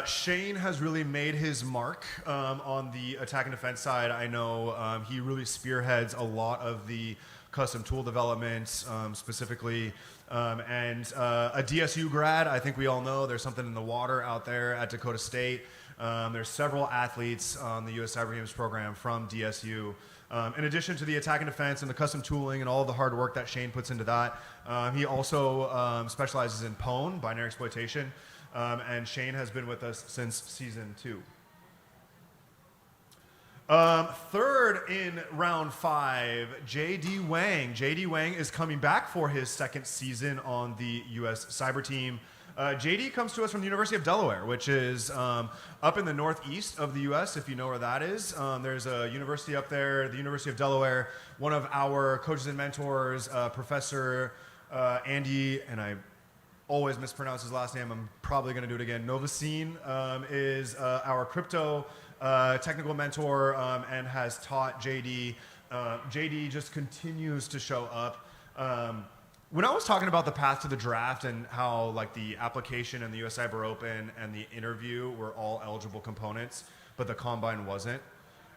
Speaker 1: Shane has really made his mark on the attack and defense side. I know he really spearheads a lot of the custom tool development, specifically, and a DSU grad. I think we all know there's something in the water out there at Dakota State. There's several athletes on the U.S. Cyber Games program from DSU. In addition to the attack and defense and the custom tooling and all the hard work that Shane puts into that, he also specializes in PWN, binary exploitation, and Shane has been with us since season 2. Third in round 5, J.D. Wang. J.D. Wang is coming back for his second season on the U.S. Cyber team. J.D. comes to us from the University of Delaware, which is up in the northeast of the U.S., if you know where that is. There's a university up there, the University of Delaware. One of our coaches and mentors, Professor Andy, and I always mispronounce his last name, I'm probably going to do it again, Novacine, is our crypto technical mentor and has taught JD. JD just continues to show up. When I was talking about the path to the draft and how like the application and the US Cyber Open and the interview were all eligible components, but the combine wasn't,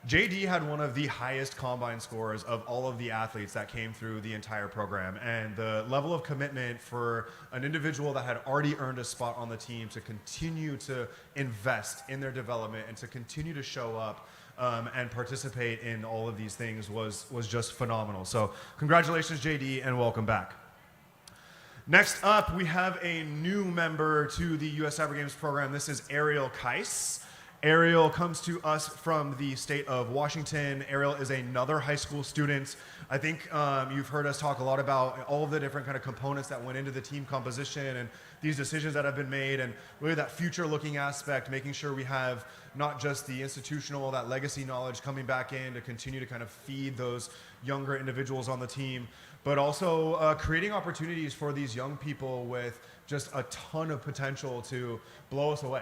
Speaker 1: JD had one of the highest combine scores of all of the athletes that came through the entire program. And the level of commitment for an individual that had already earned a spot on the team to continue to invest in their development and to continue to show up and participate in all of these things was just phenomenal. So congratulations, JD, and welcome back. Next up, we have a new member to the US Cyber Games program. This is Ariel Kais. Ariel comes to us from the state of Washington. Ariel is another high school student. I think you've heard us talk a lot about all of the different kind of components that went into the team composition and these decisions that have been made, and really that future-looking aspect, making sure we have not just the institutional, that legacy knowledge coming back in to continue to kind of feed those younger individuals on the team, but also creating opportunities for these young people with just a ton of potential to blow us away.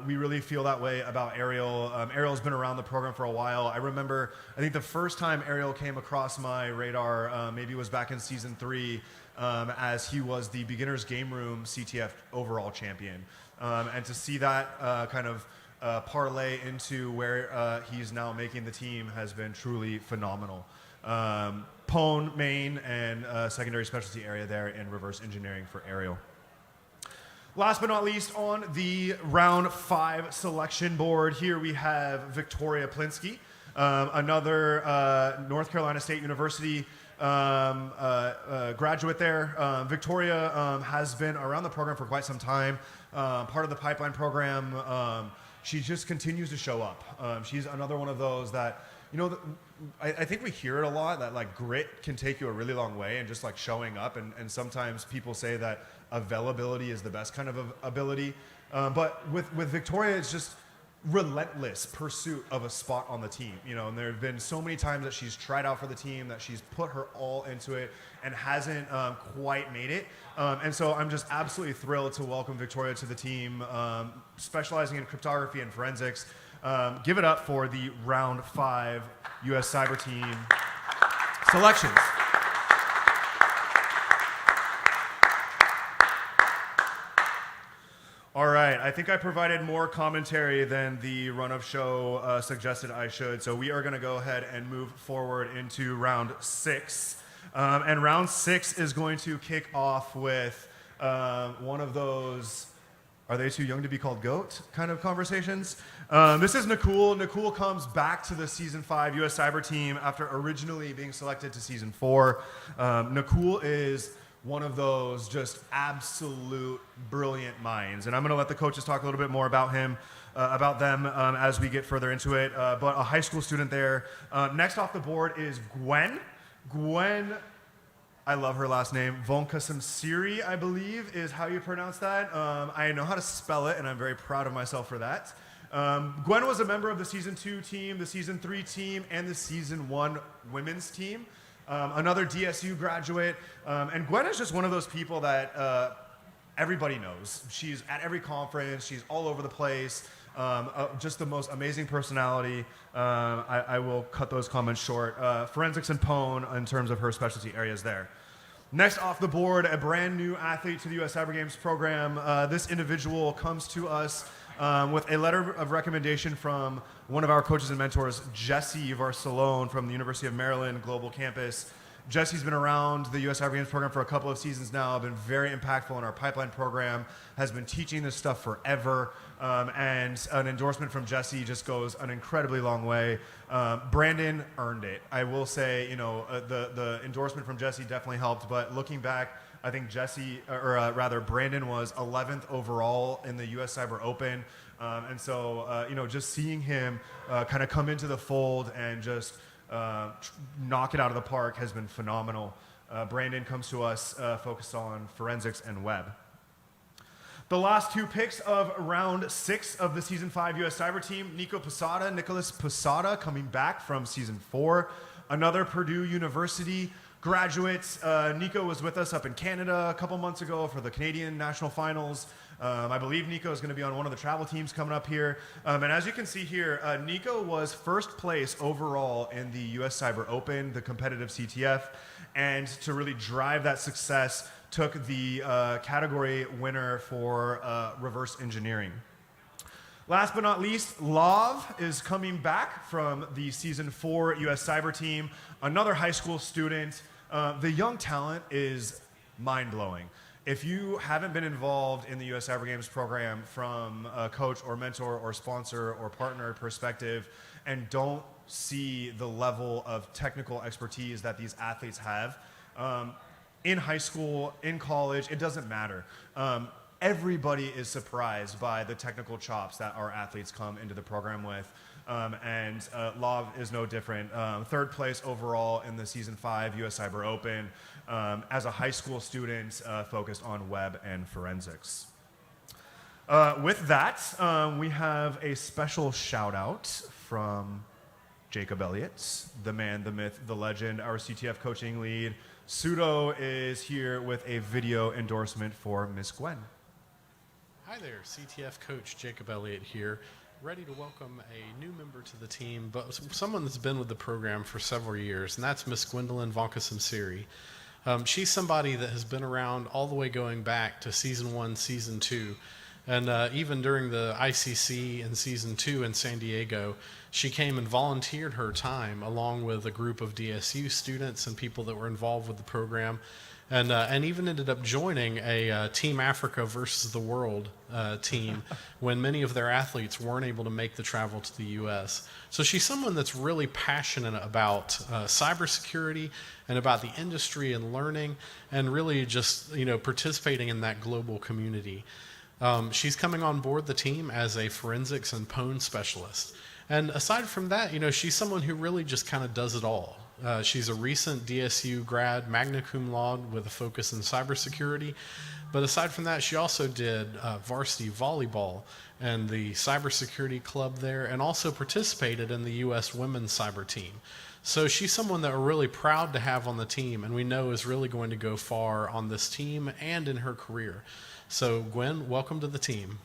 Speaker 1: We really feel that way about Ariel. Ariel's been around the program for a while. I remember, I think the first time Ariel came across my radar maybe was back in season 3 as he was the Beginner's Game Room CTF overall champion. And to see that kind of parlay into where he's now making the team has been truly phenomenal. PWN main and secondary specialty area there in reverse engineering for Ariel. Last but not least, on the round 5 selection board, here we have Victoria Plinsky, another North Carolina State University graduate there. Victoria has been around the program for quite some time, part of the pipeline program. She just continues to show up. She's another one of those that, you know, I think we hear it a lot, that like grit can take you a really long way, and just like showing up, and sometimes people say that availability is the best kind of ability. But with Victoria, it's just relentless pursuit of a spot on the team. You know, and there have been so many times that she's tried out for the team, that she's put her all into it and hasn't quite made it. And so I'm just absolutely thrilled to welcome Victoria to the team, specializing in cryptography and forensics. Give it up for the round 5 US Cyber team selections. All right, I think I provided more commentary than the run of show suggested I should, so we are going to go ahead and move forward into round 6. And round 6 is going to kick off with one of those, are they too young to be called GOAT kind of conversations. This is Nakul. Nakul comes back to the season 5 US Cyber team after originally being selected to season 4. Nakul is one of those just absolute brilliant minds. And I'm going to let the coaches talk a little bit more about him, about them as we get further into it. But a high school student there. Next off the board is Gwen. Gwen I love her last name. Vonkasamsiri, I believe, is how you pronounce that. I know how to spell it, and I'm very proud of myself for that. Gwen was a member of the Season 2 team, the Season 3 team, and the Season 1 women's team. Another DSU graduate. And Gwen is just one of those people that everybody knows. She's at every conference. She's all over the place. Just the most amazing personality. I will cut those comments short. Forensics and Pwn in terms of her specialty areas there. Next off the board, a brand new athlete to the U.S. Cyber Games program. This individual comes to us with a letter of recommendation from one of our coaches and mentors, Jesse Varsalone from the University of Maryland Global Campus. Jesse's been around the U.S. Cyber Games program for a couple of seasons now, been very impactful in our pipeline program, has been teaching this stuff forever, and an endorsement from Jesse just goes an incredibly long way. Brandon earned it. I will say, the endorsement from Jesse definitely helped, but looking back, I think Brandon was 11th overall in the U.S. Cyber Open, and so, just seeing him kind of come into the fold and just knock it out of the park has been phenomenal. Brandon comes to us focused on forensics and web. The last two picks of round 6 of the Season 5 U.S. Cyber team, Nicholas Posada, coming back from Season 4, another Purdue University graduate. Nico was with us up in Canada a couple months ago for the Canadian National Finals. I believe Nico is going to be on one of the travel teams coming up here. And as you can see here, Nico was first place overall in the U.S. Cyber Open, the competitive CTF, and to really drive that success, took the category winner for reverse engineering. Last but not least, Lav is coming back from the Season 4 U.S. Cyber team, another high school student. The young talent is mind-blowing. If you haven't been involved in the U.S. Cyber Games program from a coach or mentor or sponsor or partner perspective and don't see the level of technical expertise that these athletes have, in high school, in college, it doesn't matter. Everybody is surprised by the technical chops that our athletes come into the program with. And Lav is no different. Third place overall in the Season 5 U.S. Cyber Open as a high school student focused on web and forensics. With that, we have a special shout out from Jacob Elliott, the man, the myth, the legend, our CTF coaching lead. Pseudo is here with a video endorsement for Miss Gwen.
Speaker 10: Hi there, CTF coach Jacob Elliott here, ready to welcome a new member to the team, but someone that's been with the program for several years, and that's Miss Gwendolyn Vonkasamsiri. She's somebody that has been around all the way going back to Season 1, Season 2, and even during the ICC in Season 2 in San Diego, she came and volunteered her time along with a group of DSU students and people that were involved with the program, and even ended up joining a Team Africa versus the World team when many of their athletes weren't able to make the travel to the U.S. So she's someone that's really passionate about cybersecurity and about the industry and learning and really just participating in that global community. She's coming on board the team as a forensics and Pwn specialist. And aside from that, she's someone who really just kind of does it all. She's a recent DSU grad, magna cum laude with a focus in cybersecurity. But aside from that, she also did varsity volleyball and the cybersecurity club there, and also participated in the U.S. women's cyber team. So she's someone that we're really proud to have on the team, and we know is really going to go far on this team and in her career. So Gwen, welcome to the team.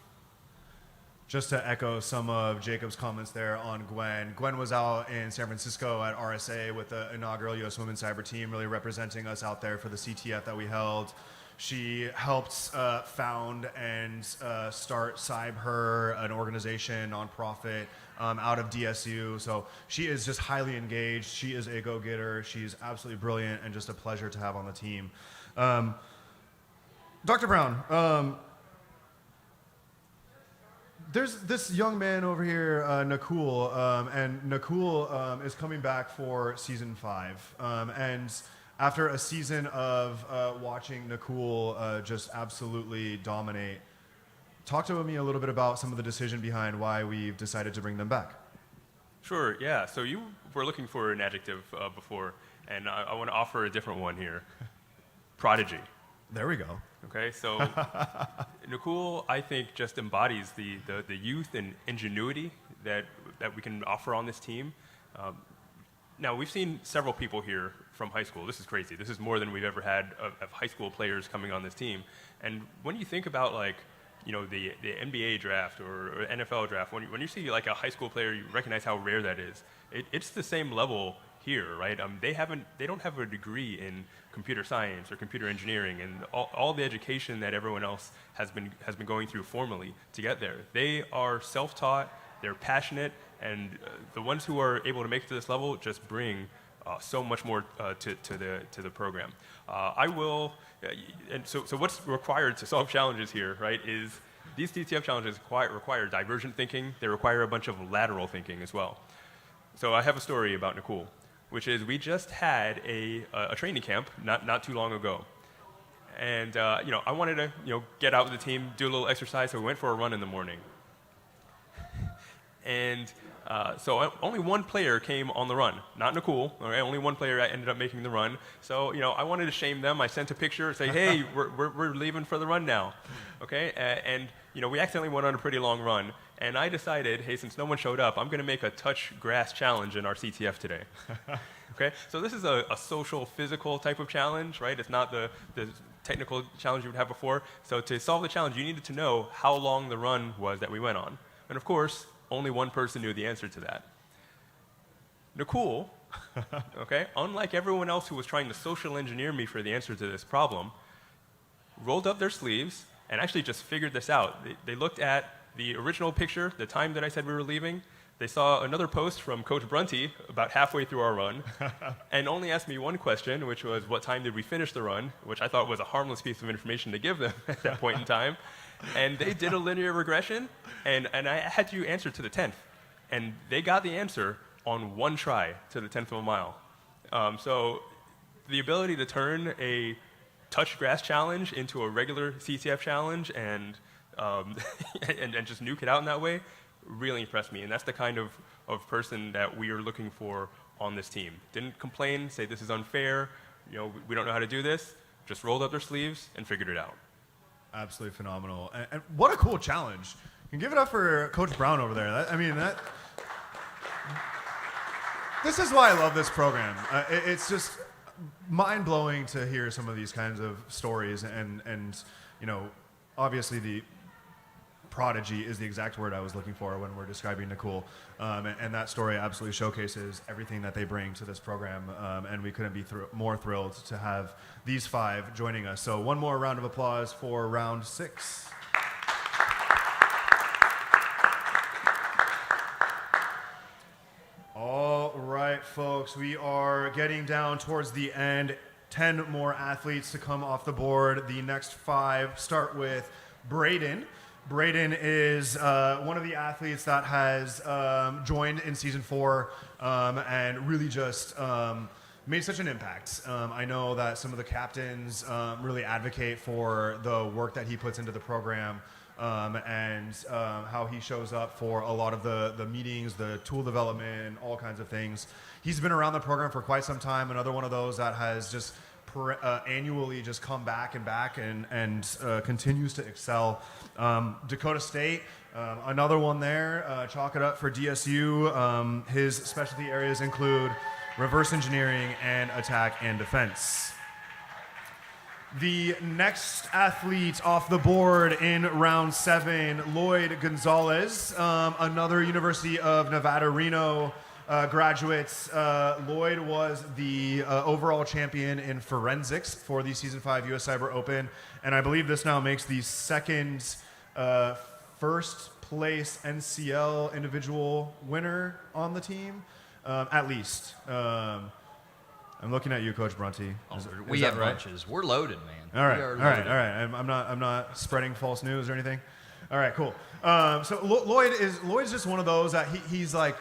Speaker 1: Just to echo some of Jacob's comments there on Gwen. Gwen was out in San Francisco at RSA with the inaugural U.S. Women's Cyber Team, really representing us out there for the CTF that we held. She helped found and start CyberHer, an organization, nonprofit, out of DSU. So she is just highly engaged. She is a go-getter. She's absolutely brilliant and just a pleasure to have on the team. Dr. Brown, there's this young man over here, Nakul, and Nakul is coming back for Season 5. And after a season of watching Nakul just absolutely dominate, talk to me a little bit about some of the decision behind why we've decided to bring them back.
Speaker 7: Sure, yeah. So you were looking for an adjective before, and I want to offer a different one here. prodigy.
Speaker 1: There we go.
Speaker 7: Okay, so Nicole, I think, just embodies the youth and ingenuity that we can offer on this team. Now, we've seen several people here from high school. This is crazy. This is more than we've ever had of high school players coming on this team. And when you think about, like, you know, the NBA draft or NFL draft, when you see like a high school player, you recognize how rare that is. It's the same level here, right? They don't have a degree in computer science or computer engineering and all the education that everyone else has been going through formally to get there. They are self-taught, they're passionate, and the ones who are able to make it to this level just bring so much more to the program. And so what's required to solve challenges here, right, is these CTF challenges require divergent thinking. They require a bunch of lateral thinking as well. So I have a story about Nicole, which is we just had a training camp not too long ago. And I wanted to get out with the team, do a little exercise, so we went for a run in the morning. And so only one player came on the run, not Nicole. Okay? Only one player ended up making the run. So I wanted to shame them. I sent a picture, say, hey, we're leaving for the run now. Okay, and we accidentally went on a pretty long run. And I decided, hey, since no one showed up, I'm going to make a touch grass challenge in our CTF today. Okay, so this is a social, physical type of challenge, right? It's not the technical challenge you would have before. So to solve the challenge, you needed to know how long the run was that we went on. And of course, only one person knew the answer to that. Nicole, okay, unlike everyone else who was trying to social engineer me for the answer to this problem, rolled up their sleeves and actually just figured this out. They looked at the original picture, the time that I said we were leaving. They saw another post from Coach Brunty about halfway through our run and only asked me one question, which was, what time did we finish the run, which I thought was a harmless piece of information to give them at that point in time. And they did a linear regression, and I had to answer to the 10th. And they got the answer on one try to the 10th of a mile. So the ability to turn a touch grass challenge into a regular CTF challenge and just nuke it out in that way really impressed me. And that's the kind of person that we are looking for on this team. Didn't complain, say this is unfair, we don't know how to do this, just rolled up their sleeves and figured it out.
Speaker 1: Absolutely phenomenal. And what a cool challenge. You can give it up for Coach Brown over there. This is why I love this program. It's just mind-blowing to hear some of these kinds of stories. And obviously the prodigy is the exact word I was looking for when we're describing Nicole. And that story absolutely showcases everything that they bring to this program. And we couldn't be more thrilled to have these 5 joining us. So one more round of applause for round 6. All right, folks, we are getting down towards the end. 10 more athletes to come off the board. The next 5 start with Braden. Braden is one of the athletes that has joined in season 4 and really just made such an impact. I know that some of the captains really advocate for the work that he puts into the program and how he shows up for a lot of the meetings, the tool development, all kinds of things. He's been around the program for quite some time, another one of those that has just annually just come back and continues to excel. Dakota State, another one there, chalk it up for DSU. His specialty areas include reverse engineering and attack and defense. The next athlete off the board in round 7, Lloyd Gonzalez, another University of Nevada, Reno graduate. Lloyd was the overall champion in forensics for the Season 5 US Cyber Open, and I believe this now makes the second first place NCL individual winner on the team, at least. I'm looking at you, Coach Brunty.
Speaker 6: We have bunches. We're loaded, man.
Speaker 1: All right. I'm not spreading false news or anything. All right, cool. So Lloyd's just one of those that he's like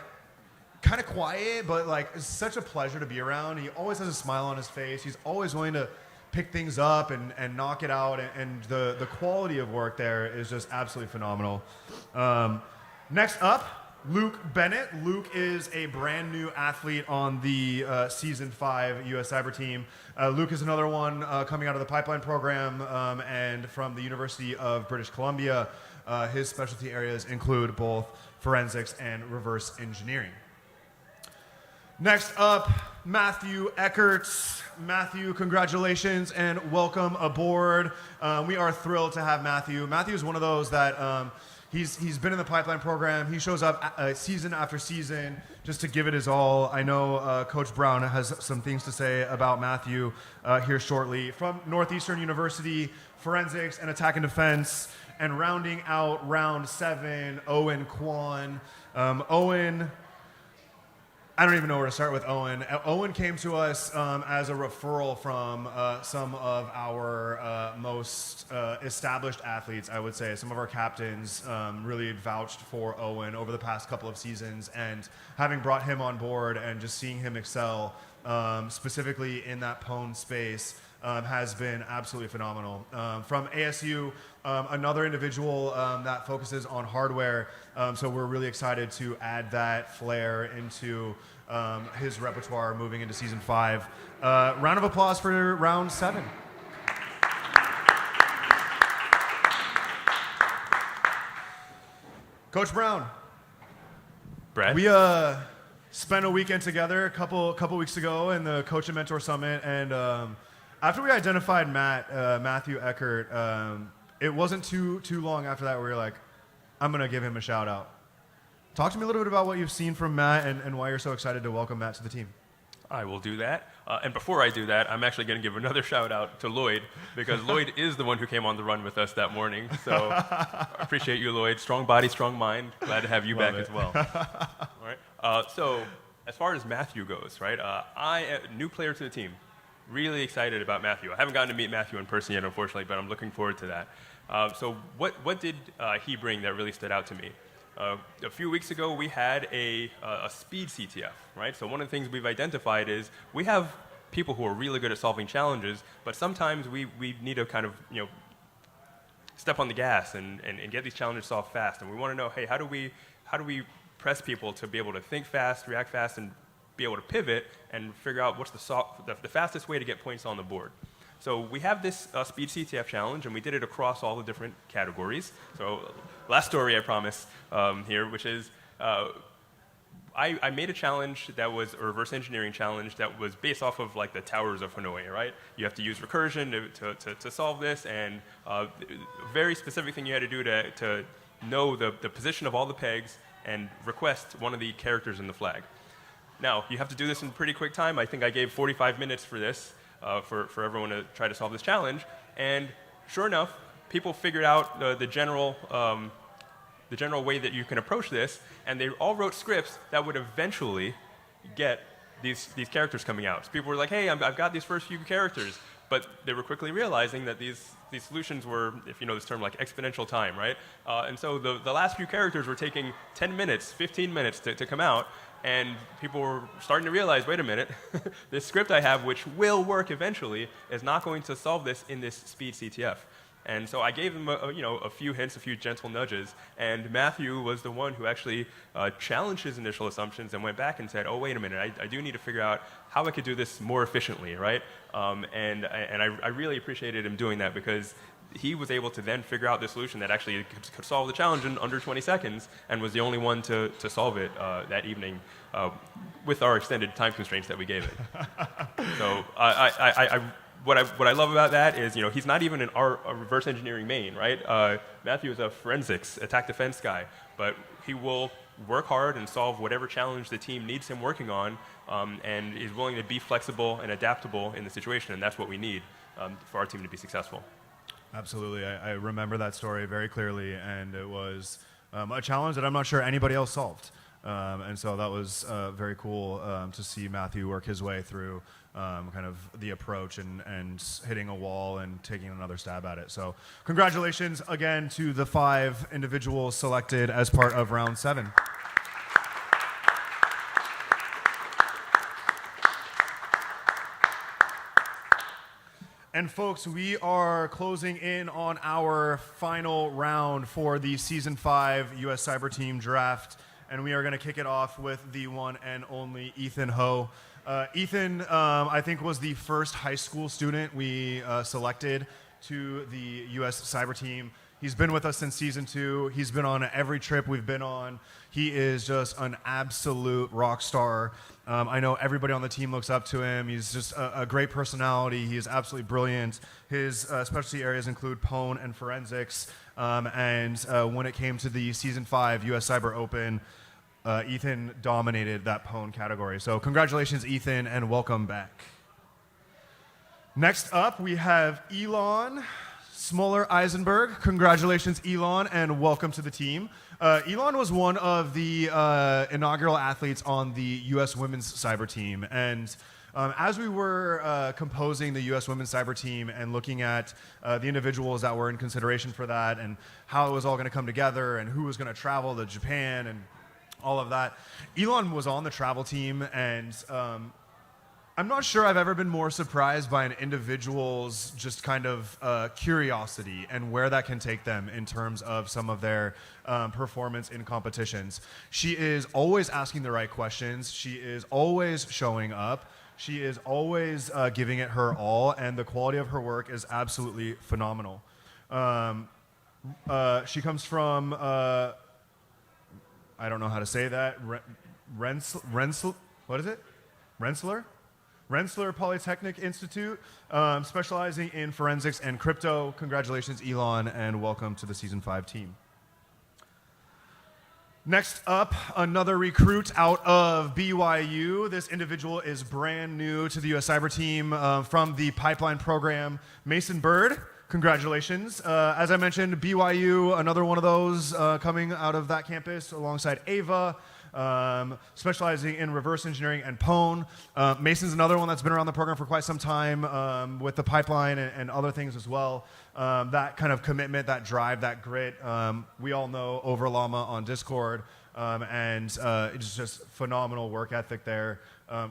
Speaker 1: kind of quiet, but like it's such a pleasure to be around. He always has a smile on his face. He's always willing to pick things up and knock it out, and the quality of work there is just absolutely phenomenal. Next up, Luke Bennett. Luke is a brand new athlete on the Season 5 U.S. Cyber team. Luke is another one coming out of the pipeline program and from the University of British Columbia. His specialty areas include both forensics and reverse engineering. Next up, Matthew Eckert. Matthew, congratulations and welcome aboard. We are thrilled to have Matthew. Matthew is one of those that he's been in the pipeline program. He shows up season after season just to give it his all. I know Coach Brown has some things to say about Matthew here shortly. From Northeastern University, forensics and attack and defense, and rounding out round 7, Owen Kwan. Owen, I don't even know where to start with Owen. Owen came to us as a referral from some of our most established athletes, I would say. Some of our captains really vouched for Owen over the past couple of seasons, and having brought him on board and just seeing him excel, specifically in that pwn space, has been absolutely phenomenal. From ASU, another individual that focuses on hardware, so we're really excited to add that flair into his repertoire moving into Season 5. Round of applause for round 7. Coach Brown.
Speaker 7: Brad?
Speaker 1: We spent a weekend together a couple weeks ago in the Coach and Mentor Summit, and after we identified Matthew Eckert, it wasn't too long after that where we were like, I'm going to give him a shout out. Talk to me a little bit about what you've seen from Matt and why you're so excited to welcome Matt to the team.
Speaker 7: I will do that. And before I do that, I'm actually going to give another shout out to Lloyd, because Lloyd is the one who came on the run with us that morning. So I appreciate you, Lloyd. Strong body, strong mind. Glad to have you back as well. All right. So as far as Matthew goes, right, I am a new player to the team. Really excited about Matthew. I haven't gotten to meet Matthew in person yet, unfortunately, but I'm looking forward to that. So what did he bring that really stood out to me? A few weeks ago, we had a speed CTF, right? So one of the things we've identified is we have people who are really good at solving challenges, but sometimes we need to kind of, step on the gas and get these challenges solved fast. And we want to know, hey, how do we press people to be able to think fast, react fast, and be able to pivot and figure out what's the fastest way to get points on the board. So we have this Speed CTF challenge, and we did it across all the different categories. So last story, I promise, here, which is I made a challenge that was a reverse engineering challenge that was based off of like the towers of Hanoi, right? You have to use recursion to solve this, and a very specific thing you had to do to know the position of all the pegs and request one of the characters in the flag. Now, you have to do this in pretty quick time. I think I gave 45 minutes for this, for everyone to try to solve this challenge. And sure enough, people figured out the general way that you can approach this, and they all wrote scripts that would eventually get these characters coming out. So people were like, hey, I've got these first few characters. But they were quickly realizing that these solutions were, if you know this term, like exponential time, right? And so the last few characters were taking 10 minutes, 15 minutes to come out. And people were starting to realize, wait a minute, this script I have, which will work eventually, is not going to solve this in this speed CTF. And so I gave them a few hints, a few gentle nudges, and Matthew was the one who actually challenged his initial assumptions and went back and said, oh, wait a minute, I do need to figure out how I could do this more efficiently, right? And I really appreciated him doing that, because he was able to then figure out the solution that actually could solve the challenge in under 20 seconds, and was the only one to solve it that evening with our extended time constraints that we gave it. So what I love about that is, he's not even a reverse engineering main, right? Matthew is a forensics, attack defense guy, but he will work hard and solve whatever challenge the team needs him working on, and is willing to be flexible and adaptable in the situation, and that's what we need for our team to be successful.
Speaker 1: Absolutely. I remember that story very clearly, and it was a challenge that I'm not sure anybody else solved. And so that was very cool to see Matthew work his way through kind of the approach and hitting a wall and taking another stab at it. So congratulations again to the 5 individuals selected as part of round 7. And folks, we are closing in on our final round for the Season 5 U.S. Cyber Team Draft. and we are going to kick it off with the one and only Ethan Ho. Ethan, I think, was the first high school student we selected to the U.S. Cyber Team. He's been with us since season 2. He's been on every trip we've been on. He is just an absolute rock star. I know everybody on the team looks up to him. He's just a great personality. He is absolutely brilliant. His specialty areas include Pwn and forensics. And when it came to the season 5 U.S. Cyber Open, Ethan dominated that Pwn category. So congratulations, Ethan, and welcome back. Next up, we have Elon Smoller-Eisenberg. Congratulations, Elon, and welcome to the team. Elon was one of the inaugural athletes on the U.S. Women's Cyber Team. And as we were composing the U.S. Women's Cyber Team and looking at the individuals that were in consideration for that and how it was all going to come together and who was going to travel to Japan and all of that, Elon was on the travel team, and I'm not sure I've ever been more surprised by an individual's just kind of curiosity and where that can take them in terms of some of their performance in competitions. She is always asking the right questions. She is always showing up. She is always giving it her all, and the quality of her work is absolutely phenomenal. She comes from, I don't know how to say that, what is it? Rensselaer Polytechnic Institute, specializing in forensics and crypto. Congratulations, Elon, and welcome to the Season 5 team. Next up, another recruit out of BYU. This individual is brand new to the U.S. Cyber Team from the Pipeline program. Mason Bird, congratulations. As I mentioned, BYU, another one of those coming out of that campus alongside Ava. Specializing in reverse engineering and Pwn. Mason's another one that's been around the program for quite some time with the Pipeline and other things as well. That kind of commitment, that drive, that grit. We all know Over Llama on Discord, and it's just phenomenal work ethic there.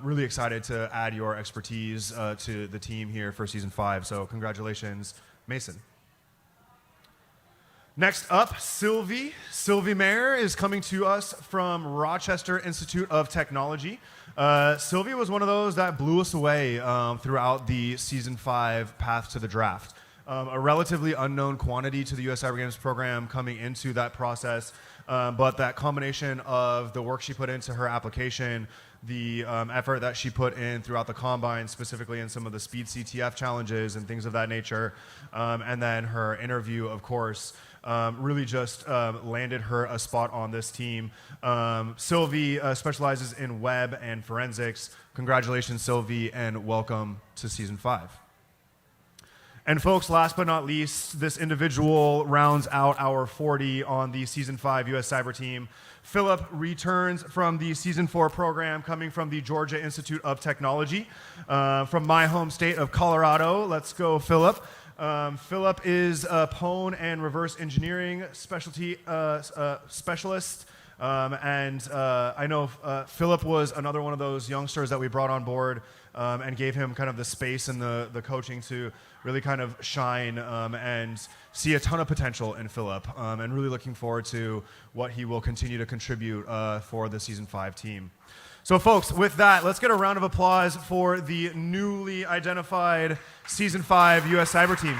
Speaker 1: Really excited to add your expertise to the team here for Season 5, so congratulations, Mason. Next up, Sylvie. Sylvie Mayer is coming to us from Rochester Institute of Technology. Sylvie was one of those that blew us away throughout the Season 5 path to the draft. A relatively unknown quantity to the U.S. Cyber Games program coming into that process, but that combination of the work she put into her application, the effort that she put in throughout the combine, specifically in some of the speed CTF challenges and things of that nature, and then her interview, of course, really just landed her a spot on this team. Sylvie specializes in web and forensics. Congratulations, Sylvie, and welcome to Season 5. And folks, last but not least, this individual rounds out our 40 on the Season 5 U.S. Cyber Team. Philip returns from the Season 4 program coming from the Georgia Institute of Technology from my home state of Colorado. Let's go, Philip. Philip is a Pwn and reverse engineering specialty specialist. And I know Philip was another one of those youngsters that we brought on board and gave him kind of the space and the coaching to really kind of shine and see a ton of potential in Philip, and really looking forward to what he will continue to contribute for the Season 5 team. So folks, with that, let's get a round of applause for the newly identified Season 5 U.S. Cyber Team.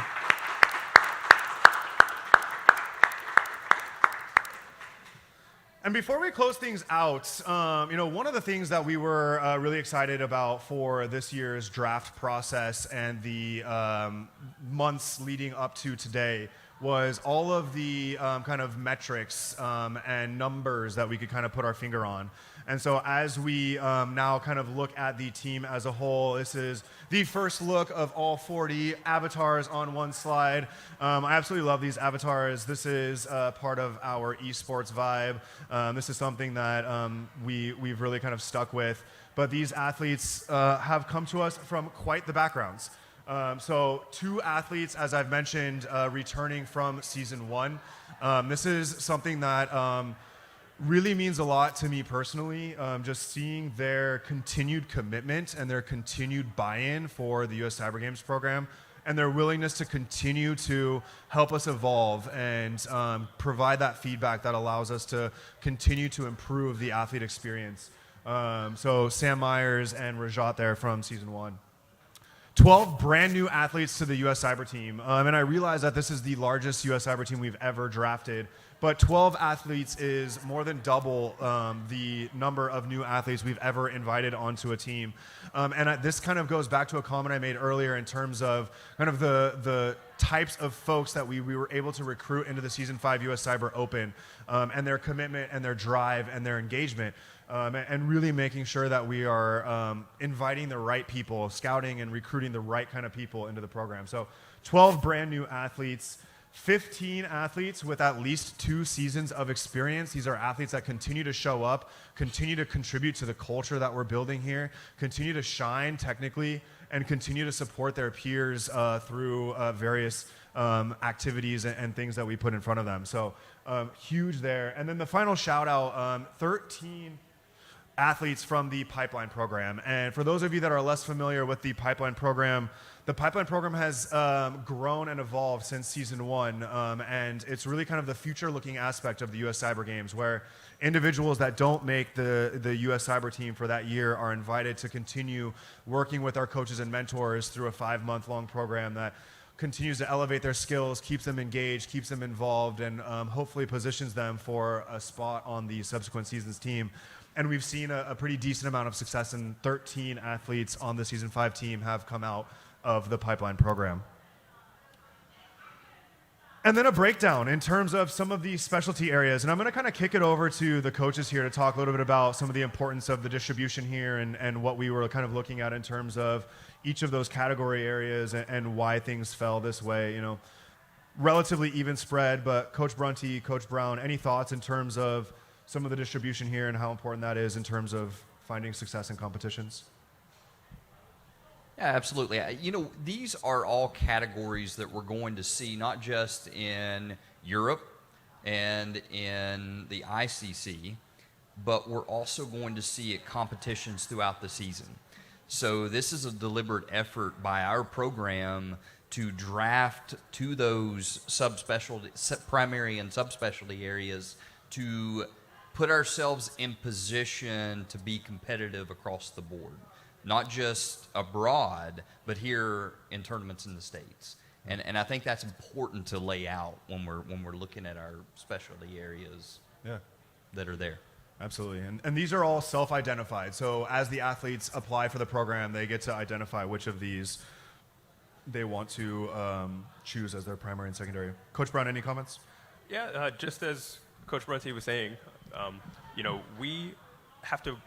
Speaker 1: And before we close things out, one of the things that we were really excited about for this year's draft process and the months leading up to today was all of the kind of metrics and numbers that we could kind of put our finger on. And so as we now kind of look at the team as a whole, this is the first look of all 40 avatars on one slide. I absolutely love these avatars. This is part of our esports vibe. This is something that we've really kind of stuck with. But these athletes have come to us from quite the backgrounds. So 2 athletes, as I've mentioned, returning from Season 1. This is something that really means a lot to me personally. Just seeing their continued commitment and their continued buy-in for the U.S. Cyber Games program and their willingness to continue to help us evolve and provide that feedback that allows us to continue to improve the athlete experience. So Sam Myers and Rajat there from season 1. 12 brand new athletes to the U.S. Cyber team. And I realize that this is the largest U.S. Cyber team we've ever drafted, but 12 athletes is more than double the number of new athletes we've ever invited onto a team. This kind of goes back to a comment I made earlier in terms of kind of the types of folks that we were able to recruit into the Season 5 U.S. Cyber Open, and their commitment and their drive and their engagement. And really making sure that we are inviting the right people, scouting and recruiting the right kind of people into the program. So 12 brand new athletes, 15 athletes with at least 2 seasons of experience. These are athletes that continue to show up, continue to contribute to the culture that we're building here, continue to shine technically, and continue to support their peers through various activities and things that we put in front of them. So huge there. And then the final shout out, 13 athletes from the Pipeline program. And for those of you that are less familiar with the Pipeline program has grown and evolved since season 1, and it's really kind of the future-looking aspect of the U.S. Cyber Games, where individuals that don't make the U.S. Cyber team for that year are invited to continue working with our coaches and mentors through a 5-month-long program that continues to elevate their skills, keeps them engaged, keeps them involved, and hopefully positions them for a spot on the subsequent season's team. And we've seen a pretty decent amount of success, and 13 athletes on the Season 5 team have come out of the Pipeline program. And then a breakdown in terms of some of the specialty areas. And I'm going to kind of kick it over to the coaches here to talk a little bit about some of the importance of the distribution here and what we were kind of looking at in terms of each of those category areas and why things fell this way. You know, relatively even spread, but Coach Brunty, Coach Brown, any thoughts in terms of some of the distribution here and how important that is in terms of finding success in competitions?
Speaker 6: Yeah, absolutely. You know, these are all categories that we're going to see not just in Europe and in the ICC, but we're also going to see at competitions throughout the season. So this is a deliberate effort by our program to draft to those subspecialty, primary and subspecialty areas to put ourselves in position to be competitive across the board, not just abroad, but here in tournaments in the States. And I think that's important to lay out when we're looking at our specialty areas that are there.
Speaker 1: Absolutely. And these are all self-identified. So as the athletes apply for the program, they get to identify which of these they want to choose as their primary and secondary. Coach Brown, any comments?
Speaker 7: Yeah, just as Coach Brunty was saying, you know, we have to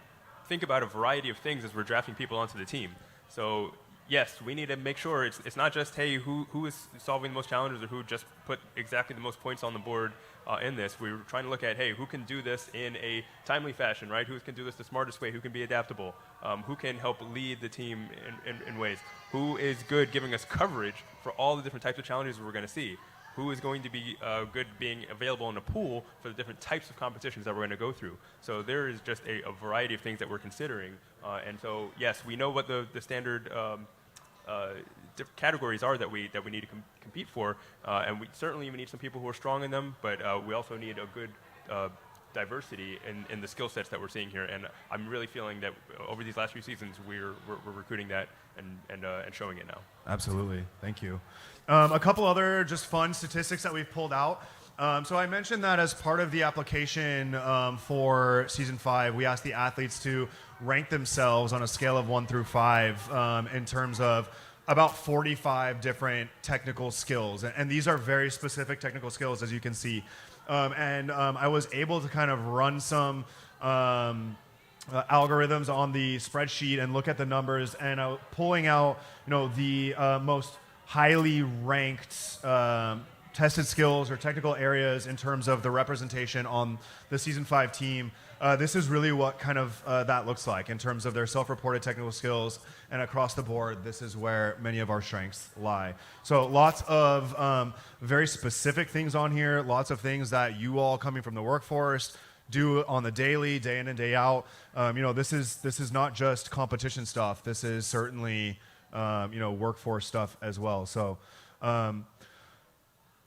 Speaker 7: think about a variety of things as we're drafting people onto the team. So yes, we need to make sure it's not just, hey, who is solving the most challenges or who just put exactly the most points on the board in this. We're trying to look at, hey, who can do this in a timely fashion, right? Who can do this the smartest way? Who can be adaptable? Who can help lead the team in ways? Who is good giving us coverage for all the different types of challenges we're going to see? Who is going to be good being available in a pool for the different types of competitions that we're going to go through. So there is just a variety of things that we're considering. And so, yes, we know what the standard different categories are that we need to compete for. And we certainly need some people who are strong in them, but we also need a good diversity in the skill sets that we're seeing here. And I'm really feeling that over these last few seasons, we're recruiting that and showing it now.
Speaker 1: Absolutely. Thank you. A couple other just fun statistics that we've pulled out. So I mentioned that as part of the application for Season 5, we asked the athletes to rank themselves on a scale of 1 through 5 in terms of about 45 different technical skills. And these are very specific technical skills, as you can see. I was able to kind of run some algorithms on the spreadsheet and look at the numbers, and pulling out, the most highly ranked tested skills or technical areas in terms of the representation on the Season 5 team. This is really what kind of that looks like in terms of their self-reported technical skills, and across the board, this is where many of our strengths lie. So lots of very specific things on here, lots of things that you all coming from the workforce do on the daily, day in and day out. This is not just competition stuff. This is certainly workforce stuff as well. So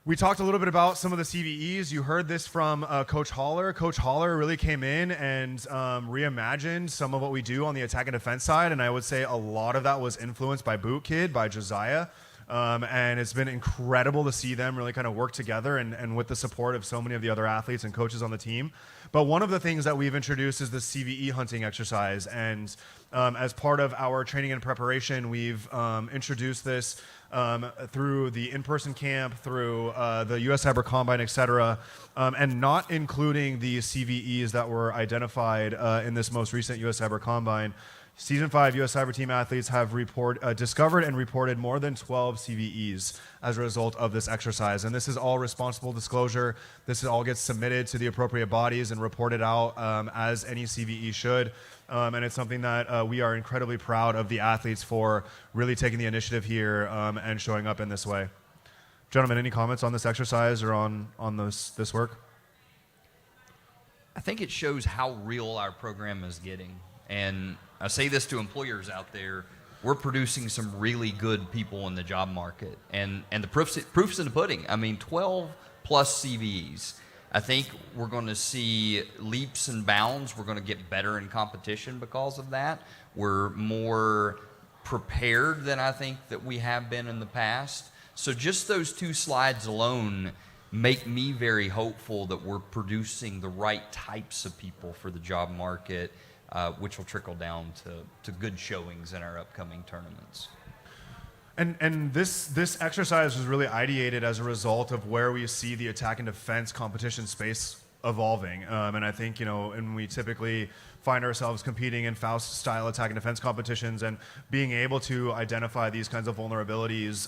Speaker 1: we talked a little bit about some of the CVEs. You heard this from Coach Haller. Coach Haller really came in and reimagined some of what we do on the attack and defense side, and I would say a lot of that was influenced by Boot Kid, by Josiah. And it's been incredible to see them really kind of work together and with the support of so many of the other athletes and coaches on the team. But one of the things that we've introduced is the CVE hunting exercise. And as part of our training and preparation, we've introduced this through the in-person camp, through the US Cyber Combine, et cetera, and not including the CVEs that were identified in this most recent US Cyber Combine. Season 5 U.S. Cyber Team athletes have discovered and reported more than 12 CVEs as a result of this exercise. And this is all responsible disclosure. This all gets submitted to the appropriate bodies and reported out as any CVE should. And it's something that we are incredibly proud of the athletes for really taking the initiative here and showing up in this way. Gentlemen, any comments on this exercise or on this work?
Speaker 6: I think it shows how real our program is getting. And I say this to employers out there, we're producing some really good people in the job market. And the proof's in the pudding. I mean, 12 plus CVEs. I think we're going to see leaps and bounds. We're going to get better in competition because of that. We're more prepared than I think that we have been in the past. So just those 2 slides alone make me very hopeful that we're producing the right types of people for the job market, which will trickle down to good showings in our upcoming tournaments.
Speaker 1: And this exercise was really ideated as a result of where we see the attack and defense competition space evolving. And I think, and we typically find ourselves competing in Faust-style attack and defense competitions, and being able to identify these kinds of vulnerabilities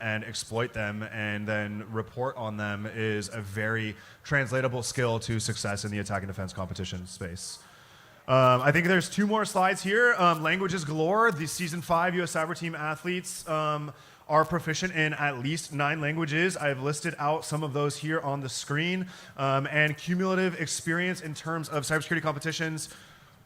Speaker 1: and exploit them and then report on them is a very translatable skill to success in the attack and defense competition space. I think there's 2 more slides here. Languages galore. The Season 5 U.S. Cyber Team athletes are proficient in at least 9 languages. I've listed out some of those here on the screen. And cumulative experience in terms of cybersecurity competitions,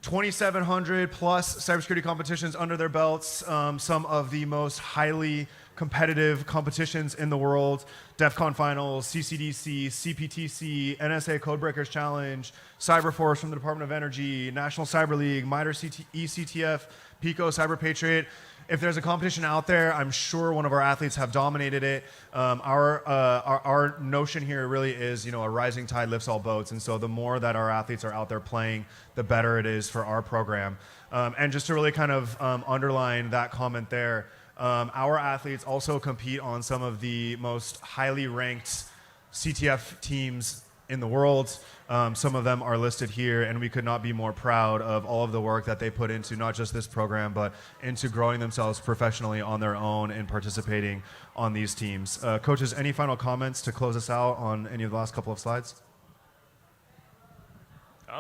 Speaker 1: 2,700 plus cybersecurity competitions under their belts. Some of the most highly competitive competitions in the world: DEF CON Finals, CCDC, CPTC, NSA Codebreakers Challenge, Cyberforce from the Department of Energy, National Cyber League, MITRE ECTF, PICO, Cyber Patriot. If there's a competition out there, I'm sure one of our athletes have dominated it. Our notion here really is, a rising tide lifts all boats. And so the more that our athletes are out there playing, the better it is for our program. And just to really kind of underline that comment there, our athletes also compete on some of the most highly ranked CTF teams in the world. Some of them are listed here, and we could not be more proud of all of the work that they put into not just this program, but into growing themselves professionally on their own and participating on these teams. Coaches, any final comments to close us out on any of the last couple of slides?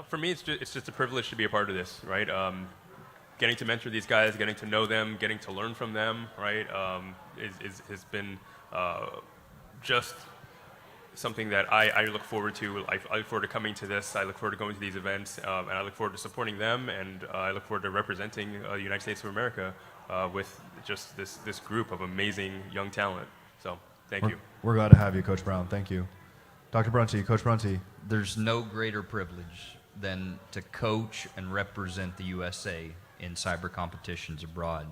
Speaker 7: For me, it's just a privilege to be a part of this, right? Getting to mentor these guys, getting to know them, getting to learn from them, right, has been just something that I look forward to. I look forward to coming to this. I look forward to going to these events, and I look forward to supporting them, and I look forward to representing the United States of America with just this group of amazing young talent. So thank you.
Speaker 1: We're glad to have you, Coach Brown. Thank you. Dr. Brunty, Coach Brunty.
Speaker 6: There's no greater privilege than to coach and represent the USA in cyber competitions abroad.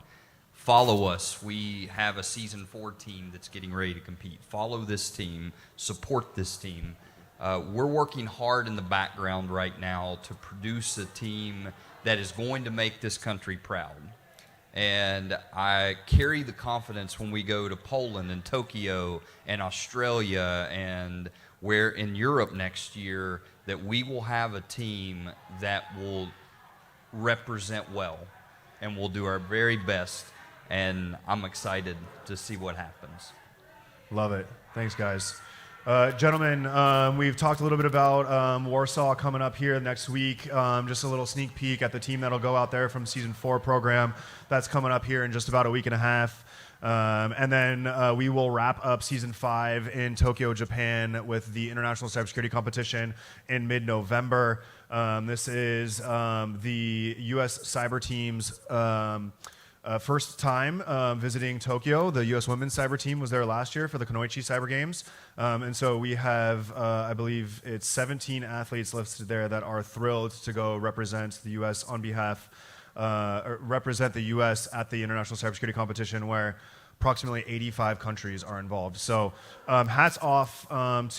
Speaker 6: Follow us. We have a Season 4 team that's getting ready to compete. Follow this team. Support this team. We're working hard in the background right now to produce a team that is going to make this country proud. And I carry the confidence when we go to Poland and Tokyo and Australia and where in Europe next year that we will have a team that will represent well, and we'll do our very best, and I'm excited to see what happens.
Speaker 1: Love it. Thanks, guys. Gentlemen, we've talked a little bit about Warsaw coming up here next week. Just a little sneak peek at the team that'll go out there from Season 4 program. That's coming up here in just about a week and a half. And then we will wrap up Season 5 in Tokyo, Japan with the International Cybersecurity competition in mid-November. This is the U.S. Cyber Team's first time visiting Tokyo. The U.S. Women's Cyber Team was there last year for the Kunoichi Cyber Games. And so we have, I believe it's 17 athletes listed there that are thrilled to go represent the U.S. on behalf, or represent the U.S. at the International Cybersecurity competition, where approximately 85 countries are involved. So hats off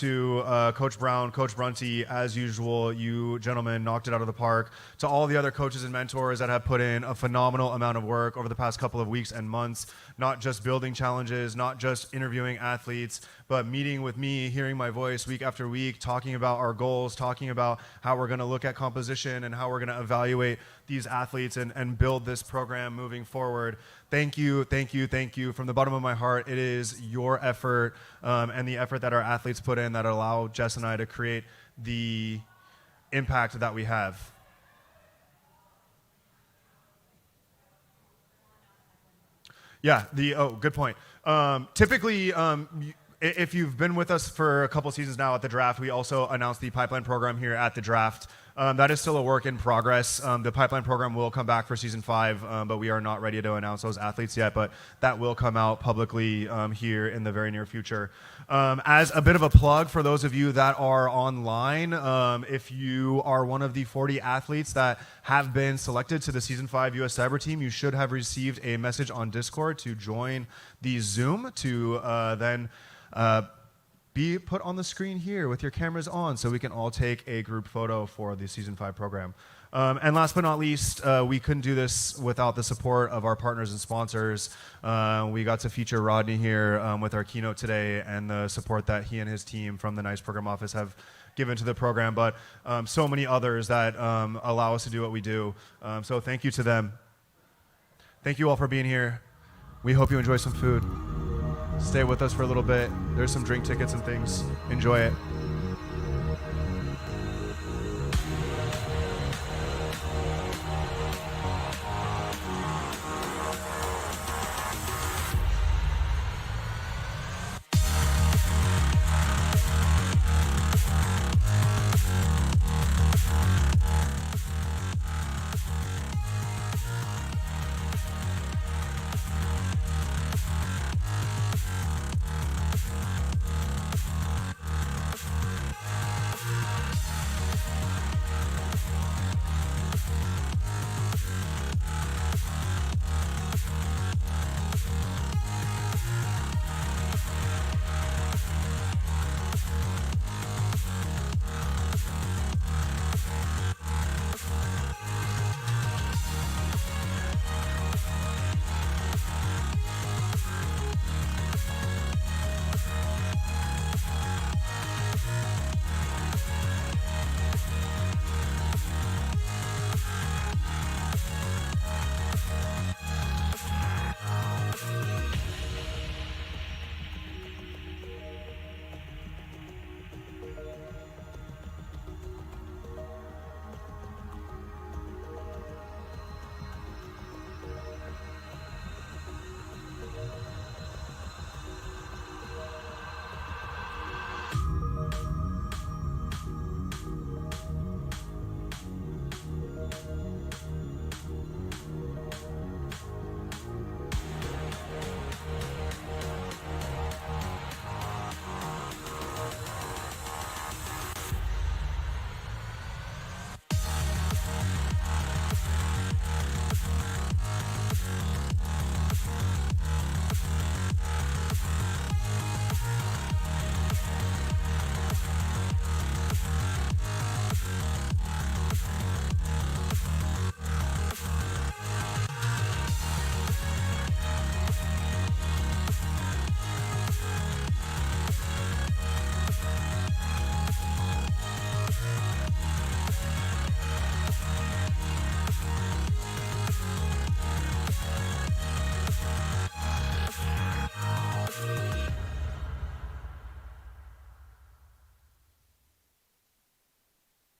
Speaker 1: to Coach Brown, Coach Brunty. As usual, you gentlemen knocked it out of the park. To all the other coaches and mentors that have put in a phenomenal amount of work over the past couple of weeks and months, not just building challenges, not just interviewing athletes, but meeting with me, hearing my voice week after week, talking about our goals, talking about how we're going to look at composition and how we're going to evaluate these athletes and build this program moving forward. Thank you, thank you, thank you. From the bottom of my heart, it is your effort and the effort that our athletes put in that allow Jess and I to create the impact that we have. Yeah, good point. Typically, if you've been with us for a couple seasons now at the draft, we also announced the pipeline program here at the draft. That is still a work in progress. The pipeline program will come back for season 5, but we are not ready to announce those athletes yet, but that will come out publicly here in the very near future. As a bit of a plug for those of you that are online, if you are one of the 40 athletes that have been selected to the season 5 US Cyber Team, you should have received a message on Discord to join the Zoom to then be put on the screen here with your cameras on so we can all take a group photo for the Season 5 program. And last but not least, we couldn't do this without the support of our partners and sponsors. We got to feature Rodney here with our keynote today and the support that he and his team from the NIST program office have given to the program, but so many others that allow us to do what we do. So thank you to them. Thank you all for being here. We hope you enjoy some food. Stay with us for a little bit. There's some drink tickets and things. Enjoy it.